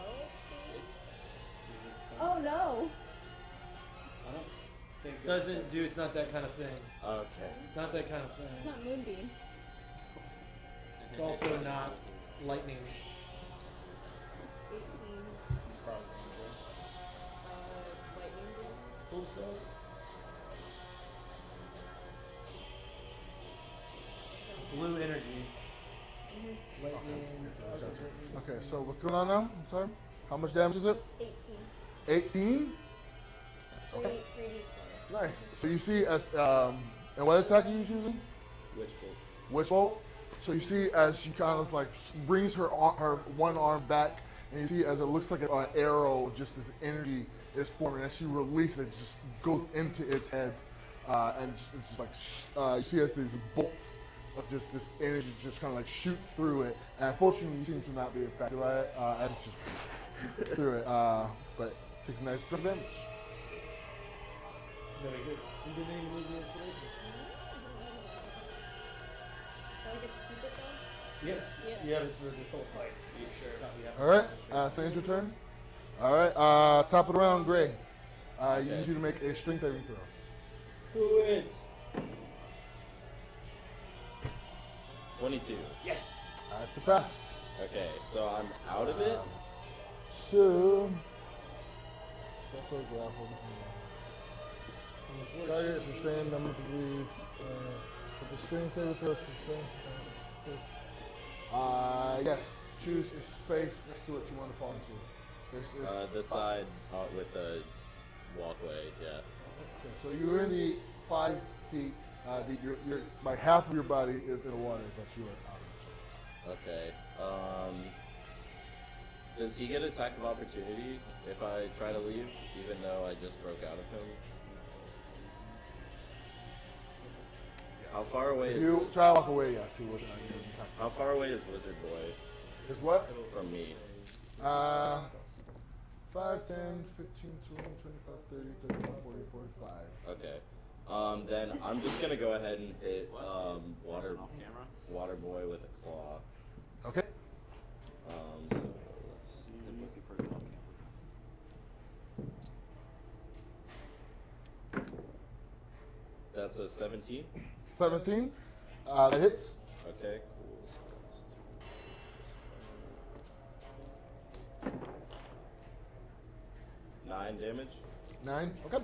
Oh no. I don't think Doesn't do. It's not that kind of thing. Okay. It's not that kind of It's thing. not Moonbeam. It's also not lightning. 18. Lightning damage. Who's that? Blue energy. Lightning. Okay, so what's going on now? I'm sorry. How much damage is it? 18. 18? 3d12. Nice. So you see as, and what attack are you using? Witch Bolt. Witch Bolt. So you see as she kind of like brings her one arm back, and you see as it looks like an arrow, just this energy is forming. As she releases it, just goes into its head, and it's just like you see as these bolts of just this energy just kind of like shoots through it. And unfortunately, you seem to not be affected by it, as it's just through it. But takes a nice chunk of damage. Very good. You didn't even need the inspiration. Do I get to keep it though? Yes. Yeah. You have it for this whole fight. You sure? All right. So it's your turn. All right. Top of the round, Gray. You need you to make a strength saving throw. Do it. 22. Yes. It's a pass. Okay, so I'm out of it. So also grappled. Target is restrained, number to breathe. With the strength saving throw, yes. Choose a space next to it you want to fall into. This side with the walkway, yeah. Okay, so you're in the 5 feet. You're like half of your body is in the water, but you are out of it. Okay. Does he get attack of opportunity if I try to leave, even though I just broke out of him? How far away If is you try to walk away, yes, he would. How far away is Wizard Boy Is what? from me? 5, 10, 15, 20, 25, 30, 35, 40, 45. Okay. Then I'm just gonna go ahead and hit water boy with a claw. Okay. So let's see. He's a pussy person off campus. That's a 17. 17. That hits. Okay, cool. So that's 9 damage. 9. Okay.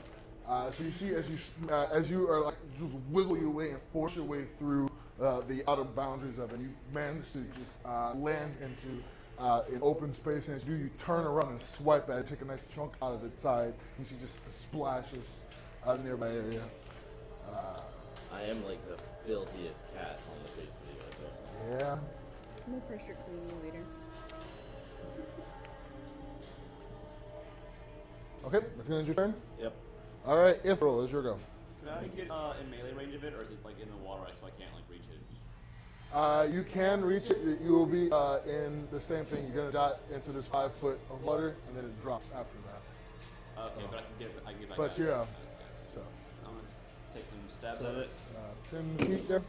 So you see as you are like just wiggle your way and force your way through the outer boundaries of it, you manage to just land into an open space, and as you turn around and swipe at it, take a nice chunk out of its side, and she just splashes a nearby area. I am like the filthiest cat on the face of the earth. Yeah. No pressure clean you later. Okay, that's gonna end your turn. Yep. All right, Ithryl, is your go. Can I get in melee range of it, or is it like in the water so I can't like reach it? You can reach it. You will be in the same thing. You're gonna dot into this 5 foot of water, and then it drops after that. Okay, but I can get back. But at it. yeah. Okay. So, I'm gonna take some stabs so at it. it's 10 feet there.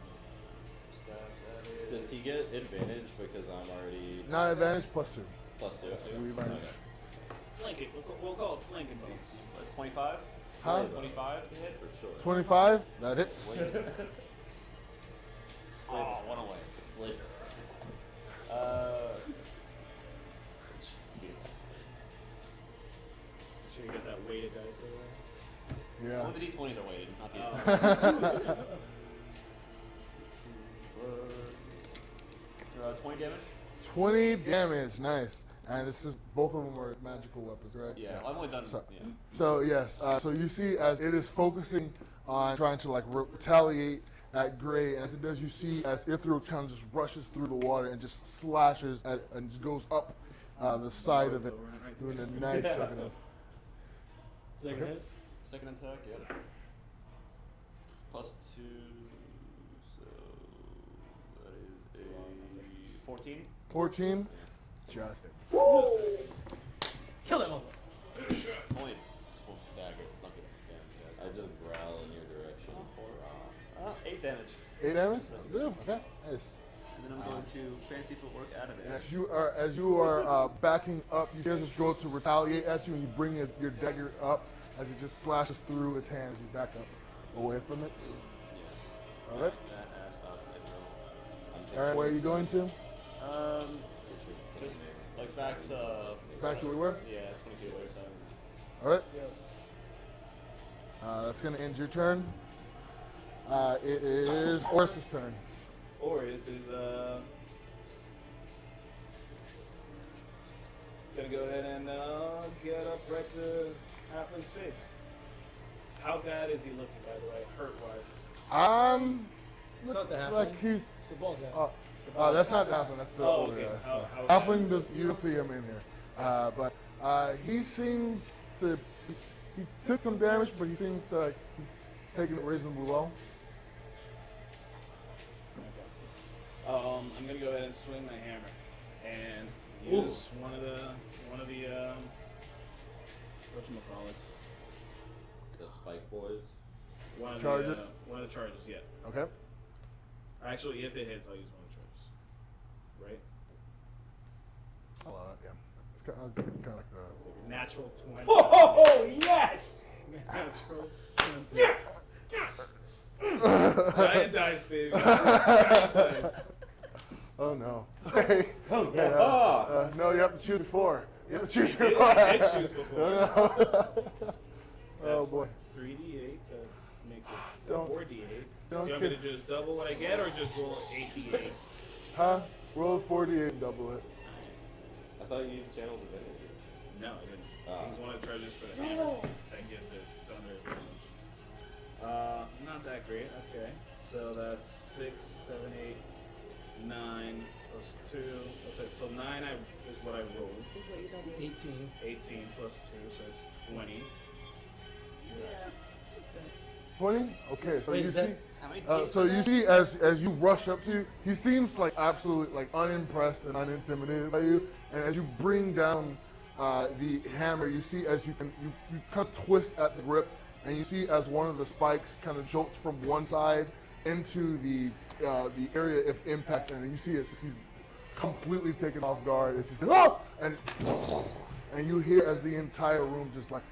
Stabs at it. Does he get advantage because I'm already Not advantage, +2. plus 2? Yes, we advantage. Okay. Flank it. We'll call it flanking bonus. That's 25. Huh? 25 to hit. For sure. 25. That hits. Oh, one away. Flip. Sure you got that weighted dice over Yeah. Only the d20s are weighted, not the. 20 damage. 20 damage. Nice. And this is both of them are magical weapons, right? Yeah, I've only done. So, Yeah. so yes, so you see as it is focusing on trying to like retaliate at Gray, and as it does, you see as Ithryl kind of just rushes through the water and just slashes at and just goes up the side of it, doing a nice job. Second hit. Second attack, yeah. Plus 2, so that is a 14. 14. Just hits. Kill that mother. Only just one dagger. It's not good damage. I just growl in your direction. 8 damage. 8 damage. Good. Okay. Nice. And then I'm going to fancy footwork out of And it. as you are backing up, you guys just go to retaliate at you, and you bring your dagger up as it just slashes through its hand as you back up away from it. Yes. All right. That ass up, Ithryl. All right. Where are you going to? Just like back to. Back to where we were? Yeah, 20 feet away from. All right. That's gonna end your turn. It is Orys' turn. Orys is gonna go ahead and get up right to Halfling's face. How bad is he looking, by the way, hurt-wise? It's not the halfling. Like he's. It's the bald guy. That's not the halfling. That's the Oh, older okay. guy. So. How Halfling does. You don't see him in here, but he seems to. He took some damage, but he seems to like he's taking it reasonably well. I'm gonna go ahead and swing my hammer and use one of the whatchamacallits. The Spike Boys. One of Charges? One of the charges, yeah. Okay. Actually, if it hits, I'll use one of the charges. Right? Yeah. It's kind of like the. Natural 20. Oh yes! Natural 20. Yes! Giant dice, baby. Giant dice. Oh no. Oh yes! No, you have to choose before. You have to choose I before. did choose before. No. Oh That's boy. 3d8. That makes it Don't- 4d8. Do don't you want me to kid- just double what I get, or just roll 8d8? Huh? Roll 48 and double it. I thought you used Channel Divinity. No, I didn't. Ah. He's one of the charges for the hammer. That gives it thunder advantage. Not that great. Okay, so that's 6, 7, 8, 9 plus 2. So 9 is what I rolled. Is what you double. 18. 18 plus 2, so it's 20. 20? Okay, so Wait, you is that- see. How many So you see, as you rush up to you, he seems like absolutely like unimpressed and unintimidated by you. And as you bring down the hammer, you see as you kind of twist at the grip, and you see as one of the spikes kind of jolts from one side into the area of impact, and you see as he's completely taken off guard as he's oh! and you hear as the entire room just like.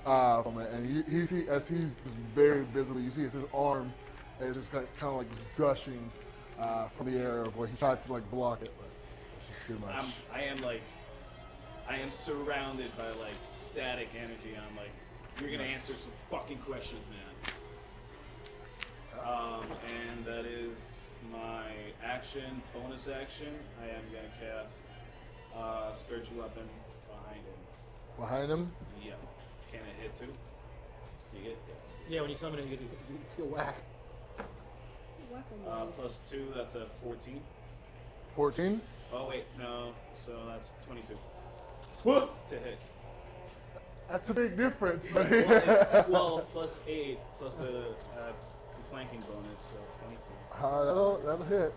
From it, and you see as he's just very visibly, you see as his arm is just kind of like just gushing from the air of where he tried to like block it, but it's just too much. I am surrounded by like static energy. I'm like, you're gonna answer some fucking questions, man. And that is my action, bonus action. I am gonna cast spiritual weapon behind him. Behind him, Yep. Can it hit too? Do you get? Yeah, when you summon it, you get to whack. Whack 'em, Plus 2, that's a 14. 14. Oh wait, no. So that's 22. To hit. That's a big difference. Well, it's 12 plus 8 plus the flanking bonus, so 22. That'll hit.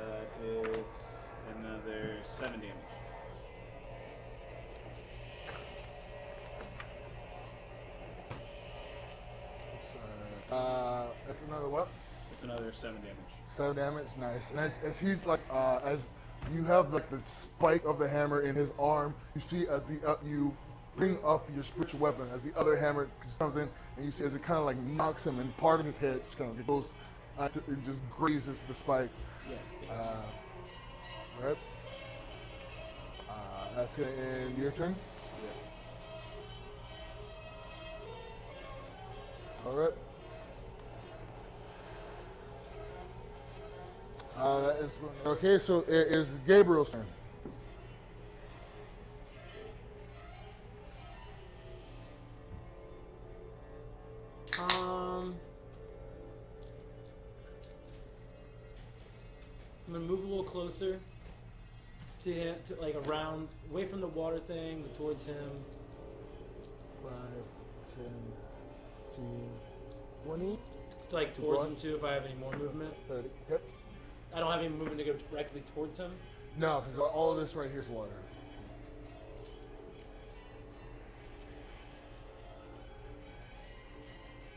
That is another 7 damage. That's another what? It's another 7 damage. 7 damage, nice. And as he's like, as You have like the spike of the hammer in his arm. You see as you bring up your spiritual weapon as the other hammer just comes in, and you see as it kind of like knocks him, and part of his head just kind of goes, it just grazes the spike. Yeah. All right. That's gonna end your turn. All right. That is okay. So it is Gabriel's turn. I'm gonna move a little closer to him, to like around, away from the water thing, towards him. 5, 10, 15, 20, Like towards him too, if I have any more movement. 30. Yep. I don't have any movement to go directly towards him. No, because all of this right here is water.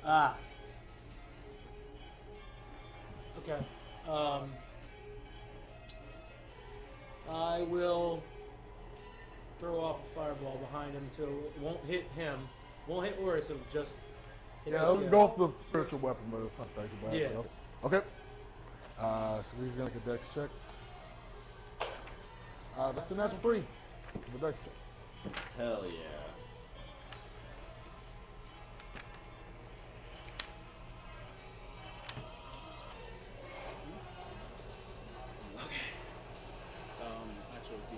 Ah. Okay. I will throw off a fireball behind him till it won't hit him. Won't hit Orys, it'll just hit Yeah, us it'll here. go off the spiritual weapon, but it's not affected by it. Yeah. but Okay. So he's gonna make a dex check. That's a natural 3. The dex check. Hell yeah. Actual D.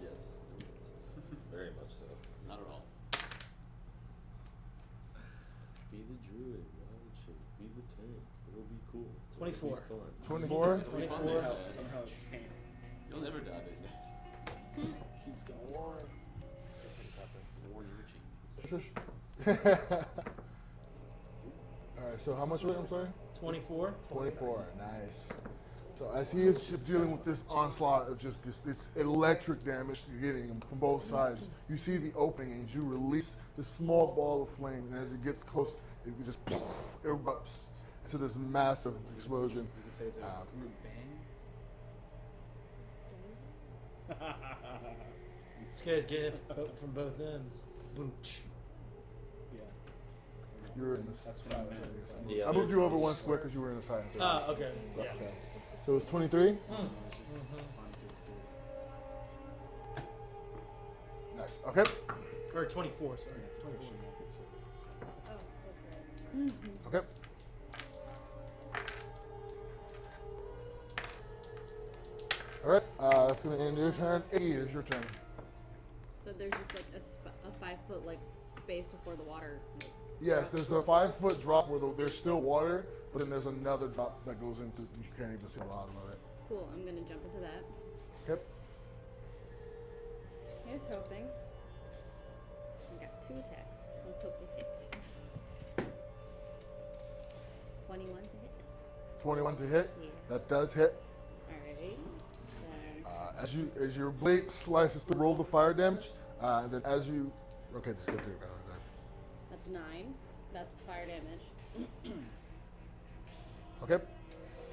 Yes. Very much so. Not at all. Be the druid, wild shape, be the tank. It'll be cool. 24. 24. 24. Somehow it's pain. You'll never die, they say. Keeps going. Warrior changes. All right. So how much was it? I'm sorry. 24. 24. Nice. So as he is just dealing with this onslaught of just this electric damage you're getting him from both sides, you see the opening and you release this small ball of flame, and as it gets close, it just erupts into this massive explosion. You could say it's a group bang. This guy's getting it from both ends. Boom. Yeah. You're in this. That's what I meant. Yeah. I moved you over one square because you were in the side. Ah, okay. Yeah. Okay. So it was 23. Nice. Okay. Or 24, sorry. 24. Oh, that's right. Okay. All right. That's gonna end your turn. Iggy, it's your turn. So there's just like a 5 foot like space before the water. Like, Yes, there's a 5-foot drop where there's still water, but then there's another drop that goes into. You can't even see the bottom of it. cool. I'm gonna jump into that. Okay. Here's hoping. I got 2 attacks. Let's hope they hit. 21 to hit. 21 to hit. Yeah. That does hit. Alright. Then As your blade slices through, roll the fire damage, and then as you. Okay, just go through. that's 9. That's the fire damage. Okay.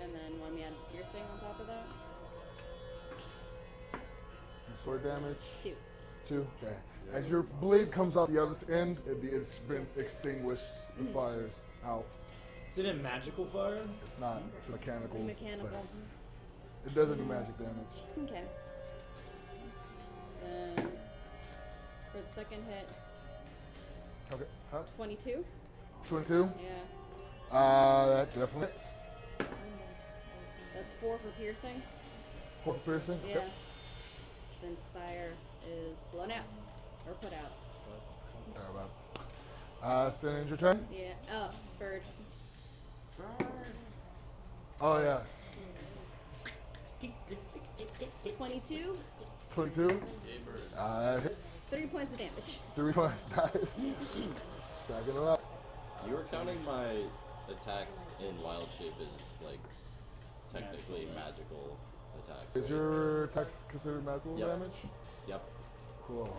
And then want me to add piercing on top of that? Sword damage. 2. 2. Okay. As your blade comes out the other end, it's been extinguished. The fire's out. Is it a magical fire? It's not. It's a mechanical. Mechanical. blade. It doesn't do magic damage. Okay. Then for the second hit, Okay. Huh? 22. 22. Yeah. That definitely hits. That's 4 for piercing. 4 for piercing. Yeah. Yep. Since fire is blown out or put out. Sorry about. Send your turn. Yeah. Oh, bird. Oh yes. 22. 22. That hits. 3 points of damage. 3 points. Nice. Stacking it up. You were counting my attacks in wild shape as like technically magical attacks. Is right? your attacks considered magical Yep. damage? Yep. Cool.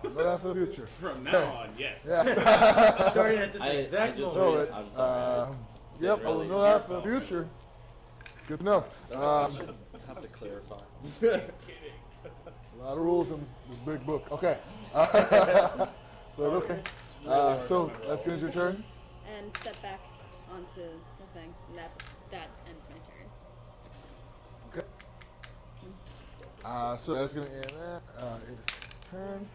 I'll know that for the future. From now on, yes. Yes. Starting at this I exact just moment. So read- it's, I'm sorry. yep, I'll Really, know it's that your for the fault. future. Good to know. I should have to clarify. A lot of rules in this big book. Okay. But okay. So that's the end of your turn. And step back onto the thing. And that ends my turn. Okay. So that's gonna end that. It's turn.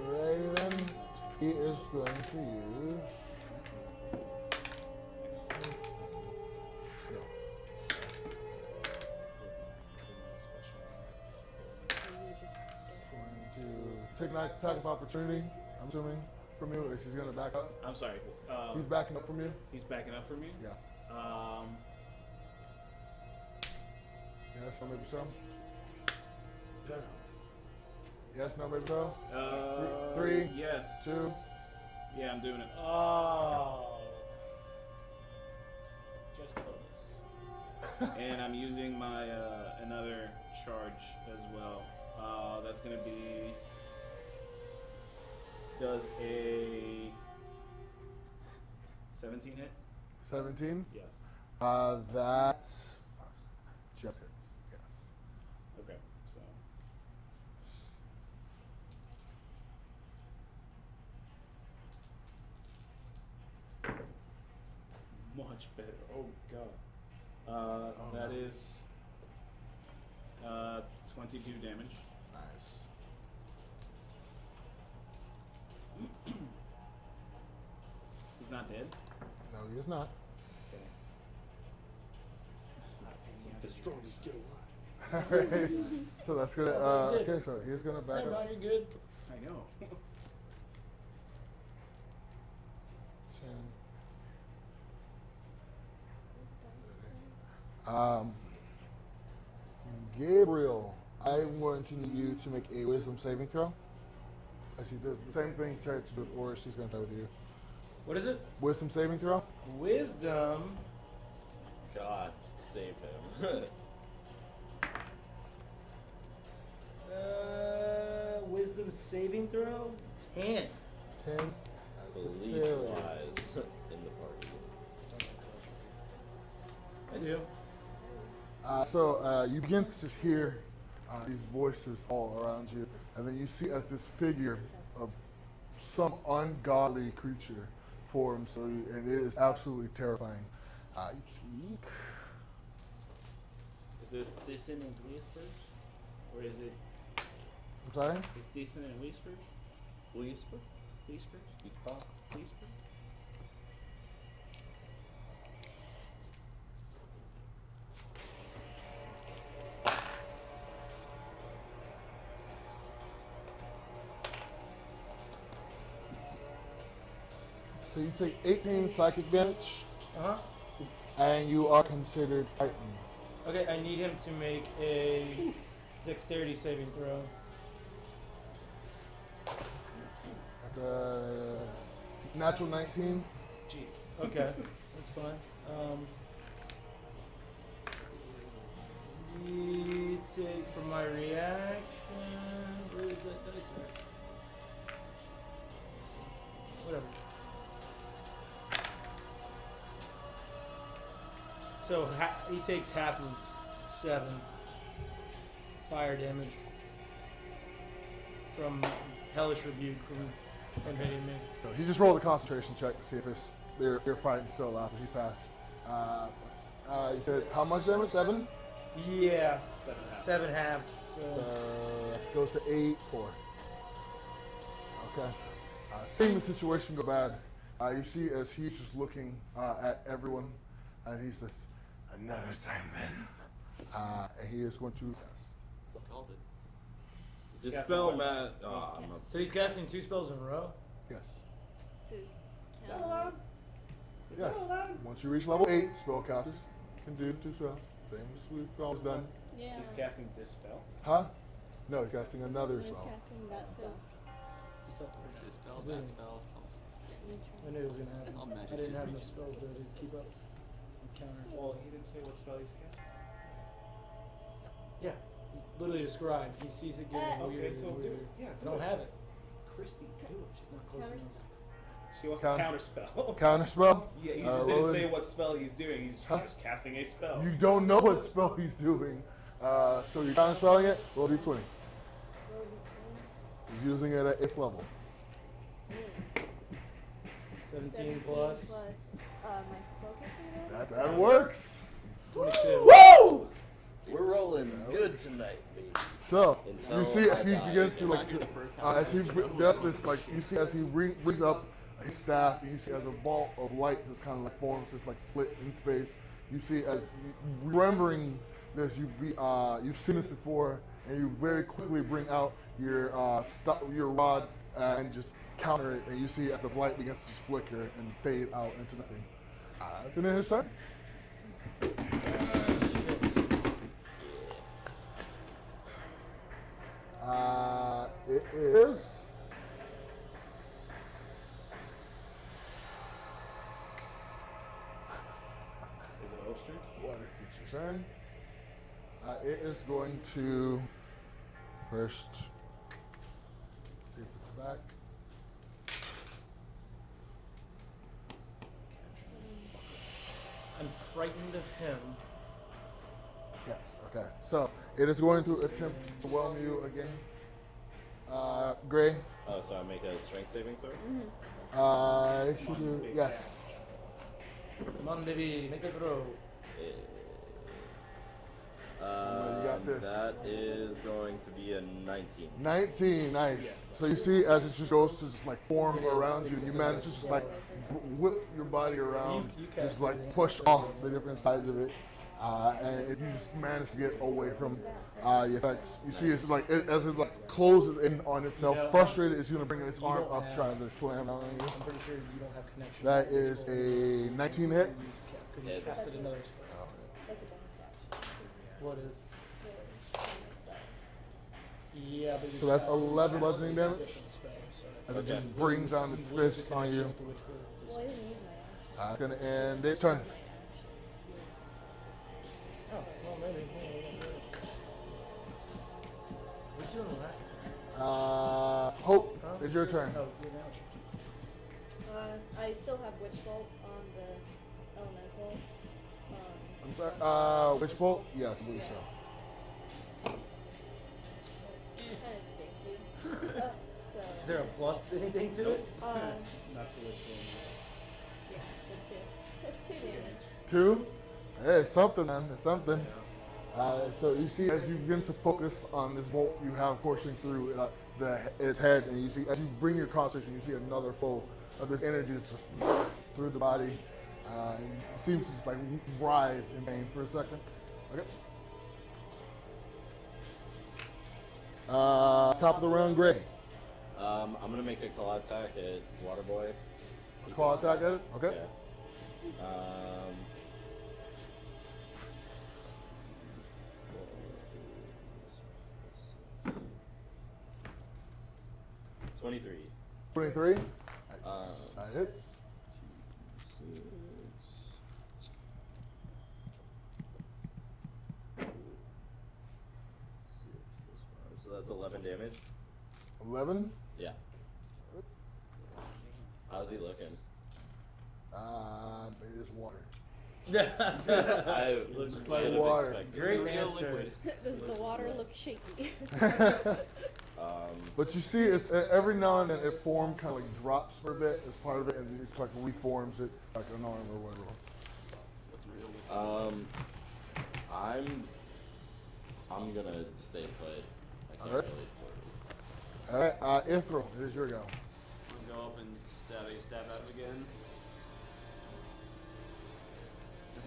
Alrighty then. He is going to use. No. Going to take an attack of opportunity. I'm assuming from you. If he's going to back up. I'm sorry. He's backing up from you. He's backing up for me. Yeah. Yes. No. Maybe so. Yes. No. Maybe so. Three. Yes. 2. Yeah, I'm doing it. Oh. Just kill this. And I'm using my another charge as well. That's gonna be. Does a 17 hit? 17. Yes. That's just hits. Yes. Okay. So. Much better. Oh god. That no. is 22 damage. Nice. He's not dead. No, he is not. Okay. The strongest get alive. Alright. So that's gonna. Okay, so he's gonna back Hey, up. Ron, you're good. I know. 10. Gabriel, I'm going to need you to make a wisdom saving throw. As he does the same thing he tried to do with Orys, he's going to try with you. What is it? Wisdom saving throw? Wisdom. God, save him. Wisdom saving throw? 10. 10. The That's a least failure. wise in the party. I do. So you begin to just hear these voices all around you, and then you see as this figure of some ungodly creature forms, and it is absolutely terrifying. Is this dissonant whispers? Or is it. I'm sorry? It's dissonant whispers? Whisper? Whispers? Whisper? Whisper? So you take 18 psychic damage, Uh huh. and you are considered frightened. Okay, I need him to make a dexterity saving throw. At natural 19. Jesus. Okay, that's fine. We take for my reaction. Where is that dice at? Whatever. So he takes half of 7 fire damage from hellish rebuke from invading me. So he just rolled a concentration check to see if they're fighting still alive. He passed. You said how much damage? 7? Yeah, 7.5. 7 halved. So This goes to 8, 4. Okay. Seeing the situation go bad, you see as he's just looking at everyone, and he says, "Another time then." And he is going to cast. So I called it. Dispel what? Matt. He's I'm not. So he's casting 2 spells in a row? Yes. To Yes. Once you reach level 8, spellcasters can do 2 spells. Same as we've always done. Yeah. He's casting Dispel. Huh? No, he's casting another He's spell. casting that spell. He's still Dispel, He's that leaving. spell. I knew it was gonna happen. I'll magic I didn't have it. enough spells there to keep up with counter. Well, he didn't say what spell he's casting. Yeah, he literally described. He sees it getting weirder. Okay, so and do weirder. yeah. I don't have it. Christy, do it. She's not close Counters- enough. She wants Counter- to counter spell. Counter spell? Yeah, you Uh, just roll didn't in. say what spell he's doing. He's Huh? just casting a spell. You don't know what spell he's doing. So you're counter spelling it? Roll d20. Roll d20. He's using it at 8th level. 17 plus. plus my spellcasting ability. That works. 22. Woo! We're rolling good tonight, baby. So Until you see I as he die. begins to It like, might be the first time as he I've ever does this, like you see as he brings up his staff, you see as a ball of light just kind of like forms this like slit in space. You see as remembering this, you've seen this before, and you very quickly bring out your your rod and just counter it, and you see as the light begins to just flicker and fade out into nothing. That's an his turn. It is. Is it Oak's turn? Water feature turn. It is going to first take it back. I'm frightened of him. Yes. Okay. So it is going to attempt to whelm you again. Gray. Oh, so I make a strength saving throw? Yes. Come on, baby, make a throw. You got this. That is going to be a 19. 19, nice. So you see as it just goes to just like form around you, you manage to just like whip your body around, You cast just like everything. push off the different sides of it, and if you just manage to get away from the effects, you see it's like as it like closes in on itself, You know, frustrated, it's gonna bring its you arm don't up have- trying to slam out on you. I'm pretty sure you don't have connection. That is a 19 hit. Because you Hit. casted another spell. That's a bonus action. What is? The bonus spell. Yeah, but you So that's cast 11 a bludgeoning damage? different spell, so As it Okay. just brings down its you lose fist the on you. connection to which Well, I didn't use my action. It's gonna end its turn. My action. Oh, well, maybe. What did you do last time? Hope, Huh? it's your turn. Oh, yeah, now it's your turn. I still have Witch Bolt on the elemental. I'm sorry. Witch bolt? Yes, I believe so. It's kind of dinky. Is there a plus to anything to it? Not to which one. Yeah, so 2. 2 damage. 2? Hey, it's something, man. It's something. So you see, as you begin to focus on this bolt, you have coursing through its head, and you see, as you bring your concentration, you see another flow of this energy just through the body. And it seems to just like writhe in pain for a second. Okay. Top of the round, Gray. I'm gonna make a claw attack at Waterboy. Claw attack at it. Okay. Yeah. 23. 23. Nice. That hits. 6. So that's 11 damage. 11. Yeah. How's he looking? It is water. I Looks should like have water. expected. Great Real answer. liquid. Does the water look shaky? But you see, it's every now and then it form kind of like drops for a bit as part of it, and it's like reforms it like an arm or whatever. I'm gonna stay put. I can't Alright. really. All right, Ithryl, it is your go. I'm gonna go up and stab at him again.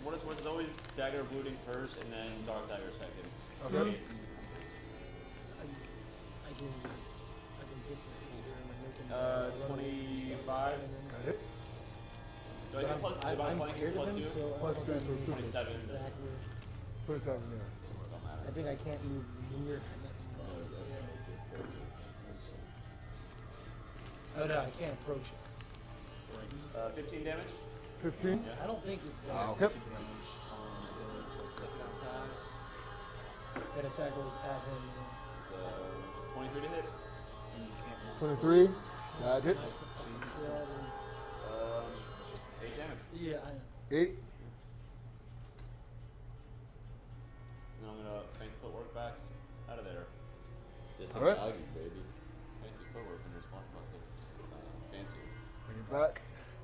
What is always dagger of looting first, and then dark dagger second. Okay. I can distance experiment making 25. That hits. Do I get plus? I'm scared of him, +2? so I Plus don't two, know so if it's it's 27. Exactly. 27, yes. Don't matter. I think I can't move near him. That's the problem. Oh no, I can't approach him. 15 damage. 15? Yeah. I don't think it's Okay. that attack goes at him. So 23 to hit. 23. That hits. 8 damage. Yeah, I know. 8. Then I'm gonna fancy footwork back out of there. Alright. Disembowel, baby. Fancy footwork when you're smart bucket. Fancy. Bring it back.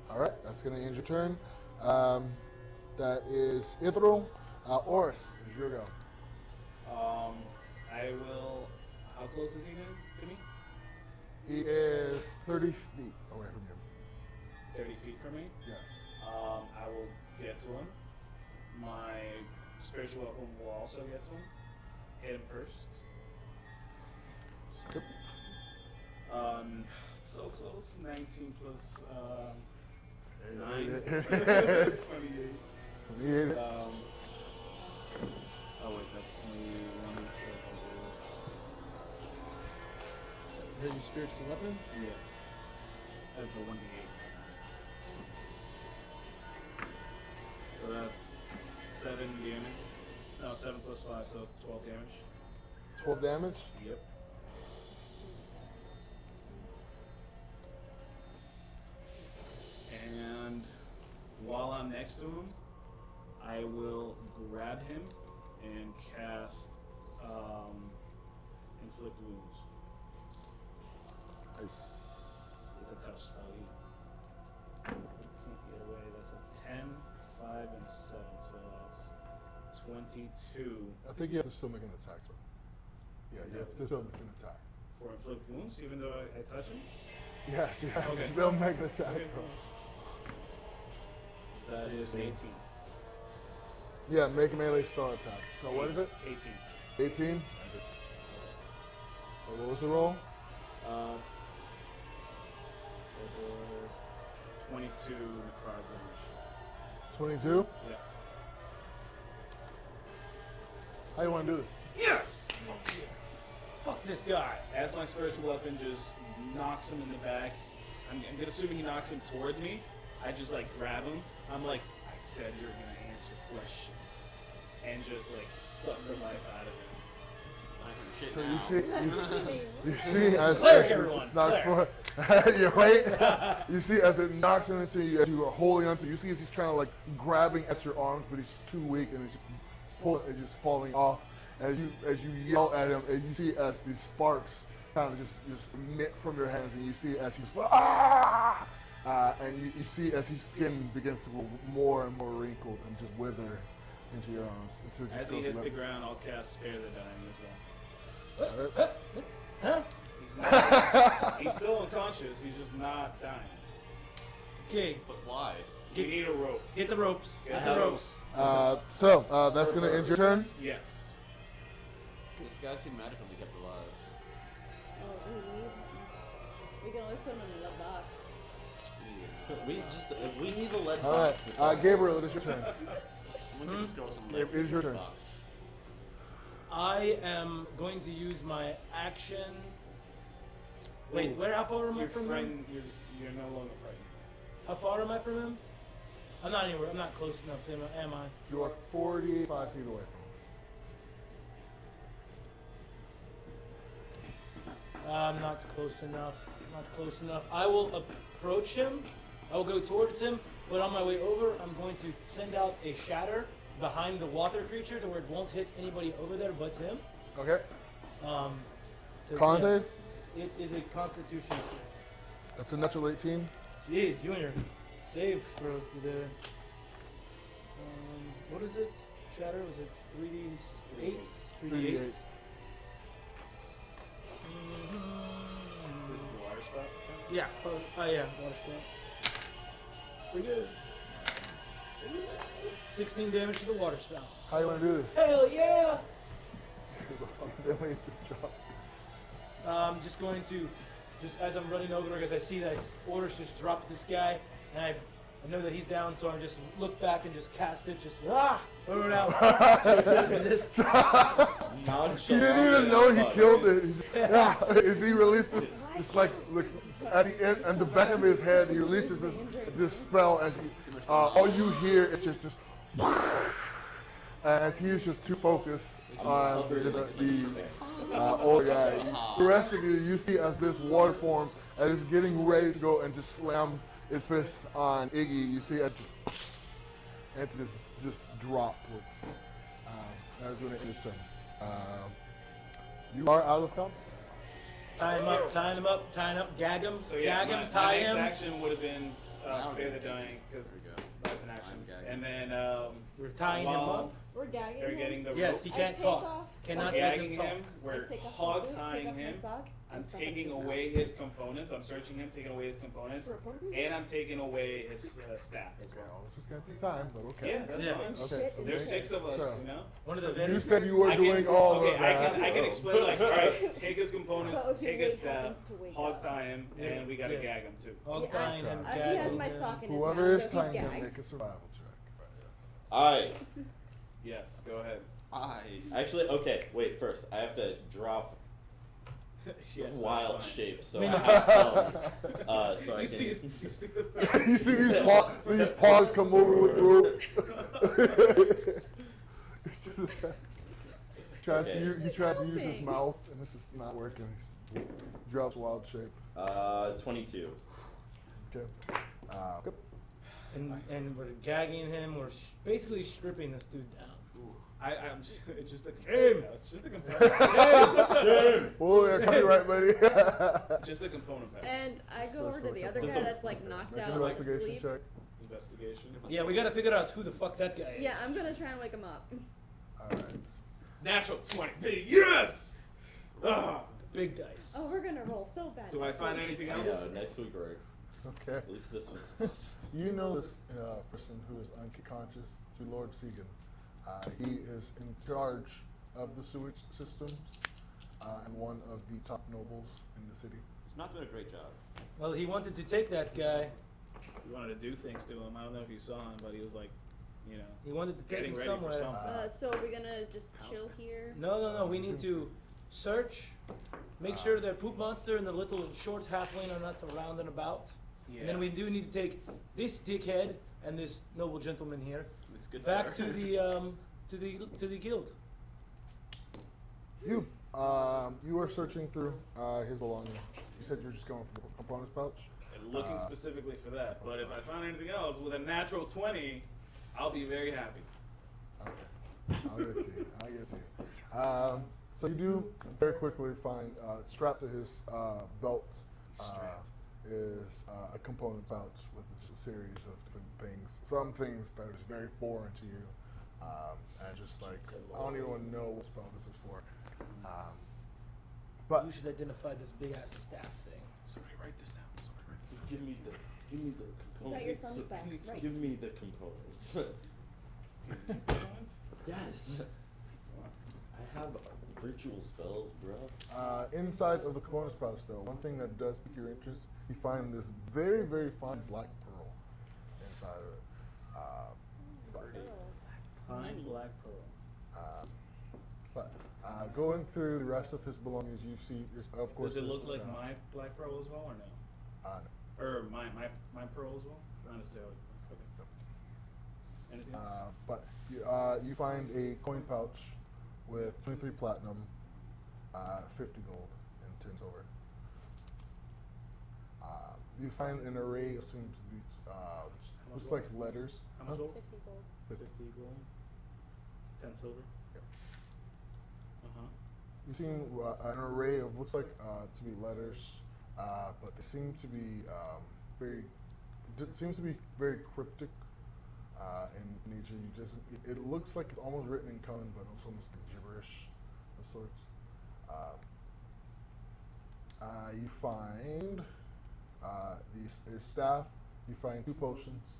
Alright, that's going to end your turn. That is Ithryl. Orys, it's your go. I will. How close is he to me? He is 30 feet away from you. 30 feet from me. Yes. I will get to him. My spiritual weapon will also get to him. Hit him first. Yep. So close. 19 plus 9. It's 28. 28. Oh wait, that's only 1 12. Is that your spiritual weapon? Yeah. That's a 1d8. So that's 7 damage. No, 7 plus 5, so 12 damage. 12 damage. Yep. And while I'm next to him, I will grab him and cast Inflict Wounds. Nice. It's a touch spell. You can't get away. That's a 10, 5, and 7. So that's 22 I think you have to still make an attack. Though. Yeah, you have to still make an attack. for Inflict Wounds, even though I touch him. Yes, you have Okay. to still make an attack. Okay. That is 18. Yeah, make a melee spell attack. So what is it? 18. 18? So what was the roll? That's a 22 necrotic damage. 22? Yeah. How you want to do this? Yes! Fuck this guy. As my spiritual weapon just knocks him in the back, I'm gonna assume he knocks him towards me. I just like grab him. I'm like, I said you're gonna answer questions. And just like suck the life out of him. So you see as Cleric, it everyone, just knocks for you wait. You see as it knocks him into you, as you are holding onto. You see as he's trying to like grabbing at your arms, but he's too weak and it's just falling off. As you yell at him, and you see as these sparks kind of just emit from your hands, and you see as he's and you see as his skin begins to grow more and more wrinkled and just wither into your arms until it just As he goes hits the limp. ground, I'll cast Spare the Dying as well. Huh? He's still unconscious, he's just not dying. Okay, But why? You need a rope. get the ropes. Get the ropes. So that's gonna end your turn. Yes. This guy's too magical to be kept alive. Oh, we can always put him in the box. We need a lead All box. right, Gabriel, it is your turn. I'm gonna give this girl some It is your turn. box. I am going to use my action. Wait, how far am I You're from him? frightened. You're no longer frightened. How far am I from him? I'm not anywhere. I'm not close enough to him, am I? You are 45 feet away from I'm not close enough. Not close enough. I will approach him. I will go towards him, but on my way over, I'm going to send out a shatter behind the water creature to where it won't hit anybody over there but him. him. Okay. To- Save. yeah, it is a Constitution save. That's a natural 18. Jeez, you and your save throws today. What is it? Shatter? Was it 3d8? 3d8. This is the water spout. Yeah. Yeah. Water spell. Pretty good. 16 damage to the water spout. How you want to do this? Hell yeah! Then we just dropped. I'm just going to, just as I'm running over, because I see that Orys just dropped this guy, and I know that he's down, so I just look back and just cast it, just throw it out. And just, He didn't even know he killed it. As he releases, it's like look at the end, and the back of his head, he releases this spell as he, all you hear is just this. As he is just too focused on just the old guy. The rest of you see as this water form and is getting ready to go and just slam its fist on Iggy. You see as just and it's just drop towards. That is when it is turn. You are out of comp. Tie him up, gag him, So yeah, gag him, my tie next him. action would have been spare the dying because that's an action. And then We're tying him while up. We're gagging they're him. getting the Yes, rope, he can't take talk. off- Cannot we're let gagging him talk. him, we're I take off my hog boot, tying take off my him. sock, I'm and stuff taking like this away now. his components. I'm searching him, taking away his components, Strip him. and I'm taking away his staff as Okay, well. well, it's just gonna take time, but okay. Yeah, that's Yeah. fine. Okay, so There's 6 of us, so you know. One of the you very said you were I doing can, all okay, of that. I can explain like, all right, take his But components, okay, take wait, his staff, happens to wake hog up. tie him, Yeah, and we gotta yeah. gag him too. hog Yeah, tying him, he has gagging my him. sock in his Whoever mouth, is so he's tying him, gagged. make a survival check. Alright. Yes, go ahead. Actually, okay, wait, first, I have to drop Yes, that's wild fine. shape, so I have thumbs. So I You can. see, You see these paws come over with the rope. It's just he tries to use his mouth and it's just not working. He drops wild shape. 22. Okay. Okay. And we're gagging him. We're basically stripping this dude down. I'm just, it's just a Shame. It's just a component. Oh, yeah, copyright, buddy. Just a component pack. And I go over to the other This guy will- that's like knocked Make an out, like investigation asleep. check. Investigation. Yeah, we gotta figure out who the fuck that guy is. Yeah, I'm gonna try and wake him up. All right. Natural 20. Yes. Ah. Big dice. Oh, we're gonna roll so bad. Do I next find week. anything I else? know, next week, right? Okay. At least this was. You know this person who is unconscious to Lord Segan. He is in charge of the sewage systems and one of the top nobles in the city. He's not doing a great job. Well, he wanted to take that guy. We wanted to do things to him. I don't know if you saw him, but he was like, you know, He wanted to take getting him ready somewhere. for something. So are we gonna just chill here? No. We need to search, make sure that Poop Monster and the little short halfling are not around and about. And then we do need to take this dickhead and this noble gentleman here It's good back sir. to the guild. You are searching through his belongings. You said you're just going for the components pouch. And looking specifically for that. But if I find anything else with a natural 20, I'll be very happy. Okay. I'll get to you. So you do very quickly find strapped to his belt is a component pouch with just a series of different things. Some things that are just very foreign to you, and just like I don't even know what spell this is for. But You should identify this big ass staff thing. Somebody write this down. Somebody write this Give me the Got your components. thumbs back. Right. Give me the components. down. Yes. I have virtual spells, bro. inside of the components pouch, though, one thing that does pique your interest, you find this very, very fine black pearl inside of it. Fine black pearl. But going through the rest of his belongings, you see, this, of course, Does it there's look the like staff. my black pearl as well, or no? No. Or my pearl as well? Not necessarily. Okay. Anything else? But you find a coin pouch with 23 platinum, 50 gold, and 10 silver. You find an array of seems to be looks like letters. How much gold? 50 gold. 50 gold. 10 silver. Yep. Uh-huh. You see an array of looks like to be letters, but they seem to be seems to be very cryptic in nature. It looks like it's almost written in common, but it's almost like gibberish of sorts. You find his staff. You find 2 potions.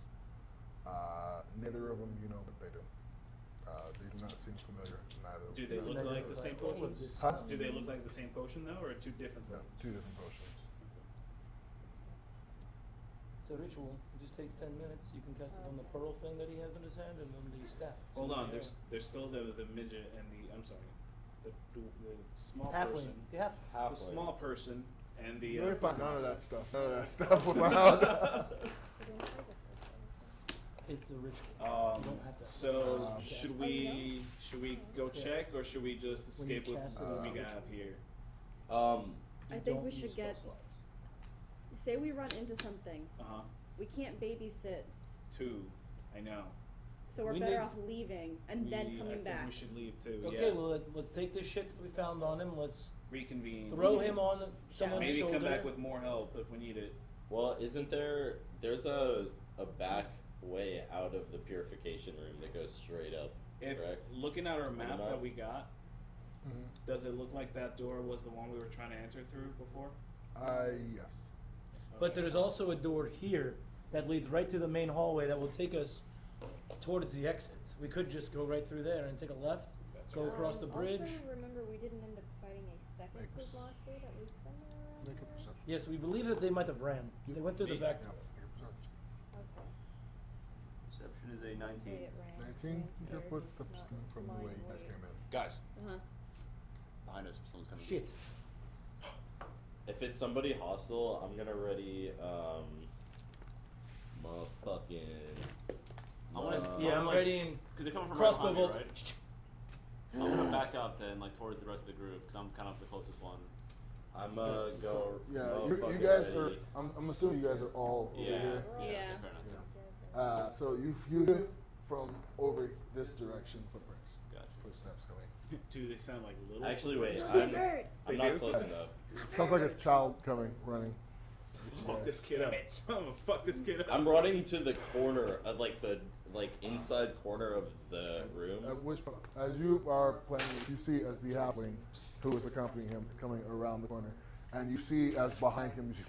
Neither of them, you know what they do. They do not seem familiar. Neither. Do they look like the same potions? Huh? Do they look like the same potion though, or two different? No, two different potions. It's a ritual. It just takes 10 minutes. You can cast it on the pearl thing that he has in his hand and on the staff. It's Hold in on, the air. there's still the midget and the the small halfling. person, The half. the small person, and the. You really find none of that stuff. None of that stuff was found. It's a ritual. Um, you don't have to. So Um, should we go check, or should we just When you escape with cast it what as we a have here? I think don't we should use spell get- slots. Say we run into something. Uh-huh. We can't babysit, Two. I know. so we're We better need- off leaving and then I coming think back. we should leave too. Okay, yeah. well let's take this shit that we found on him. Let's Reconvene. throw him on someone's Maybe shoulder. come back with more help if we need it. Well, isn't there's a back way out of the purification room that goes straight up, If correct? looking at our map map? that we got, Mhm. does it look like that door was the one we were trying to enter through before? Yes. But Okay. there's also a door here that leads right to the main hallway that will take us towards the exits. We could just go right through there and take a left, That's go right. across the bridge. Also, remember we didn't end up fighting a second Make group s- last day that was somewhere around Make a here? perception. Yes, we believe that they might have ran. They went through the Me? back Yeah, door. make a perception. Okay. Perception is a Say 19. it ran, 19. ran Your scared, footsteps not coming from the way you guys mind came in. Guys, Uh-huh. behind us, someone's coming. Shit. If it's somebody hostile, I'm gonna ready motherfucking. I wanna s- Yeah, I'm like- readying Because they're coming from crossbow right behind bolt. me, right? I'm gonna back up then, like towards the rest of the group, because I'm kind of the closest one. I'm So, go. yeah, you motherfucking guys are. ready. I'm assuming you guys are all over Yeah. here. Yeah. Fair enough. So you hear from over this direction footprints. Gotcha. Footsteps coming. Do they sound like little? Actually, wait. footsteps? I'm They not do? close enough. Sounds like a child coming, running. Fuck this kid up. I'm gonna fuck this kid up. I'm running to the corner of the inside corner of the room. At which point, as you are playing, you see as the halfling who is accompanying him is coming around the corner, and you see as behind him you see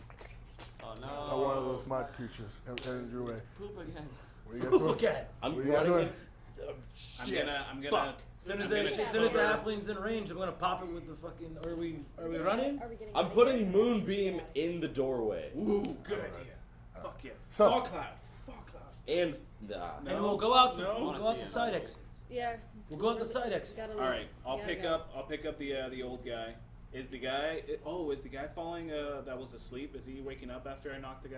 Oh no. one of those mud creatures headed your way. Poop again. What are you guys doing? Look at it. I'm What are you guys running doing? into. I'm gonna. Fuck. As soon as, I'm they, gonna as take soon as the over. halfling's in range, I'm gonna pop it with the fucking. Are we running? Are we getting I'm out of putting here? moonbeam in the doorway, Ooh, good Alright. idea. Fuck yeah. So- Fog cloud. Fog cloud. and And No, we'll go out. no. We'll go out the side exits. Yeah. We'll go out the side exits. Gotta All leave. right, I'll Gotta pick go. up. I'll pick up the old guy. Is the guy? Is the guy falling? That was asleep. Is he waking up after I knocked the guy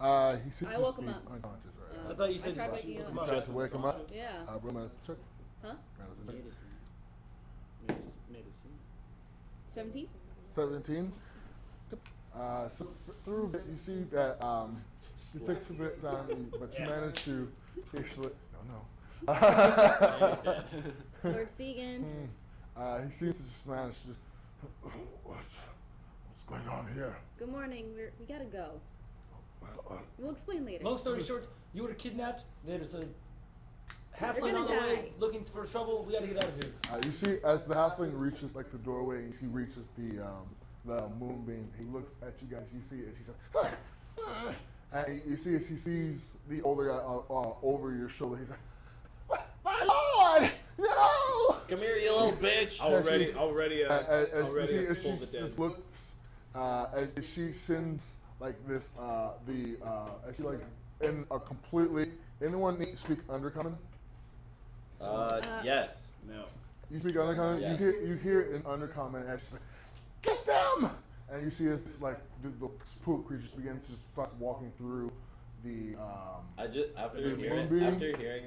out? He seems I to woke be him up. unconscious right I now. thought you said tried you waking woke him him You up. tried to wake him up? Yeah. Roll medicine check. Huh? Medicine check. Medicine. 17? 17. So through it, you see that it takes a bit of time, but you manage to peacefully. No. Lord Segan. He seems to just manage to just. What's going on here? Good morning. We gotta go. Well, We'll explain later. Long story short, you were kidnapped. There's a halfling gonna on the way die. looking for trouble. We gotta get out of here. you see, as the halfling reaches like the doorway, he reaches the moonbeam. He looks at you guys. You see as he's like, and you see as he sees the older guy over your shoulder. He's like, "My lord, no!" Come here, you little bitch. Already. As you see, as she pull the dead. just looks, as she sends like this, as she like in a completely. Anyone need to speak Undercommon? Yes. No. You speak Undercommon. Yes. You hear it in Undercommon as she's like, "Get them!" And you see as this like the spook creature begins to just start walking through the. I just after The hearing moonbeam?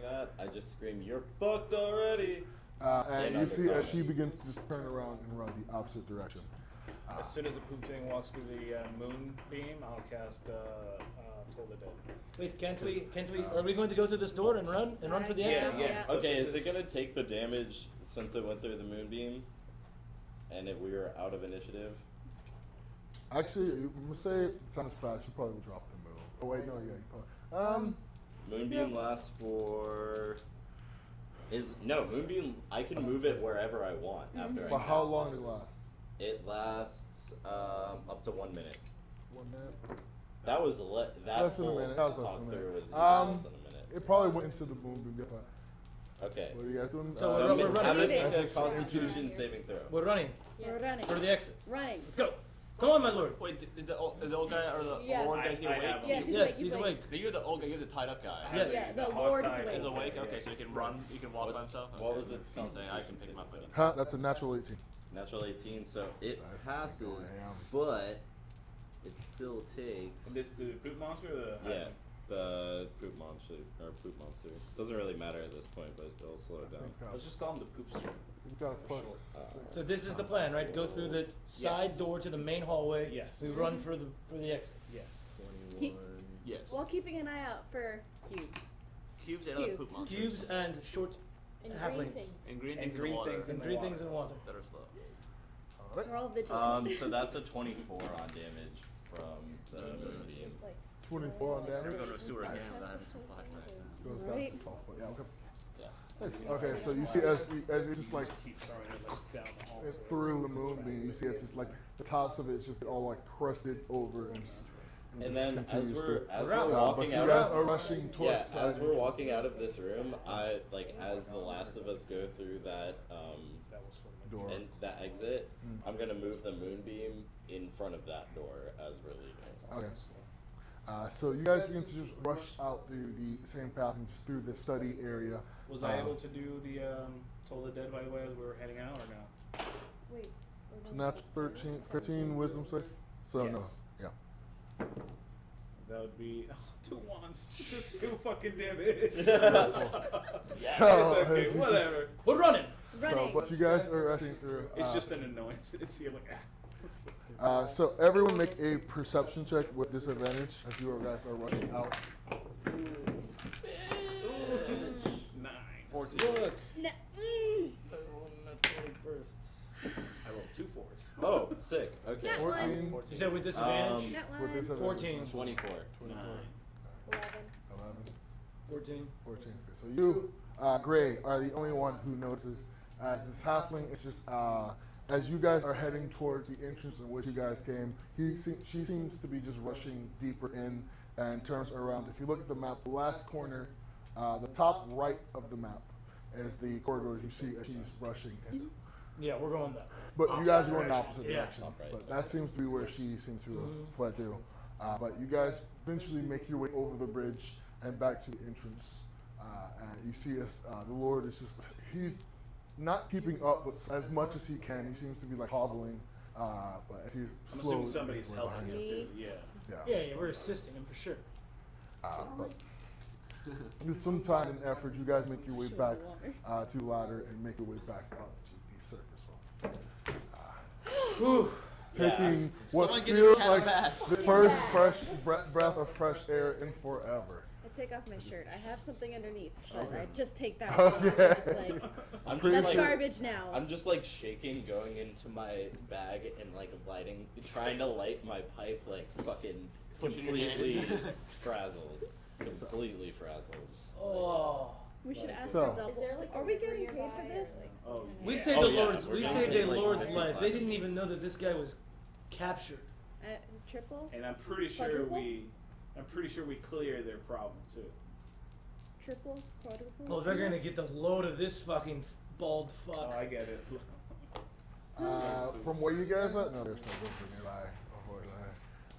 that, I just scream, "You're fucked already!" And And you see as Undercommon. she begins to just turn around and run the opposite direction. As soon as the poop thing walks through the moonbeam, I'll cast Toll the Dead. Wait, can't we? Are we going to go to this door and run for the Yeah, exits? yeah. Okay, This is it gonna take the damage since it went through the moonbeam, and we were out of initiative? Actually, I'm gonna say time's passed. You probably will drop the move. Oh wait, no, yeah, you probably. Moonbeam lasts for. Moonbeam? I can move it wherever I want after I. But how cast long it. does it last? It lasts up to 1 minute. 1 minute. That was that Less than a whole minute. That was less talk than a through minute. was less than a minute. It probably went into the moonbeam. Yeah, but Okay. What are you guys doing? So So we're running. have it make Leaving. a Constitution saving throw. We're running We're running. for the exit. Running. Let's go. Come on, my lord. Wait, is the old guy or the Yeah. lord guy I he awake? have him. Yes, Yes, he's awake. No, you're the old guy. You're the tied up guy. Yes. Yeah, the hog Lord is tie. awake. He's awake. Okay, Yes. so he can run. He can walk by himself. What Okay. was it? Something I can pick him up again. Huh? That's a natural 18. Natural 18, so it Nice. passes, Damn. but it still takes. This is the poop monster or the Yeah, the poop monster doesn't really matter at this point, but it'll slow it down. Let's just call him the poopster. You've got a plus. So this is the plan, right? Go through the side Yes. door to the main hallway. Yes. We run for the exit. Yes. 21. Yes. While keeping an eye out for cubes. Cubes and other Cubes. poop monsters. Cubes and short And halflings. green things. And green And things in green the water. things in And the green water. things in water. that are slow. Alright. We're all vigilant. So that's a 24 on damage from the moonbeam. Like 24 on Never damage. go to a sewer again. Nice. Without having some flashbacks. Goes down Right. to 12. But yeah, okay. Yeah. Nice. Okay, so you see as it just like Keep throwing it like down the hall. through the moonbeam, you see it's just like the tops of it's just all like crusted over and just And then as continues we're to- as We're out. we're but walking you out, guys are rushing towards. yeah, the as side. we're walking out of this room, I like as the last of us go through that That was sort of Door. and that exit, Mm. I'm gonna move the moonbeam in front of that door as we're leaving. Okay. So you guys begin to just rush out through the same path and just through the study area. Was I able to do the Toll the Dead by the way as we were heading out or no? wait. It's a natural 13, 15 wisdom save. So no, Yes. yeah. That would be 2 wands. Just 2 fucking damage. It's So, okay, as you whatever. We're running. Running. So, but you guys are rushing through. It's just an annoyance. It's here like So everyone make a perception check with disadvantage as you guys are rushing out. 9. 14. Look, Nah, I rolled a 21st. I rolled 2 4s. Oh, sick. Okay. Nat one. 14 You said with disadvantage. That with one. disadvantage. 14. 24. 24. 11. 11. 14. 14. So you, Gray, are the only one who notices as this halfling is just, as you guys are heading towards the entrance in which you guys came, she seems to be just rushing deeper in and turns around. If you look at the map, the last corner, the top right of the map is the corridor you see as she's rushing into. Yeah, we're going that. But you guys are going the opposite Yeah. direction. Top right. But that seems to be where she seems to have fled to. But you guys eventually make your way over the bridge and back to the entrance. And you see as the Lord is just, he's not keeping up but as much as he can. He seems to be like hobbling. But as he's I'm slowly assuming somebody's making his way helping behind him you. too. Yeah. Yeah. Yeah, we're assisting him for sure. But with some time and effort, you guys make your way Sure, back water. to the ladder and make your way back up to the surface level. Whew. Taking what Someone get this feels cat a like bath. the first fresh breath of fresh air in forever. I take off my shirt. I have something underneath, but Okay. I just take that Oh, off. yeah. Just like, I'm Pretty that's just sure- like garbage now. I'm just like shaking, going into my bag and like lighting, trying to light my pipe, like fucking Pushing your completely hands. frazzled, completely frazzled. Oh. We should ask So- for double. Is there like Are a we river getting paid nearby for or, this? like, Oh, something We like saved Oh, a yeah, lord's. we're We gonna saved get, a like, lord's multi-platinum. life. They didn't even know that this guy was captured. Triple? And I'm pretty sure Quadruple? we cleared their problem too. Triple? Quadruple? Oh, they're gonna get the load of this fucking bald fuck. Oh, I get it. From where you guys are? No, there's no river nearby.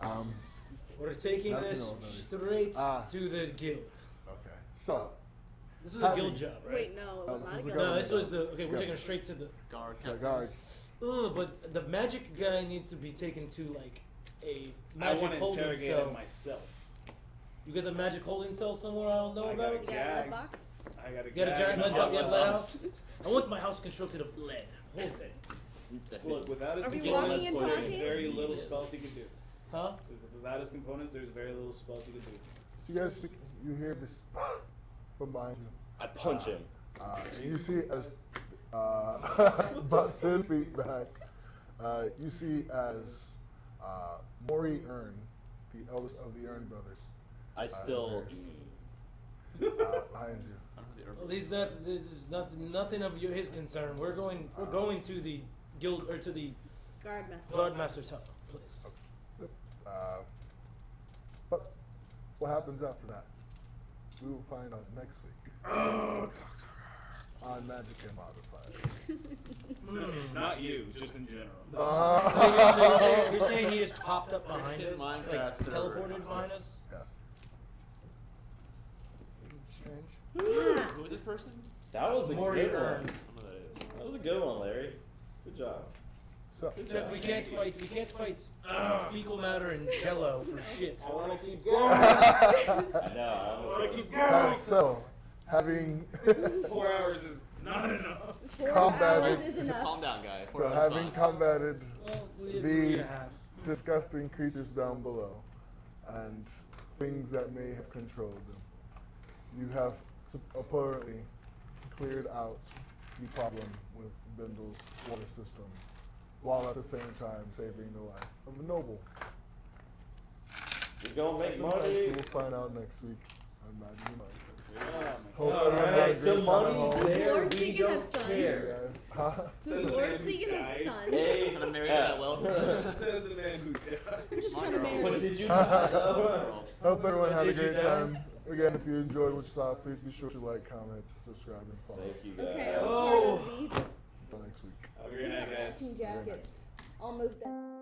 Unfortunately. We're taking That's this no, no, it's- straight Ah. to the guild. Okay. So, This is a Having- guild job, right? Wait, no, it No, was this not a is the guild. No, government. this was the okay. We're Yeah. taking it straight to the. Guard. the guards. Oh, but the magic guy needs to be taken to like a I magic want to holding interrogate cell. him myself. You got the magic holding cell somewhere I don't know I got about. it. Yeah, Yeah. lead box? I got a You got a giant lead, box. lead house. I want my house constructed of lead. Whole thing. Look, without his Are we components, walking and there's talking? very little spells he can do. Huh? Without his components, there's very little spells he can do. So you guys speak, you hear this from behind you. I punch him. And you see as about 10 feet back, you see as Maury Earn, the eldest of the Earn brothers, I still. behind you. At least that this is nothing of his concern. We're going to the guild or to the Guard master. guard master's house, please. But what happens after that? We will find out next week. on Magic Modifiers. Not you, just in general. You're saying he just popped up behind us? Minecraft Like, server. teleported behind us? Yes. Strange. Who is this person? That was a Warrior good one. I don't know who that is. That was a good one, Larry. Good job. So, Except we can't fight fecal matter and jello for shit. I want to keep going. I know. I want to keep and going. so, having 4 hours is not enough. 4 Combat hours it. is enough. Calm down, guys. so having combated Well, we did The- 3.5. disgusting creatures down below and things that may have controlled them, you have apparently cleared out the problem with Bindle's water system, while at the same time saving the life of a noble. We're gonna make We'll money. find out next week on Magic Modifiers. Oh Hope everyone had a the great time at money's home. there. Lord We speaking of don't sons. care. Guys, huh? Does Lord speaking of sons? Hey, Gonna marry that well. Says the man who died. I'm just trying to But But marry. did you? Hope everyone had a Did you great die? time. Again, if you enjoyed what you saw, please be sure to like, comment, subscribe, and follow. Thank you guys. Okay, Oh. I'm Until next week. Have a great night, guys. Jackets. Almost done.